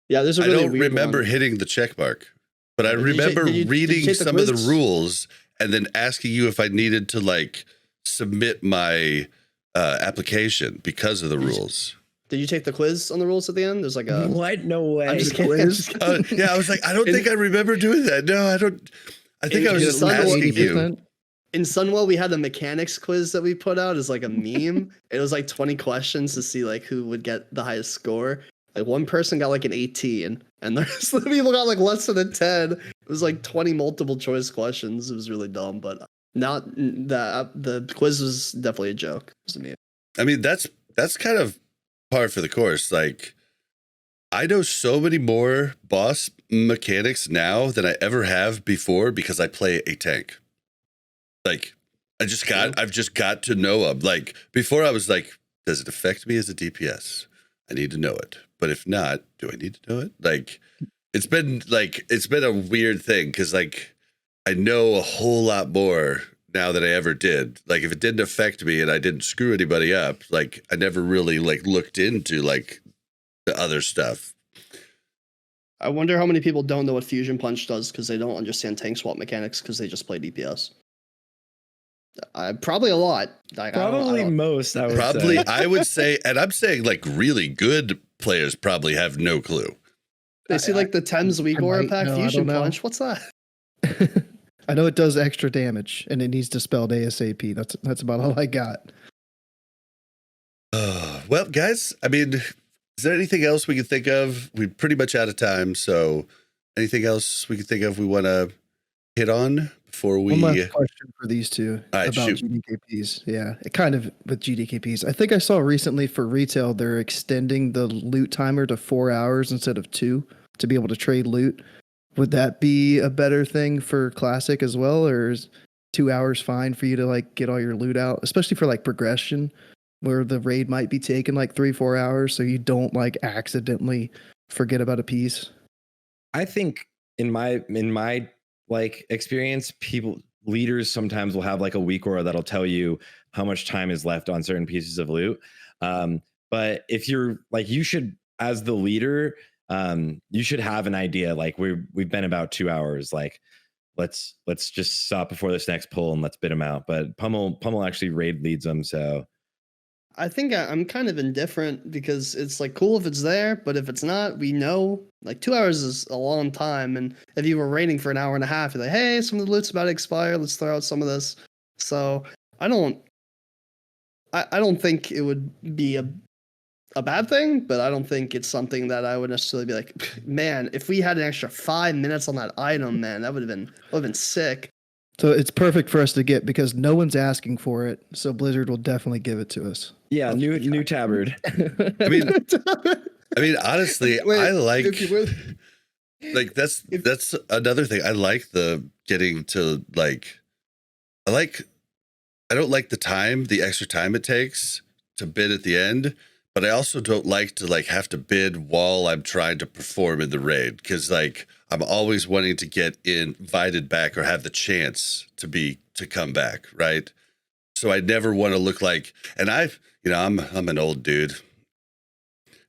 Yeah, there's a really I don't weird remember one. hitting the check mark. but I remember did you reading take the some of the quiz? rules and then asking you if I needed to like submit my application because of the rules. Did you take the quiz on the rules at the end? There's like a What? No way. I'm just kidding. I'm just kidding. Yeah, I was like, I don't think I remember doing that. No, I don't. I think I was just asking you. In Sunwell, we had a mechanics quiz that we put out as like a meme. It was like 20 questions to see like who would get the highest score. Like one person got like an 18, and the rest of the people got like less than a 10. It was like 20 multiple choice questions. It was really dumb, but not the quiz was definitely a joke to me. I mean, that's kind of par for the course. Like, I know so many more boss mechanics now than I ever have before because I play a tank. Like, I've just got to know them. Like, before I was like, does it affect me as a DPS? I need to know it. But if not, do I need to know it? Like, it's been a weird thing because like I know a whole lot more now than I ever did. Like, if it didn't affect me and I didn't screw anybody up, like I never really like looked into like the other stuff. I wonder how many people don't know what Fusion Punch does because they don't understand tank swap mechanics because they just play DPS. Probably a lot. Like, Probably most. I would Probably, say. I would say, and I'm saying like really good players probably have no clue. They see like the Thames Weegor attack Fusion Punch. What's that? I know it does extra damage and it needs dispelled ASAP. That's about all I got. Well, guys, I mean, is there anything else we can think of? We're pretty much out of time, so anything else we can think of we want to hit on before we... One last question for these two about GDKPs. Yeah, it kind of with GDKPs. I think I saw recently for retail, they're extending the loot timer to 4 hours instead of 2 to be able to trade loot. Would that be a better thing for Classic as well, or is 2 hours fine for you to like get all your loot out, especially for like progression, where the raid might be taking like 3-4 hours, so you don't like accidentally forget about a piece? I think in my like experience, leaders sometimes will have like a week or that'll tell you how much time is left on certain pieces of loot. But if you're like, you should, as the leader, you should have an idea. Like we've been about 2 hours. Like let's just stop before this next pull and let's bid them out. But Pummel actually raid leads them, so. I think I'm kind of indifferent because it's like cool if it's there, but if it's not, we know like 2 hours is a long time. And if you were raiding for an hour and a half, you're like, hey, some of the loot's about to expire. Let's throw out some of this. So I don't think it would be a bad thing, but I don't think it's something that I would necessarily be like, man, if we had an extra 5 minutes on that item, man, that would have been sick. So it's perfect for us to get because no one's asking for it. So Blizzard will definitely give it to us. Yeah, new tabard. I mean, honestly, I like that's another thing. I like the getting to like, I don't like the extra time it takes to bid at the end, but I also don't like to like have to bid while I'm trying to perform in the raid because like I'm always wanting to get invited back or have the chance to come back, right? So I never want to look like, and I'm an old dude.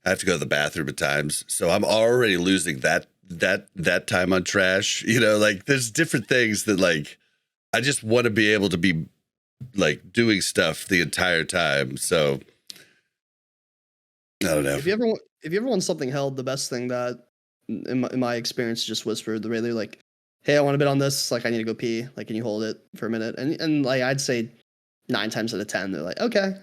I have to go to the bathroom at times, so I'm already losing that time on trash. You know, like there's different things that like I just want to be able to be like doing stuff the entire time. So I don't know. If you ever want something held, the best thing that in my experience just whisper the radio like, hey, I want to bid on this. Like I need to go pee. Like, can you hold it for a minute? And like I'd say 9 times out of 10, they're like, okay.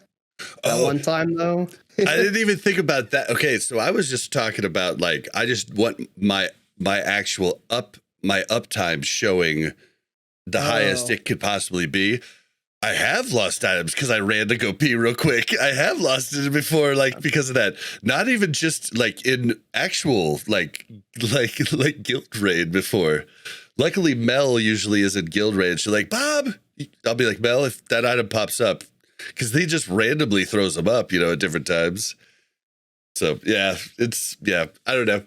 That one time though. I didn't even think about that. Okay, so I was just talking about like I just want my actual uptime showing the highest it could possibly be. I have lost items because I ran to go pee real quick. I have lost it before, like because of that. Not even just like in actual like guild raid before. Luckily, Mel usually is in guild raid. She's like, Bob. I'll be like, Mel, if that item pops up, because he just randomly throws them up, you know, at different times. So yeah, I don't know.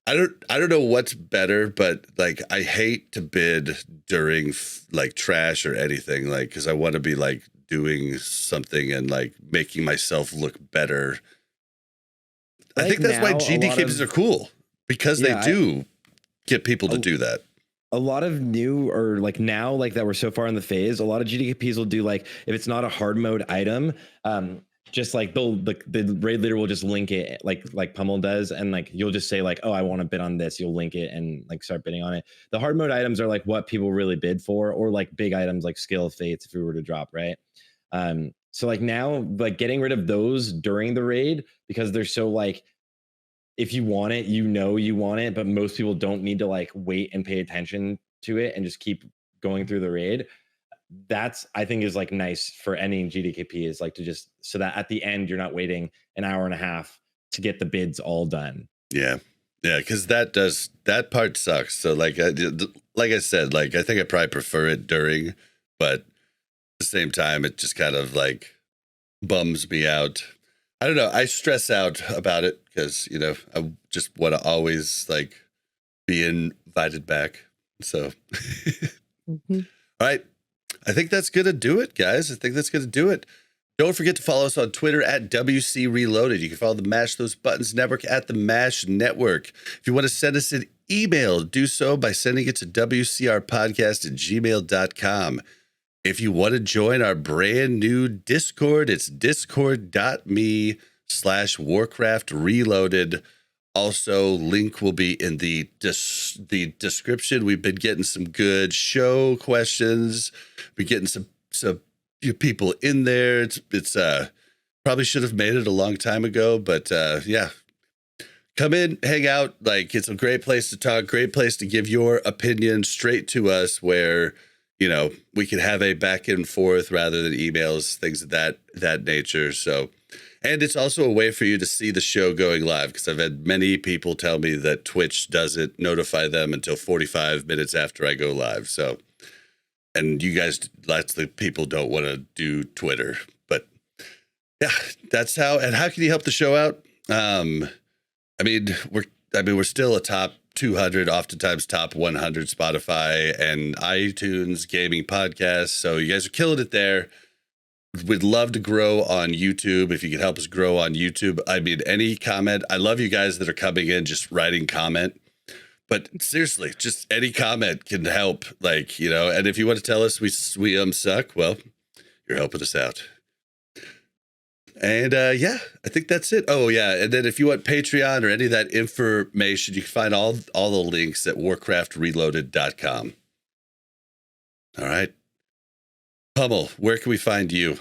I don't know what's better, but like I hate to bid during like trash or anything, like because I want to be like doing something and like making myself look better. I think that's why GDKPs are cool because they do get people to do that. a lot of new or like now, like that we're so far in the phase, a lot of GDKPs will do like, if it's not a hard mode item, just like the raid leader will just link it like Pummel does. And like, you'll just say like, oh, I want to bid on this. You'll link it and like start bidding on it. The hard mode items are like what people really bid for, or like big items like Skill of Fates if we were to drop, right? So like now, like getting rid of those during the raid, because they're so like, if you want it, you know you want it, but most people don't need to like wait and pay attention to it and just keep going through the raid. That's, I think, is like nice for any GDKP, is like to just, so that at the end you're not waiting an hour and a half to get the bids all done. Yeah, because that part sucks. So like I said, like I think I probably prefer it during, but at the same time it just kind of like bums me out. I don't know. I stress out about it because, you know, I just want to always like be invited back. So, All right. I think that's going to do it, guys. I think that's going to do it. Don't forget to follow us on Twitter at WC Reloaded. You can follow the Mash Those Buttons Network at the Mash Network. If you want to send us an email, do so by sending it to WCRpodcast@gmail.com. If you want to join our brand new Discord, it's discord.me/Warcraft Reloaded. Also, link will be in the description. We've been getting some good show questions. We're getting some people in there. It's probably should have made it a long time ago, but yeah. Come in, hang out. Like, it's a great place to talk, great place to give your opinion straight to us, where, you know, we can have a back and forth rather than emails, things of that nature. So, and it's also a way for you to see the show going live, because I've had many people tell me that Twitch doesn't notify them until 45 minutes after I go live. So, and you guys, lots of people don't want to do Twitter, but yeah, that's how. And how can you help the show out? I mean, we're still a top 200, oftentimes top 100 Spotify and iTunes gaming podcasts. So you guys are killing it there. We'd love to grow on YouTube. If you could help us grow on YouTube, I mean, any comment. I love you guys that are coming in, just writing comment. But seriously, just any comment can help. Like, you know, and if you want to tell us we suck, well, you're helping us out. And yeah, I think that's it. Oh yeah, and then if you want Patreon or any of that information, you can find all the links at warcraftreloaded.com. All right. Pummel, where can we find you?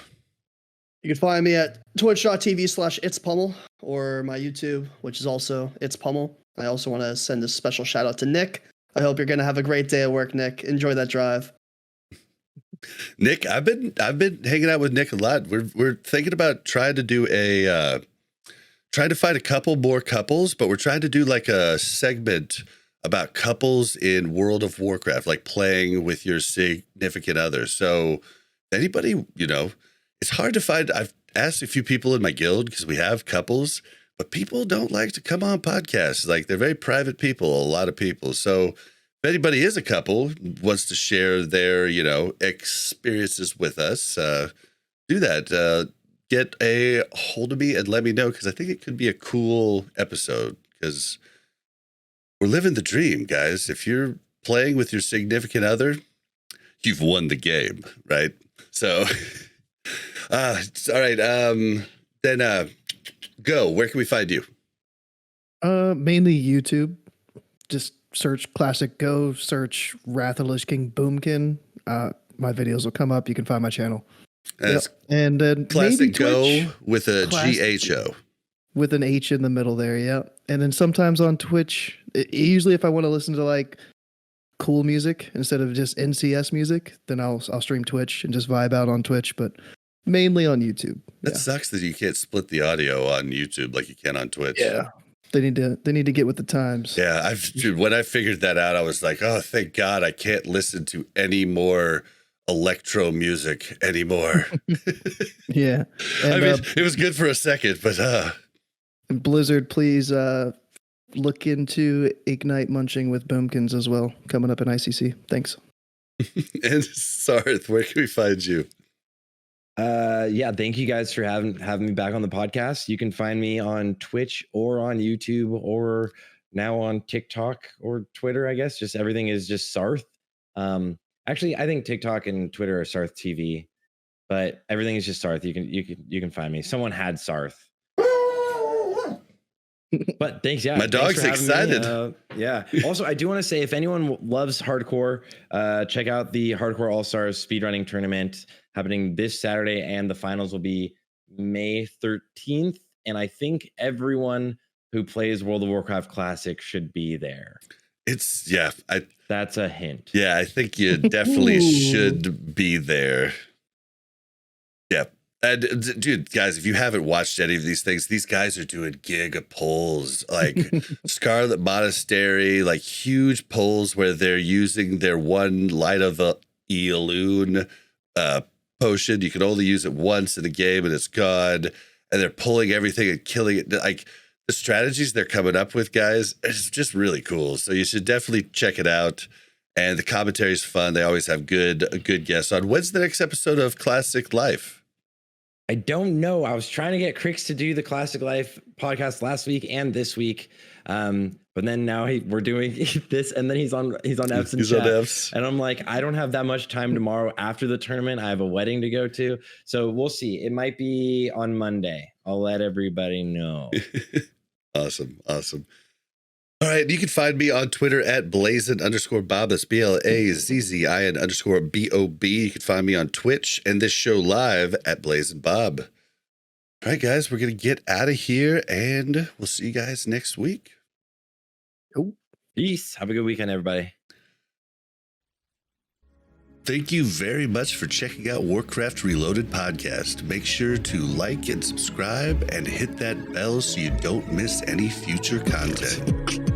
You can find me at twitch.tv/ItsPummel, or my YouTube, which is also ItsPummel. I also want to send a special shout out to Nick. I hope you're going to have a great day at work, Nick. Enjoy that drive. Nick, I've been hanging out with Nick a lot. We're thinking about trying to do trying to find a couple more couples, but we're trying to do like a segment about couples in World of Warcraft, like playing with your significant other. So anybody, you know, it's hard to find. I've asked a few people in my guild because we have couples, but people don't like to come on podcasts. Like, they're very private people, a lot of people. So if anybody is a couple, wants to share their, you know, experiences with us, do that. Get a hold of me and let me know, because I think it could be a cool episode, because we're living the dream, guys. If you're playing with your significant other, you've won the game, right? So, all right. Then Go. Where can we find you? Mainly YouTube. Just search ClassicGho, search Wrath of Lich King Boomkin. My videos will come up. You can find my channel. Yep. And then ClassicGho with a GHO. With an H in the middle there, yeah. And then sometimes on Twitch, usually if I want to listen to like cool music instead of just NCS music, then I'll stream Twitch and just vibe out on Twitch, but mainly on YouTube. That sucks that you can't split the audio on YouTube like you can on Twitch. Yeah. They need to get with the times. Yeah, when I figured that out, I was like, oh, thank God I can't listen to any more electro music anymore. Yeah. And, I mean, it was good for a second, but and Blizzard, please look into Ignite Munching with Boomkins as well, coming up in ICC. Thanks. And Sarthe, where can we find you? Yeah, thank you guys for having me back on the podcast. You can find me on Twitch or on YouTube or now on TikTok or Twitter, I guess. Just everything is just Sarthe. Actually, I think TikTok and Twitter are Sarthe TV, but everything is just Sarthe. You can find me. Someone had Sarthe. But thanks, yeah. My dog's excited. Yeah. Also, I do want to say, if anyone loves hardcore, check out the Hardcore All-Stars speedrunning tournament happening this Saturday, and the finals will be May 13th. And I think everyone who plays World of Warcraft Classic should be there. That's a hint. Yeah, I think you definitely should be there. Yeah. And dude, guys, if you haven't watched any of these things, these guys are doing giga polls, like Scarlet Monastery, like huge polls where they're using their one Light of Ealoon potion. You can only use it once in the game and it's gone. And they're pulling everything and killing it. Like the strategies they're coming up with, guys, it's just really cool. So you should definitely check it out. And the commentary is fun. They always have good guests on. When's the next episode of Classic Life? I don't know. I was trying to get Crix to do the Classic Life podcast last week and this week, but then now we're doing this, and then he's on F's and chat, and I'm like, I don't have that much time tomorrow after the tournament. I have a wedding to go to, so we'll see. It might be on Monday. I'll let everybody know. Awesome. All right, you can find me on Twitter at blazin_Bob. That's BLAZZIN_BOB. You can find me on Twitch and this show live at BlazinBob. All right, guys, we're going to get out of here, and we'll see you guys next week. Peace. Have a good weekend, everybody. Thank you very much for checking out Warcraft Reloaded Podcast. Make sure to like and subscribe and hit that bell so you don't miss any future content.